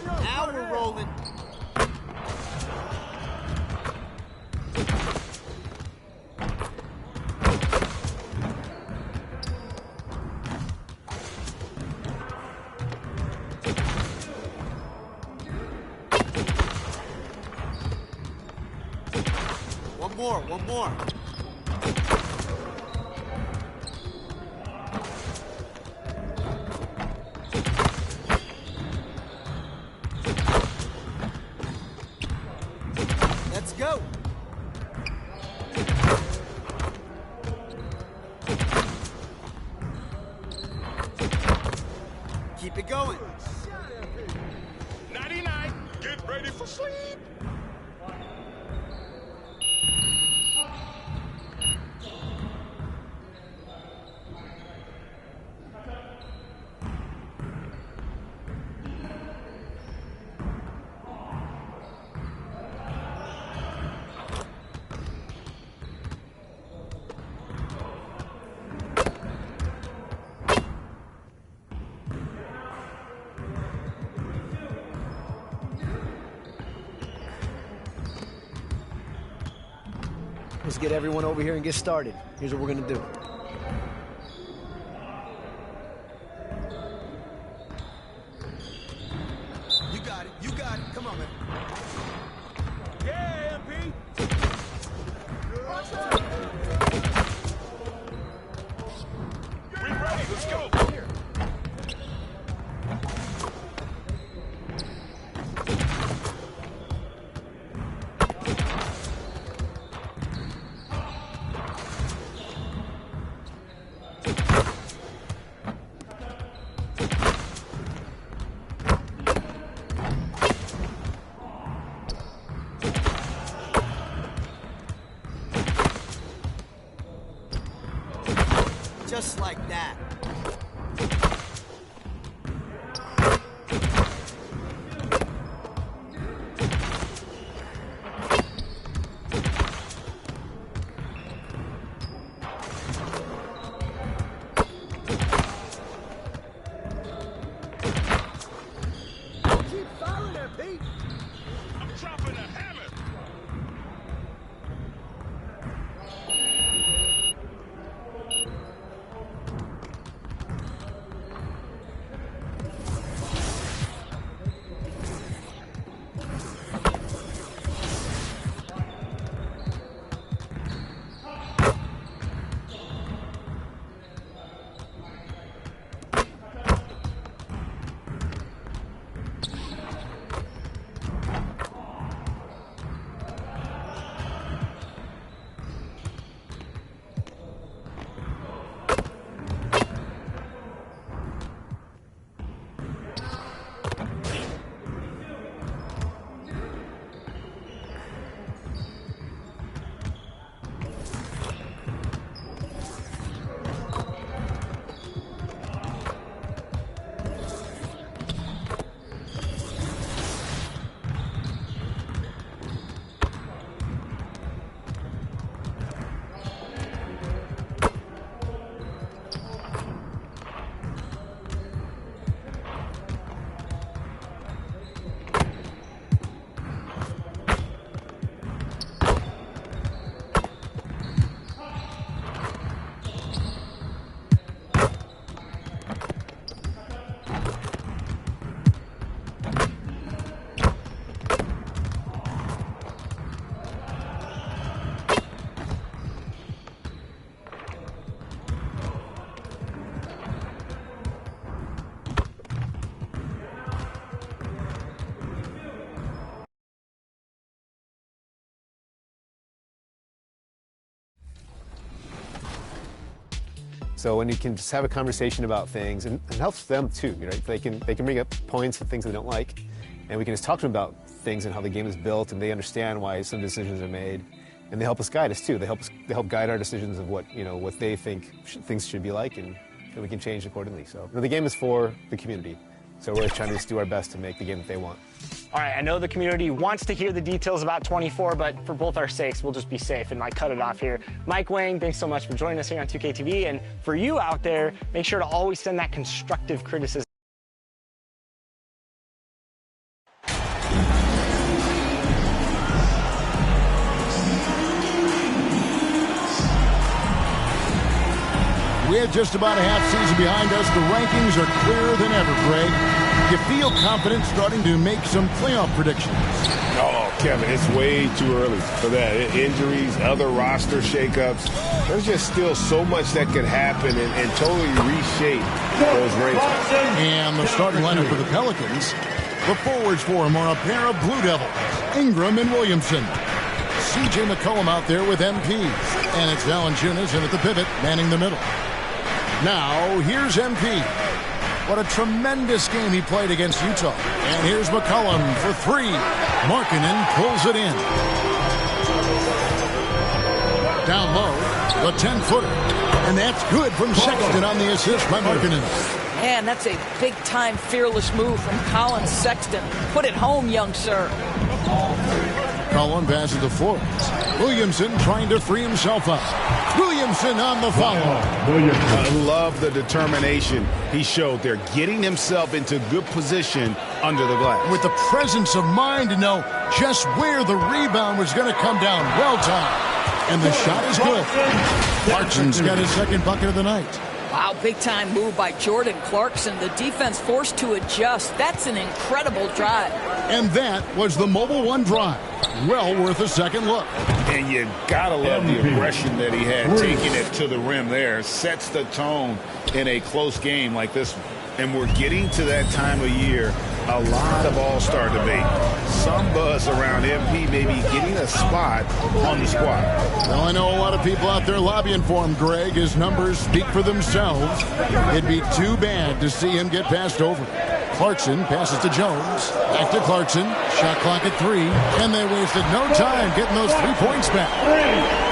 Now we're rolling. One more. Let's go. Keep it going. 99. Get ready for sleep. Let's get everyone over here and get started. Here's what we're gonna do. You got it. You got it. Come on, man. Yeah, MP. We ready. Let's go. Just like that. So when you can just have a conversation about things, and it helps them too, right? They can bring up points and things they don't like, and we can just talk to them about things and how the game is built, and they understand why some decisions are made, and they help us guide us too. They help guide our decisions of what they think things should be like, and we can change accordingly. So the game is for the community, so we're trying to just do our best to make the game that they want. All right, I know the community wants to hear the details about 24, but for both our sakes, we'll just be safe and cut it off here. Mike Wang, thanks so much for joining us here on 2K TV. And for you out there, make sure to always send that constructive criticism. With just about a half season behind us, the rankings are clearer than ever, Greg. You feel confident starting to make some playoff predictions? Oh, Kevin, it's way too early for that. Injuries, other roster shakeups. There's just still so much that could happen and totally reshape those rankings. And the starting lineup for the Pelicans. The forwards for them are a pair of Blue Devils, Ingram and Williamson. C.J. McCollum out there with MPs. And it's Valanciunas in at the pivot, manning the middle. Now, here's MP. What a tremendous game he played against Utah. And here's McCollum for three. Markkanen pulls it in. Down low, the 10-footer. And that's good from Sexton on the assist by Markkanen. Man, that's a big-time fearless move from Colin Sexton. Put it home, young sir. Collin passes to Flores. Williamson trying to free himself up. Williamson on the follow. I love the determination he showed there, getting himself into good position under the glass. With the presence of mind to know just where the rebound was going to come down. Well timed. And the shot is good. Clarkson's got his second bucket of the night. Wow, big-time move by Jordan Clarkson. The defense forced to adjust. That's an incredible drive. And that was the Mobile One drive. Well worth a second look. And you gotta love the aggression that he had, taking it to the rim there. Sets the tone in a close game like this one. And we're getting to that time of year, a lot of all-star debate. Some buzz around MP maybe getting a spot on the squad. Well, I know a lot of people out there lobbying for him, Greg. His numbers speak for themselves. It'd be too bad to see him get passed over. Clarkson passes to Jones. Back to Clarkson. Shot clock at 3. And they wasted no time getting those 3 points back.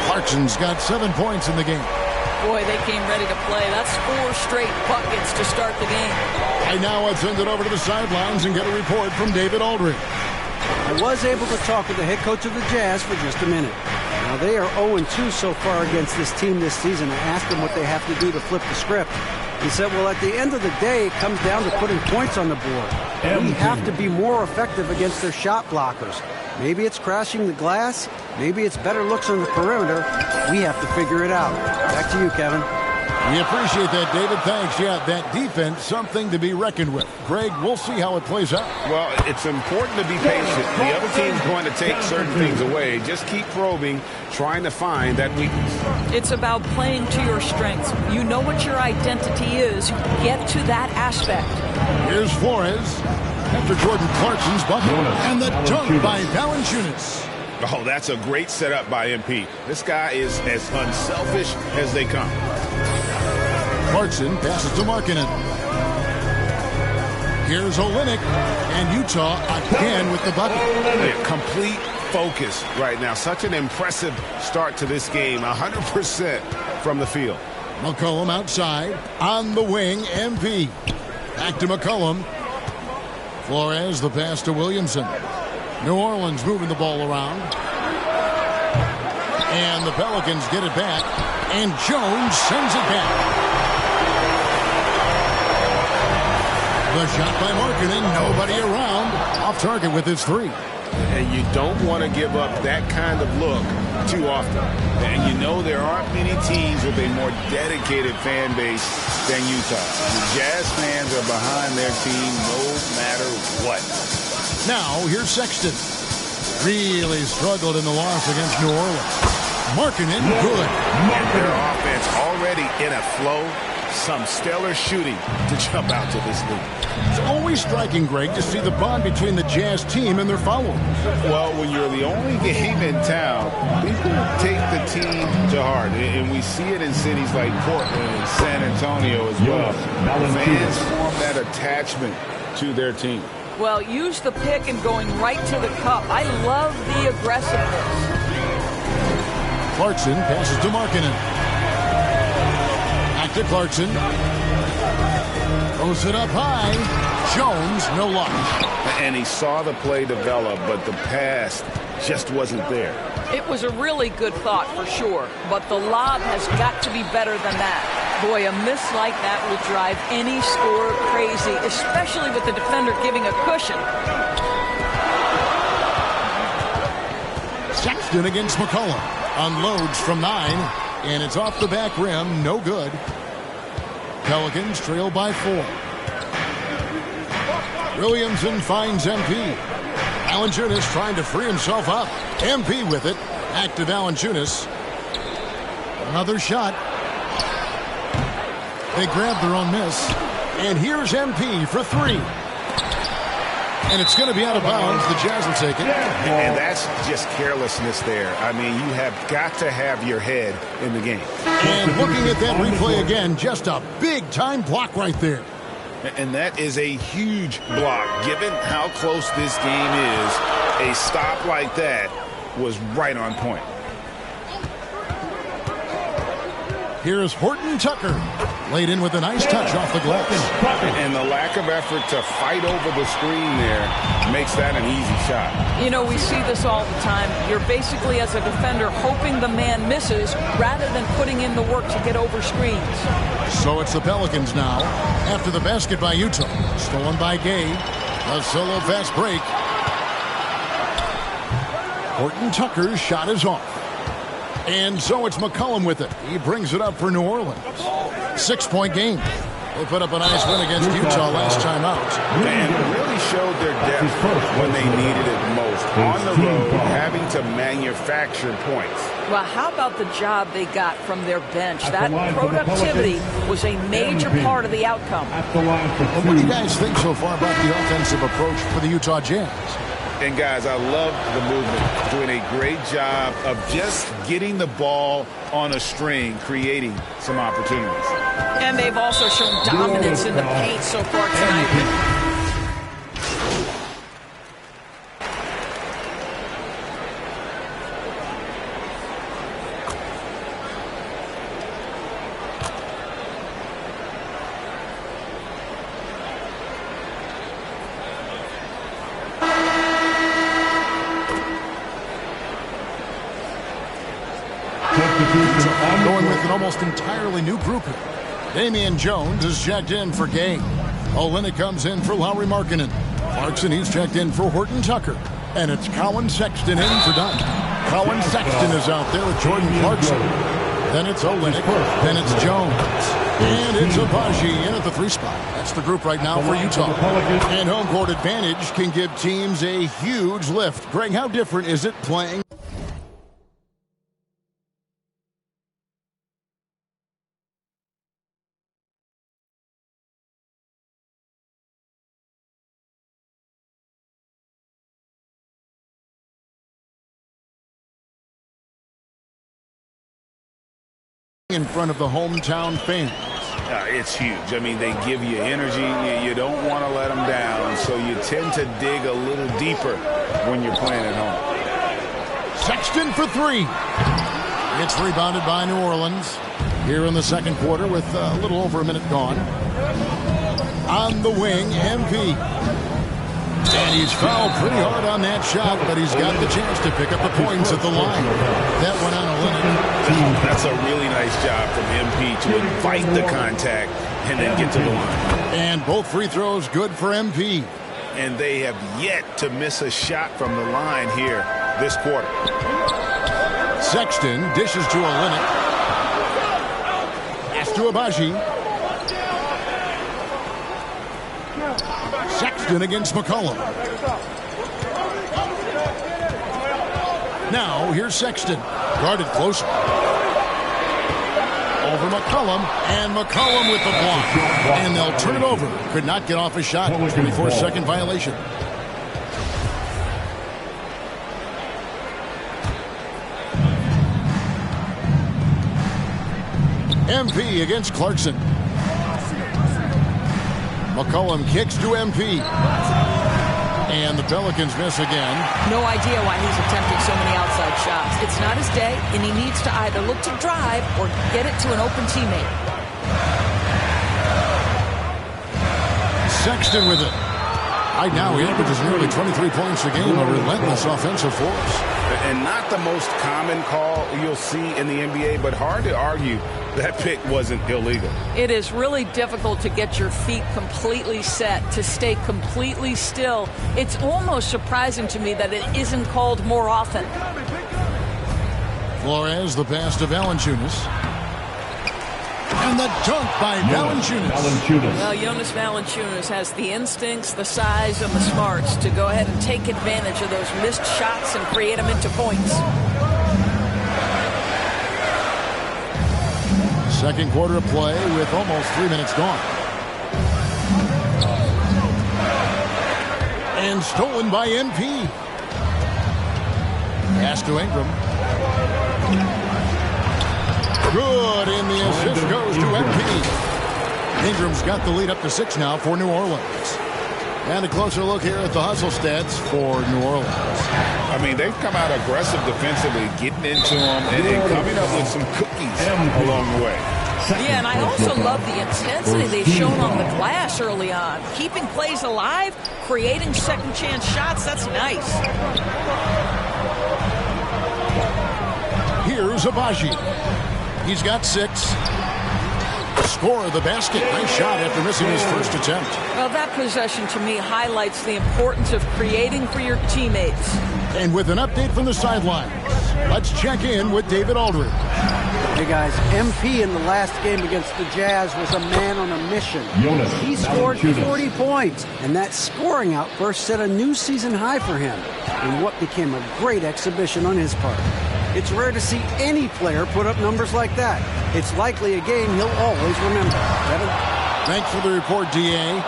Clarkson's got 7 points in the game. Boy, they came ready to play. That's 4 straight buckets to start the game. And now let's send it over to the sidelines and get a report from David Aldridge. I was able to talk with the head coach of the Jazz for just a minute. Now, they are 0-2 so far against this team this season. I asked him what they have to do to flip the script. He said, well, at the end of the day, it comes down to putting points on the board. We have to be more effective against their shot blockers. Maybe it's crashing the glass. Maybe it's better looks on the perimeter. We have to figure it out. Back to you, Kevin. We appreciate that, David. Thanks. Yeah, that defense, something to be reckoned with. Greg, we'll see how it plays out. Well, it's important to be patient. The other team's going to take certain things away. Just keep probing, trying to find that weakness. It's about playing to your strengths. You know what your identity is. Get to that aspect. Here's Flores after Jordan Clarkson's bucket. And the dunk by Valanciunas. Oh, that's a great setup by MP. This guy is as unselfish as they come. Clarkson passes to Markkanen. Here's Olynyk, and Utah again with the bucket. Yeah, complete focus right now. Such an impressive start to this game. 100% from the field. McCollum outside. On the wing, MP. Back to McCollum. Flores, the pass to Williamson. New Orleans moving the ball around. And the Pelicans get it back. And Jones sends it back. The shot by Markkanen, nobody around. Off target with his 3. And you don't want to give up that kind of look too often. And you know there aren't many teams with a more dedicated fan base than Utah. The Jazz fans are behind their team no matter what. Now, here's Sexton. Really struggled in the loss against New Orleans. Markkanen, good. And their offense already in a flow. Some stellar shooting to jump out to this league. It's always striking, Greg, to see the bond between the Jazz team and their followers. Well, when you're the only game in town, people take the team to heart. And we see it in cities like Portland and San Antonio as well. Fans form that attachment to their team. Well, use the pick and going right to the cup. I love the aggressiveness. Clarkson passes to Markkanen. Back to Clarkson. Throws it up high. Jones, no luck. And he saw the play develop, but the pass just wasn't there. It was a really good thought for sure, but the lob has got to be better than that. Boy, a miss like that will drive any scorer crazy, especially with the defender giving a cushion. Sexton against McCollum. Unloads from 9. And it's off the back rim. No good. Pelicans trail by 4. Williamson finds MP. Valanciunas trying to free himself up. MP with it. Back to Valanciunas. Another shot. They grab their own miss. And here's MP for 3. And it's going to be out of bounds. The Jazz will take it. And that's just carelessness there. I mean, you have got to have your head in the game. And looking at that replay again, just a big-time block right there. And that is a huge block. Given how close this game is, a stop like that was right on point. Here's Horton Tucker. Laid in with a nice touch off the glass. And the lack of effort to fight over the screen there makes that an easy shot. You know, we see this all the time. You're basically, as a defender, hoping the man misses rather than putting in the work to get over screens. So it's the Pelicans now. After the basket by Utah. Stolen by Gay. A solo fast break. Horton Tucker's shot is off. And so it's McCollum with it. He brings it up for New Orleans. 6-point game. They put up a nice win against Utah last time out. And really showed their depth when they needed it most. On the road, having to manufacture points. Well, how about the job they got from their bench? That productivity was a major part of the outcome. Well, what do you guys think so far about the offensive approach for the Utah Jazz? And guys, I love the movement, doing a great job of just getting the ball on a string, creating some opportunities. And they've also shown dominance in the paint so far tonight. an almost entirely new group here. Damian Jones is checked in for Gay. Olynyk comes in for Lauri Markkanen. Clarkson, he's checked in for Horton Tucker. And it's Colin Sexton in for Dunn. Colin Sexton is out there with Jordan Clarkson. Then it's Olynyk. Then it's Jones. And it's Abaji in at the 3 spot. That's the group right now for Utah. And home court advantage can give teams a huge lift. Greg, how different is it playing? In front of the hometown fans. It's huge. I mean, they give you energy. You don't want to let them down, so you tend to dig a little deeper when you're playing at home. Sexton for 3. It's rebounded by New Orleans here in the second quarter with a little over a minute gone. On the wing, MP. And he's fouled pretty hard on that shot, but he's got the chance to pick up the points at the line. That went on Olynyk. That's a really nice job from MP to invite the contact and then get to the line. And both free throws good for MP. And they have yet to miss a shot from the line here this quarter. Sexton dishes to Olynyk. Pass to Abaji. Sexton against McCollum. Now here's Sexton. Guarded closer. Over McCollum. And McCollum with the block. And they'll turn it over. Could not get off a shot. It's going to be for a second violation. MP against Clarkson. McCollum kicks to MP. And the Pelicans miss again. No idea why he's attempting so many outside shots. It's not his day, and he needs to either look to drive or get it to an open teammate. Sexton with it. Right now he averages nearly 23 points a game, a relentless offensive force. And not the most common call you'll see in the NBA, but hard to argue that pick wasn't illegal. It is really difficult to get your feet completely set, to stay completely still. It's almost surprising to me that it isn't called more often. Flores, the pass to Valanciunas. And the dunk by Valanciunas. Well, Jonas Valanciunas has the instincts, the size, and the smarts to go ahead and take advantage of those missed shots and create them into points. Second quarter of play with almost 3 minutes gone. And stolen by MP. Pass to Ingram. Good, and the assist goes to MP. Ingram's got the lead up to 6 now for New Orleans. And a closer look here at the hustle stats for New Orleans. I mean, they've come out aggressive defensively, getting into them, and coming up with some cookies along the way. Yeah, and I also love the intensity they've shown on the glass early on. Keeping plays alive, creating second chance shots, that's nice. Here's Abaji. He's got 6. Score of the basket. Nice shot after missing his first attempt. Well, that possession to me highlights the importance of creating for your teammates. And with an update from the sidelines, let's check in with David Aldridge. Hey guys, MP in the last game against the Jazz was a man on a mission. He scored 40 points, and that scoring outburst set a new season high for him in what became a great exhibition on his part. It's rare to see any player put up numbers like that. It's likely a game he'll always remember. Kevin? Thanks for the report, D.A.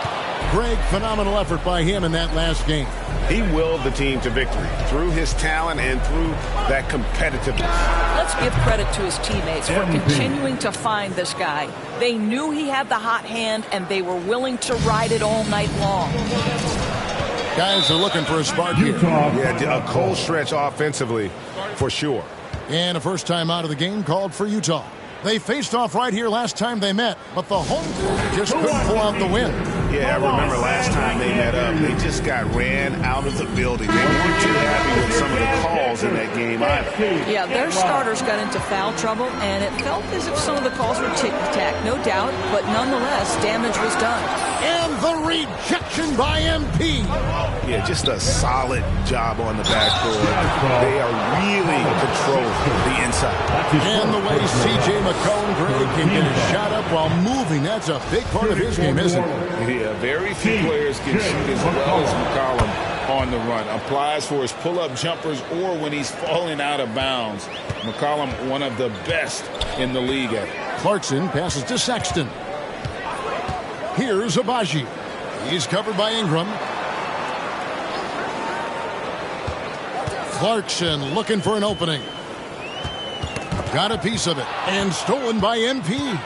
Greg, phenomenal effort by him in that last game. He willed the team to victory through his talent and through that competitiveness. Let's give credit to his teammates for continuing to find this guy. They knew he had the hot hand, and they were willing to ride it all night long. Guys are looking for a spark here. Yeah, a cold stretch offensively, for sure. And a first time out of the game called for Utah. They faced off right here last time they met, but the home team just couldn't pull out the win. Yeah, I remember last time they met up, they just got ran out of the building. They weren't too happy with some of the calls in that game either. Yeah, their starters got into foul trouble, and it felt as if some of the calls were tick-tack, no doubt, but nonetheless, damage was done. And the rejection by MP. Yeah, just a solid job on the backboard. They are really controlling the inside. And the way C.J. McCollum, Greg, can get a shot up while moving, that's a big part of his game, isn't it? Yeah, very few players can shoot as well as McCollum on the run. Applies for his pull-up jumpers or when he's falling out of bounds. McCollum, one of the best in the league at it. Clarkson passes to Sexton. Here's Abaji. He's covered by Ingram. Clarkson looking for an opening. Got a piece of it. And stolen by MP.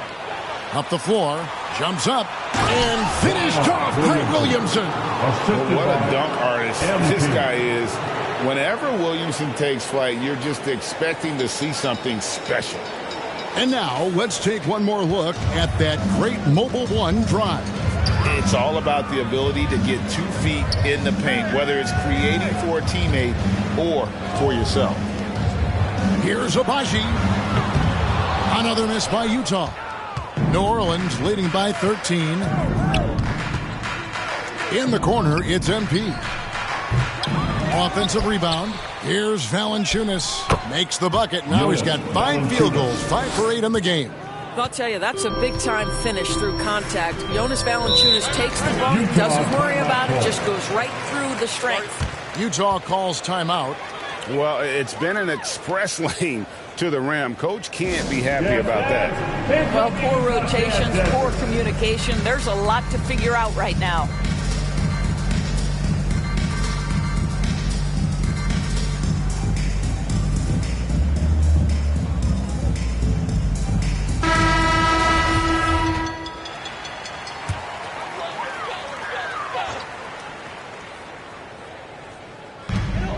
Up the floor. Jumps up. And finished off by Williamson. Well, what a dunk artist this guy is. Whenever Williamson takes flight, you're just expecting to see something special. And now, let's take one more look at that great Mobile One drive. It's all about the ability to get 2 feet in the paint, whether it's creating for a teammate or for yourself. Here's Abaji. Another miss by Utah. New Orleans leading by 13. In the corner, it's MP. Offensive rebound. Here's Valanciunas. Makes the bucket. Now he's got 5 field goals, 5 for 8 in the game. I'll tell you, that's a big-time finish through contact. Jonas Valanciunas takes the ball, doesn't worry about it, just goes right through the strength. Utah calls timeout. Well, it's been an express lane to the rim. Coach can't be happy about that. Well, poor rotations, poor communication. There's a lot to figure out right now.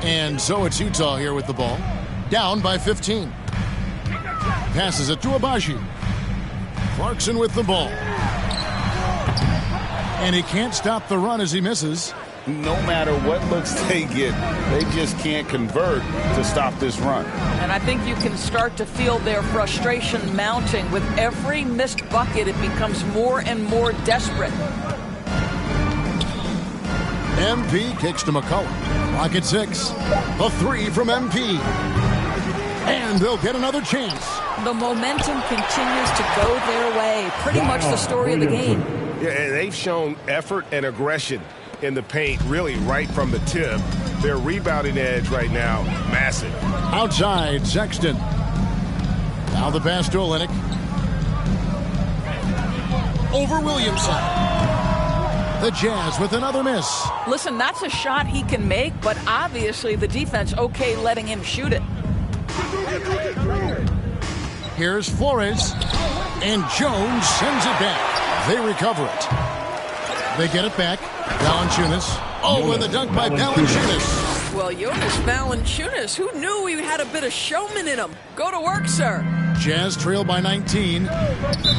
And so it's Utah here with the ball. Down by 15. Passes it to Abaji. Clarkson with the ball. And he can't stop the run as he misses. No matter what looks they get, they just can't convert to stop this run. And I think you can start to feel their frustration mounting. With every missed bucket, it becomes more and more desperate. MP kicks to McCollum. Clock at 6. A 3 from MP. And they'll get another chance. The momentum continues to go their way. Pretty much the story of the game. Yeah, and they've shown effort and aggression in the paint, really right from the tip. Their rebounding edge right now, massive. Outside, Sexton. Now the pass to Olynyk. Over Williamson. The Jazz with another miss. Listen, that's a shot he can make, but obviously the defense okay letting him shoot it. Here's Flores. And Jones sends it back. They recover it. They get it back. Valanciunas. Oh, and the dunk by Valanciunas. Well, Jonas Valanciunas, who knew he had a bit of showman in him? Go to work, sir. Jazz trail by 19.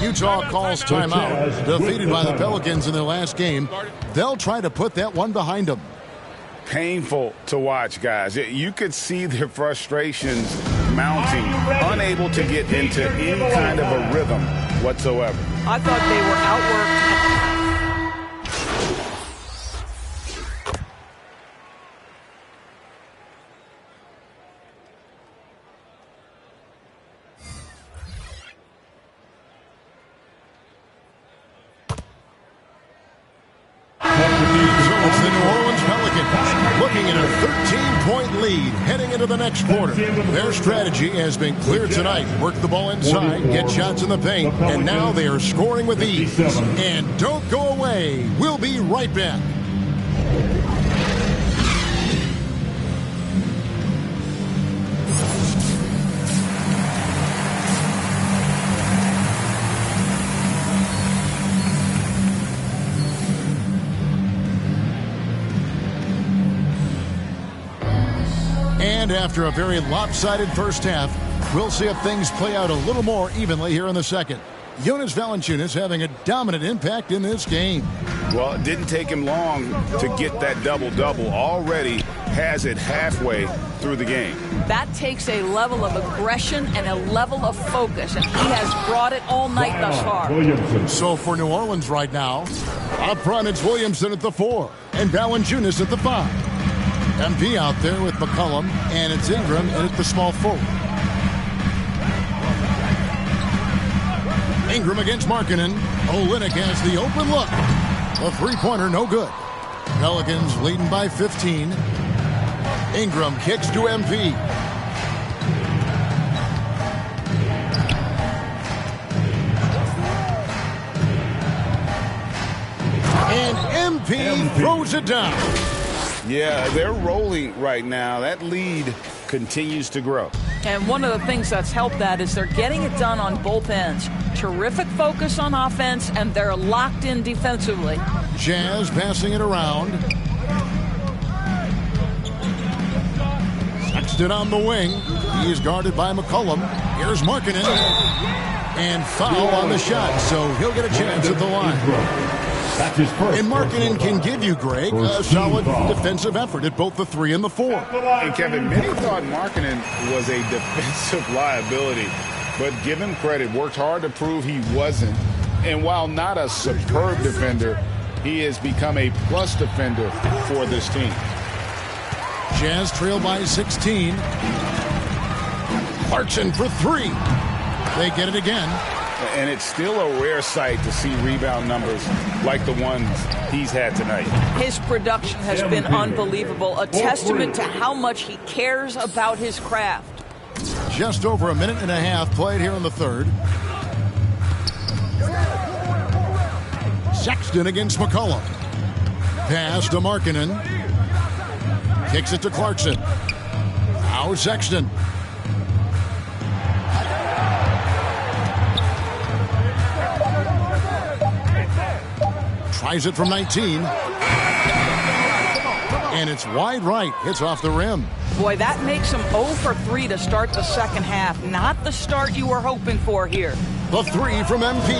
Utah calls timeout. Defeated by the Pelicans in their last game. They'll try to put that one behind them. Painful to watch, guys. You could see their frustrations mounting, unable to get into any kind of a rhythm whatsoever. I thought they were outworked. Heading into the next quarter. Their strategy has been clear tonight. Work the ball inside, get shots in the paint, and now they are scoring with ease. And don't go away. We'll be right back. And after a very lopsided first half, we'll see if things play out a little more evenly here in the second. Jonas Valanciunas having a dominant impact in this game. Well, it didn't take him long to get that double-double. Already has it halfway through the game. That takes a level of aggression and a level of focus, and he has brought it all night thus far. So for New Orleans right now, up front it's Williamson at the 4 and Valanciunas at the 5. MP out there with McCollum, and it's Ingram in at the small forward. Ingram against Markkanen. Olynyk has the open look. A three-pointer, no good. Pelicans leading by 15. Ingram kicks to MP. And MP throws it down. Yeah, they're rolling right now. That lead continues to grow. And one of the things that's helped that is they're getting it done on both ends. Terrific focus on offense, and they're locked in defensively. Jazz passing it around. Sexton on the wing. He's guarded by McCollum. Here's Markkanen. And foul on the shot, so he'll get a chance at the line. And Markkanen can give you, Greg, a solid defensive effort at both the 3 and the 4. And Kevin, many thought Markkanen was a defensive liability, but give him credit, worked hard to prove he wasn't. And while not a superb defender, he has become a plus defender for this team. Jazz trail by 16. Clarkson for 3. They get it again. And it's still a rare sight to see rebound numbers like the ones he's had tonight. His production has been unbelievable, a testament to how much he cares about his craft. Just over a minute and a half played here in the third. Sexton against McCollum. Pass to Markkanen. Kicks it to Clarkson. Now Sexton. Tries it from 19. And it's wide right. Hits off the rim. Boy, that makes him 0 for 3 to start the second half. Not the start you were hoping for here. The 3 from MP.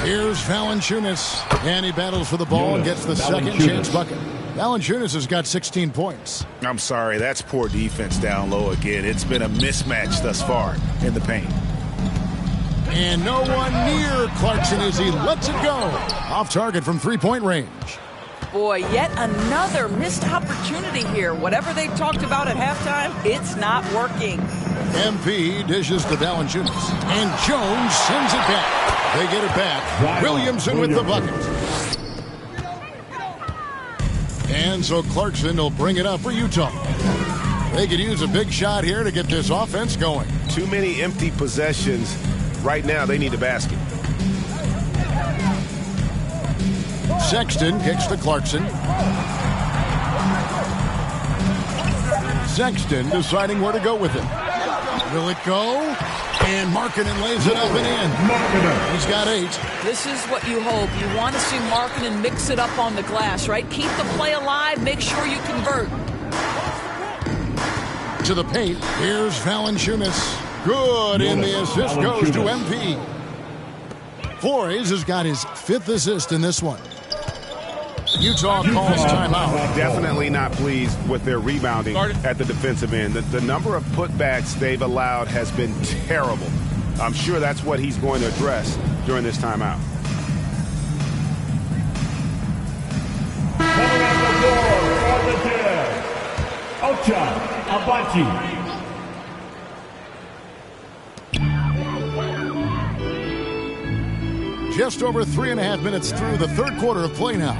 Here's Valanciunas. And he battles for the ball and gets the second chance bucket. Valanciunas has got 16 points. I'm sorry, that's poor defense down low again. It's been a mismatch thus far in the paint. And no one near Clarkson as he lets it go. Off target from three-point range. Boy, yet another missed opportunity here. Whatever they talked about at halftime, it's not working. MP dishes to Valanciunas. And Jones sends it back. They get it back. Williamson with the bucket. And so Clarkson will bring it up for Utah. They could use a big shot here to get this offense going. Too many empty possessions. Right now, they need a basket. Sexton kicks to Clarkson. Sexton deciding where to go with it. Will it go? And Markkanen lays it up and in. He's got 8. This is what you hope. You want to see Markkanen mix it up on the glass, right? Keep the play alive. Make sure you convert. To the paint. Here's Valanciunas. Good, and the assist goes to MP. Flores has got his 5th assist in this one. Utah calls timeout. Definitely not pleased with their rebounding at the defensive end. The number of putbacks they've allowed has been terrible. I'm sure that's what he's going to address during this timeout. Coming on the floor for the Jazz, Ocha Abachi. Just over 3.5 minutes through the third quarter of play now.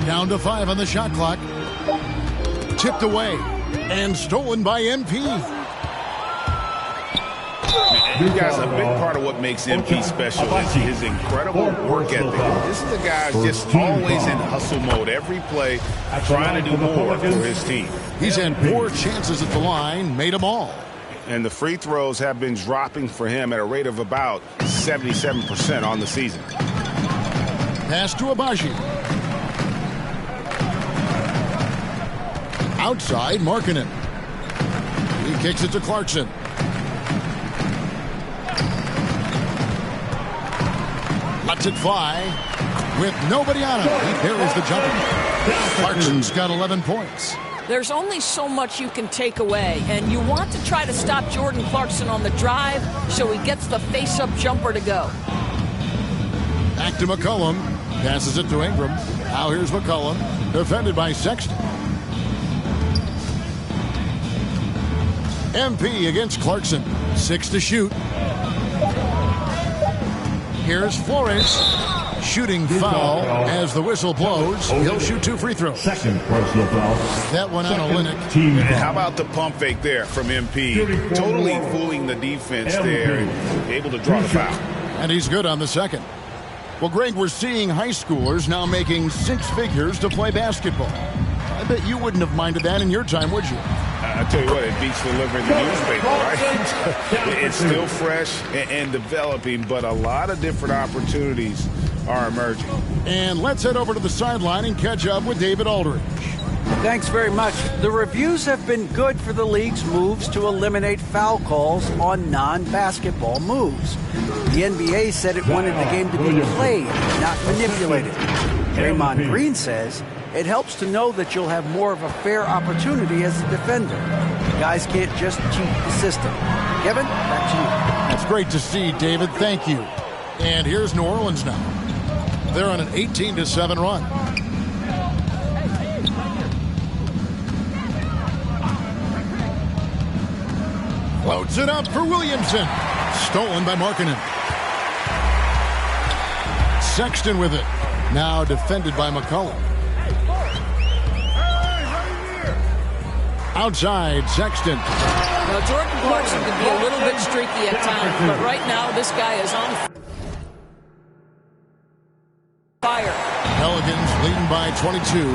Down to 5 on the shot clock. Tipped away and stolen by MP. You guys, a big part of what makes MP special is his incredible work ethic. This is a guy just always in hustle mode every play, trying to do more for his team. He's had 4 chances at the line, made them all. And the free throws have been dropping for him at a rate of about 77% on the season. Pass to Abaji. Outside, Markkanen. He kicks it to Clarkson. Lets it fly with nobody on him. He buries the jumper. Clarkson's got 11 points. There's only so much you can take away, and you want to try to stop Jordan Clarkson on the drive so he gets the face-up jumper to go. Back to McCollum. Passes it to Ingram. Now here's McCollum. Defended by Sexton. MP against Clarkson. 6 to shoot. Here's Flores. Shooting foul as the whistle blows. He'll shoot 2 free throws. Second personal foul. That one on Olynyk. And how about the pump fake there from MP? Totally fooling the defense there and able to draw the foul. And he's good on the second. Well, Greg, we're seeing high schoolers now making 6 figures to play basketball. I bet you wouldn't have minded that in your time, would you? I tell you what, it beats delivering the newspaper, right? It's still fresh and developing, but a lot of different opportunities are emerging. And let's head over to the sideline and catch up with David Aldridge. Thanks very much. The reviews have been good for the league's moves to eliminate foul calls on non-basketball moves. The NBA said it wanted the game to be played, not manipulated. Draymond Green says it helps to know that you'll have more of a fair opportunity as a defender. Guys can't just cheat the system. Kevin, back to you. That's great to see, David. Thank you. And here's New Orleans now. They're on an 18-7 run. Floats it up for Williamson. Stolen by Markkanen. Sexton with it. Now defended by McCollum. Outside, Sexton. Now, Jordan Clarkson can be a little bit streaky at times, but right now this guy is on fire. Pelicans leading by 22.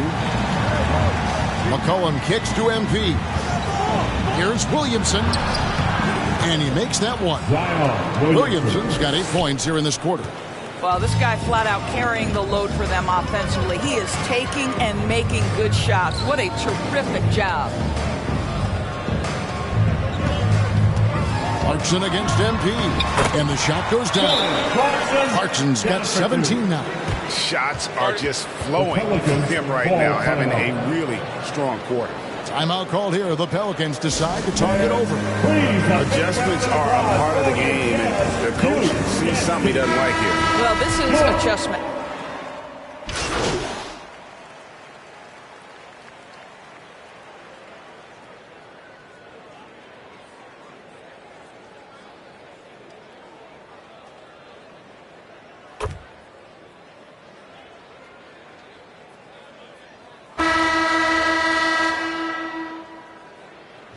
McCollum kicks to MP. Here's Williamson. And he makes that one. Williamson's got 8 points here in this quarter. Well, this guy flat out carrying the load for them offensively. He is taking and making good shots. What a terrific job. Clarkson against MP. And the shot goes down. Clarkson's got 17 now. Shots are just flowing from him right now, having a really strong quarter. Timeout called here. The Pelicans decide to talk it over. Adjustments are a part of the game, and the coach sees something he doesn't like here. Well, this is adjustment.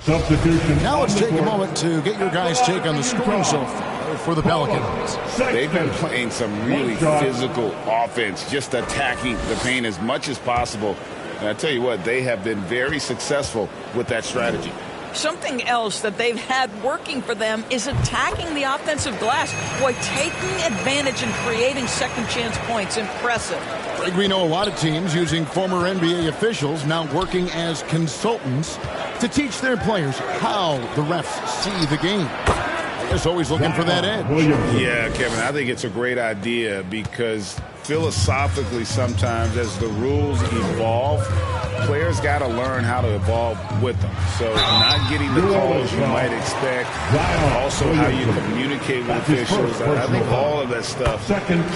Substitution. Now let's take a moment to get your guys' take on the scoring so far for the Pelicans. They've been playing some really physical offense, just attacking the paint as much as possible. And I tell you what, they have been very successful with that strategy. Something else that they've had working for them is attacking the offensive glass. Boy, taking advantage and creating second chance points. Impressive. Greg, we know a lot of teams using former NBA officials now working as consultants to teach their players how the refs see the game. I guess always looking for that edge. Yeah, Kevin, I think it's a great idea because philosophically sometimes as the rules evolve, players got to learn how to evolve with them. So not getting the calls you might expect, also how you communicate with officials. I think all of that stuff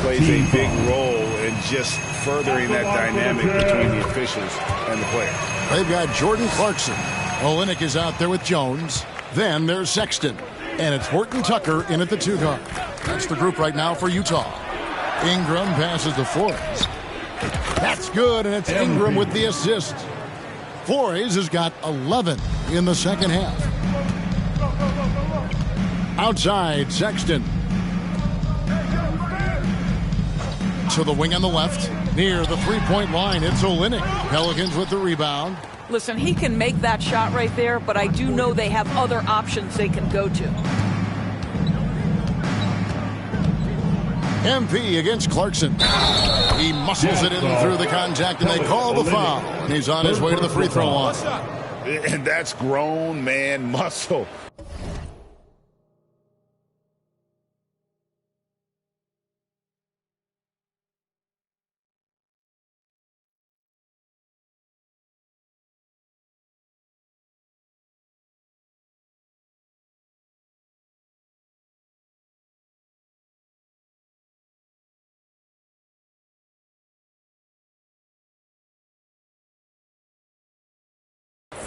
plays a big role in just furthering that dynamic between the officials and the players. They've got Jordan Clarkson. Olynyk is out there with Jones. Then there's Sexton. And it's Horton Tucker in at the 2 guard. That's the group right now for Utah. Ingram passes to Flores. That's good, and it's Ingram with the assist. Flores has got 11 in the second half. Outside, Sexton. To the wing on the left. Near the three-point line, it's Olynyk. Pelicans with the rebound. Listen, he can make that shot right there, but I do know they have other options they can go to. MP against Clarkson. He muscles it in through the contact, and they call the foul. And he's on his way to the free throw line. And that's grown man muscle.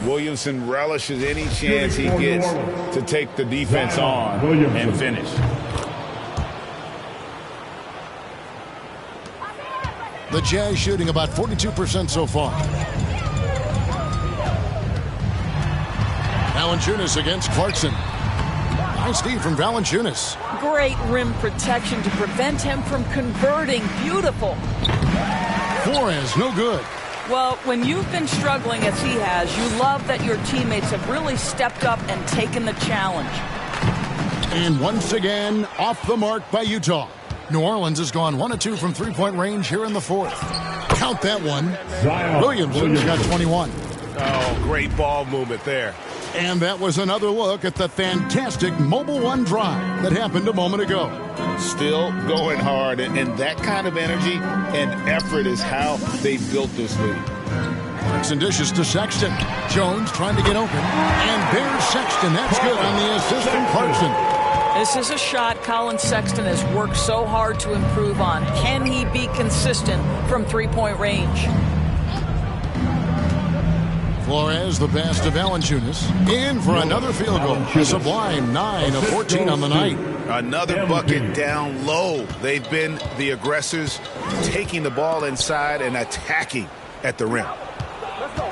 Williamson relishes any chance he gets to take the defense on and finish. The Jazz shooting about 42% so far. Valanciunas against Clarkson. Nice D from Valanciunas. Great rim protection to prevent him from converting. Beautiful. Flores, no good. Well, when you've been struggling as he has, you love that your teammates have really stepped up and taken the challenge. And once again, off the mark by Utah. New Orleans has gone 1 of 2 from three-point range here in the fourth. Count that one. Williamson's got 21. Oh, great ball movement there. And that was another look at the fantastic Mobile One drive that happened a moment ago. Still going hard, and that kind of energy and effort is how they built this league. Clarkson dishes to Sexton. Jones trying to get open. And there's Sexton. That's good on the assist from Clarkson. This is a shot Colin Sexton has worked so hard to improve on. Can he be consistent from three-point range? Flores, the pass to Valanciunas. In for another field goal. A sublime 9 of 14 on the night. Another bucket down low. They've been the aggressors, taking the ball inside and attacking at the rim.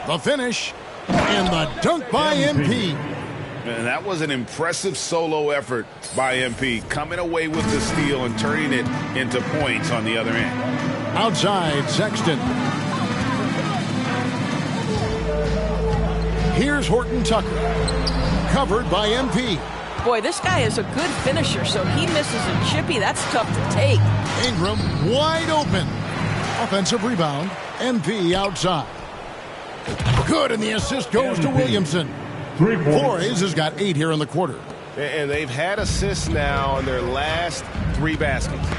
The finish and the dunk by MP. And that was an impressive solo effort by MP, coming away with the steal and turning it into points on the other end. Outside, Sexton. Here's Horton Tucker. Covered by MP. Boy, this guy is a good finisher, so he misses a chippy. That's tough to take. Ingram wide open. Offensive rebound. MP outside. Good, and the assist goes to Williamson. Flores has got 8 here in the quarter. And they've had assists now in their last 3 baskets.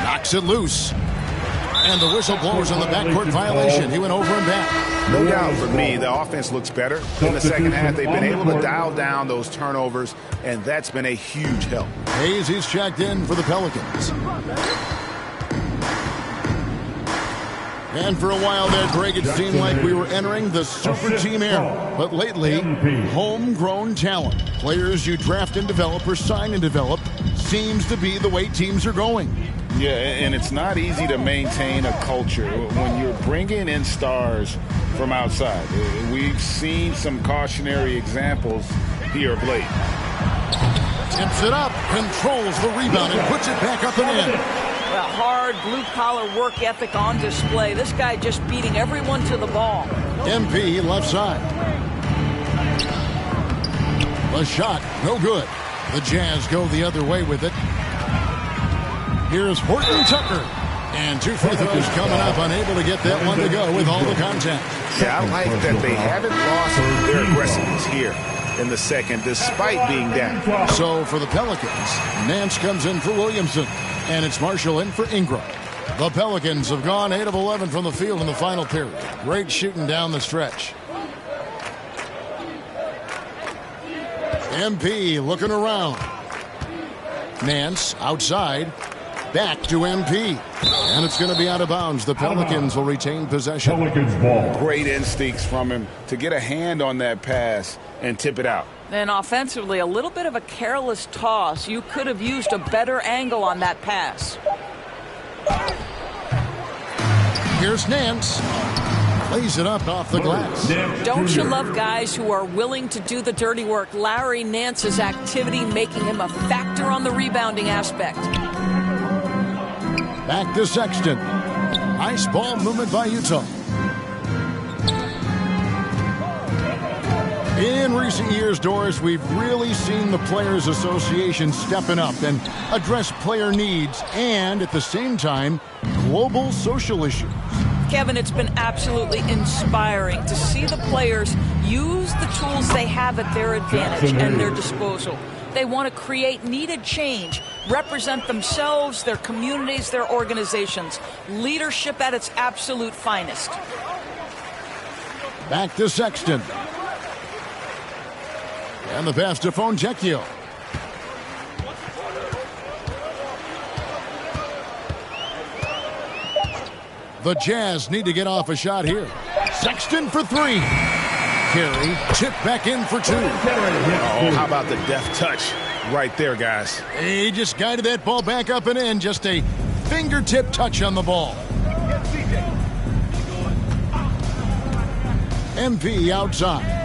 Knocks it loose. And the whistle blows on the backcourt violation. He went over and back. No doubt for me, the offense looks better in the second half. They've been able to dial down those turnovers, and that's been a huge help. Hayes, he's checked in for the Pelicans. And for a while there, Greg, it seemed like we were entering the super team era. But lately, homegrown talent, players you draft and develop or sign and develop, seems to be the way teams are going. Yeah, and it's not easy to maintain a culture when you're bringing in stars from outside. We've seen some cautionary examples here of late. Tips it up, controls the rebound, and puts it back up and in. Well, hard blue-collar work ethic on display. This guy just beating everyone to the ball. MP left side. The shot, no good. The Jazz go the other way with it. Here's Horton Tucker. And 2 free throws coming up, unable to get that one to go with all the contact. Yeah, I like that they haven't lost their aggressiveness here in the second, despite being down. So for the Pelicans, Nance comes in for Williamson. And it's Marshall in for Ingram. The Pelicans have gone 8 of 11 from the field in the final period. Great shooting down the stretch. MP looking around. Nance outside. Back to MP. And it's going to be out of bounds. The Pelicans will retain possession. Pelicans ball. Great instincts from him to get a hand on that pass and tip it out. And offensively, a little bit of a careless toss. You could have used a better angle on that pass. Here's Nance. Lays it up off the glass. Don't you love guys who are willing to do the dirty work? Larry Nance's activity making him a factor on the rebounding aspect. Back to Sexton. Nice ball movement by Utah. In recent years, Doris, we've really seen the Players Association stepping up and address player needs and, at the same time, global social issues. Kevin, it's been absolutely inspiring to see the players use the tools they have at their advantage and their disposal. They want to create needed change, represent themselves, their communities, their organizations. Leadership at its absolute finest. Back to Sexton. And the pass to Fontecchio. The Jazz need to get off a shot here. Sexton for 3. carry. Tipped back in for 2. Oh, how about the deft touch right there, guys? He just guided that ball back up and in. Just a fingertip touch on the ball. MP outside.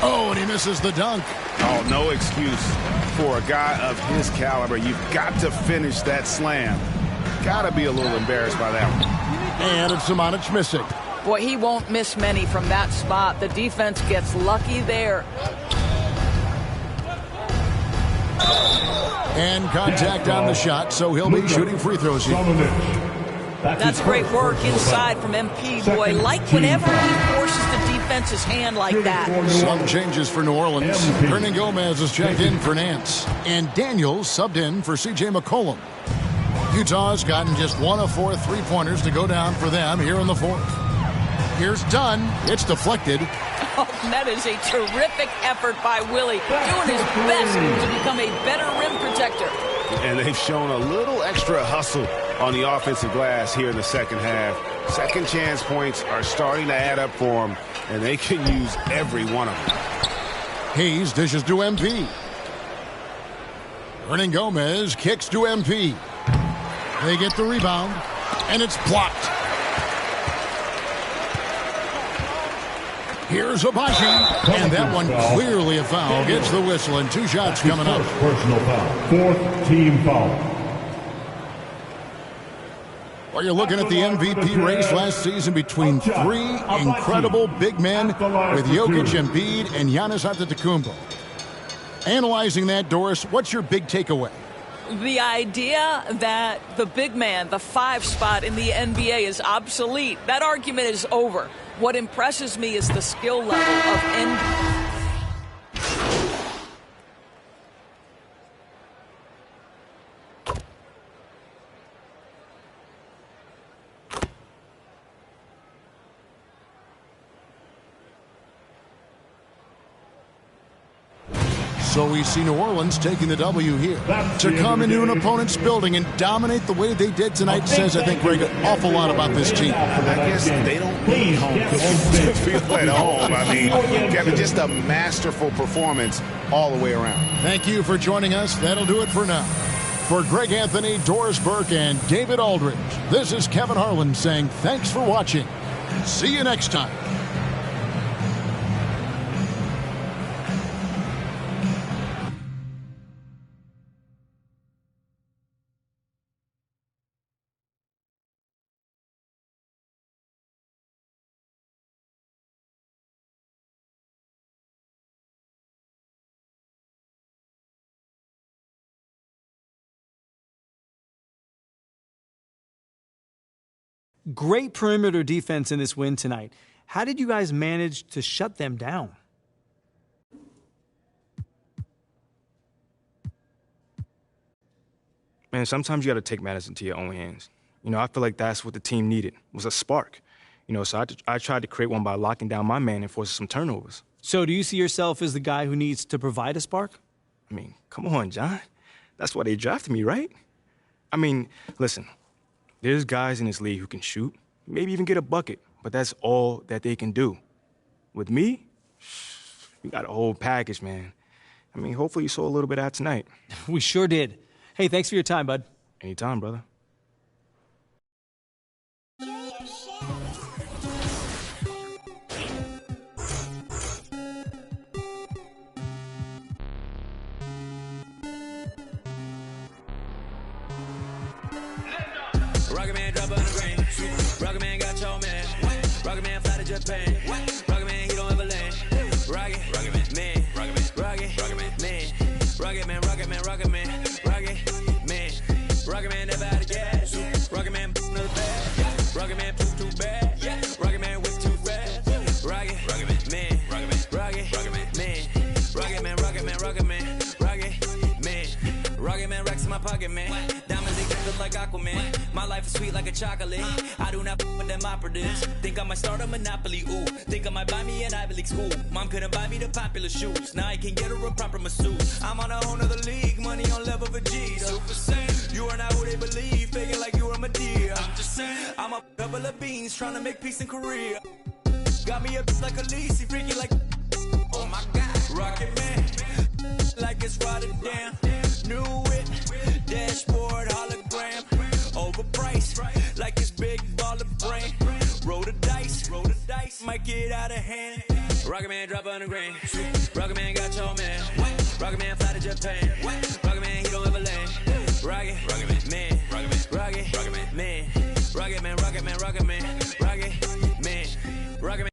Oh, and he misses the dunk. Oh, no excuse for a guy of his caliber. You've got to finish that slam. Got to be a little embarrassed by that one. And it's Samanic missing. Boy, he won't miss many from that spot. The defense gets lucky there. And contact on the shot, so he'll be shooting free throws here. That's great work inside from MP. Boy, like whenever he forces the defense's hand like that. Some changes for New Orleans. Hernan Gomez is checked in for Nance. And Daniels subbed in for C.J. McCollum. Utah's gotten just 1 of 4 three-pointers to go down for them here in the 4th. Here's Dunn. It's deflected. Oh, that is a terrific effort by Willie, doing his best to become a better rim protector. And they've shown a little extra hustle on the offensive glass here in the second half. Second chance points are starting to add up for them, and they can use every one of them. Hayes dishes to MP. Hernan Gomez kicks to MP. They get the rebound, and it's blocked. Here's Abaji, and that one clearly a foul. Gets the whistle, and 2 shots coming up. Personal foul. 4th team foul. Well, you're looking at the MVP race last season between 3 incredible big men with Jokic, Embiid, and Giannis Antetokounmpo. Analyzing that, Doris, what's your big takeaway? The idea that the big man, the 5 spot in the NBA is obsolete, that argument is over. What impresses me is the skill level of NBA. So we see New Orleans taking the W here. To come into an opponent's building and dominate the way they did tonight says, I think, Greg, an awful lot about this team. I guess they don't need home to feel at home. I mean, Kevin, just a masterful performance all the way around. Thank you for joining us. That'll do it for now. For Greg Anthony, Doris Burke, and David Aldridge, this is Kevin Harlan saying thanks for watching. See you next time. Great perimeter defense in this win tonight. How did you guys manage to shut them down? Man, sometimes you got to take matters into your own hands. You know, I feel like that's what the team needed, was a spark. You know, so I tried to create one by locking down my man and forcing some turnovers. So do you see yourself as the guy who needs to provide a spark? I mean, come on, John. That's why they drafted me, right? I mean, listen. There's guys in this league who can shoot, maybe even get a bucket, but that's all that they can do. With me, we got a whole package, man. I mean, hopefully you saw a little bit of that tonight. We sure did. Hey, thanks for your time, bud. Anytime, brother. Rocket Man drop on the green. Rocket Man got your man. Rocket Man fly to Japan. Rocket Man, he don't ever land. Rocket Man, Rocket Man, Rocket Man, Rocket Man, Rocket Man, Rocket Man, Rocket Man never out of gas. Rocket Man another bag. Rocket Man too bad. Rocket Man whip too fast. Rocket Man, Rocket Man, Rocket Man racks in my pocket, man. Diamonds they like Aquaman. My life is sweet like a chocolate. I do not with them operatives. Think I might start a monopoly, ooh. Think I might buy me an Ivy League school. Mom couldn't buy me the popular shoes. Now I can get her a proper masseuse. I'm on a whole nother league. Money on level Vegeta. You are not who they believe. Faking like you are Medea. I'm just I'm a couple of beans trying to make peace in Korea. Got me a like a lease, freaky like, oh my God. Rocket Man, like it's Rotterdam. New whip, dashboard, hologram. Overpriced, like it's big baller brand. Roll the dice, might get out of hand. Rocket Man drop on the grand. Rocket Man got your man. Rocket Man fly to Japan. Rocket Man, he don't ever land. Rocket Man, Rocket Man, Rocket Man, Rocket Man, Rocket Man, Rocket Man, Rocket Man.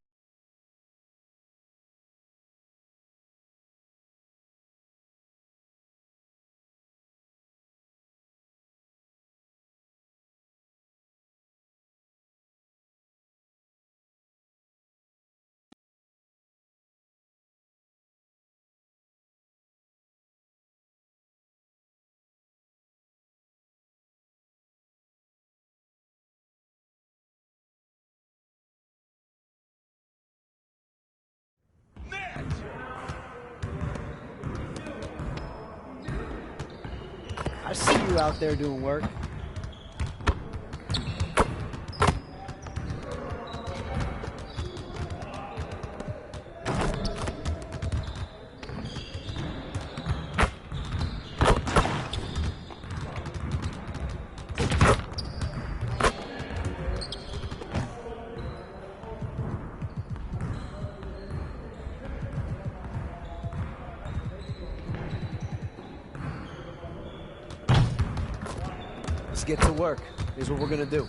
I see you out there doing work. Let's get to work. Here's what we're gonna do.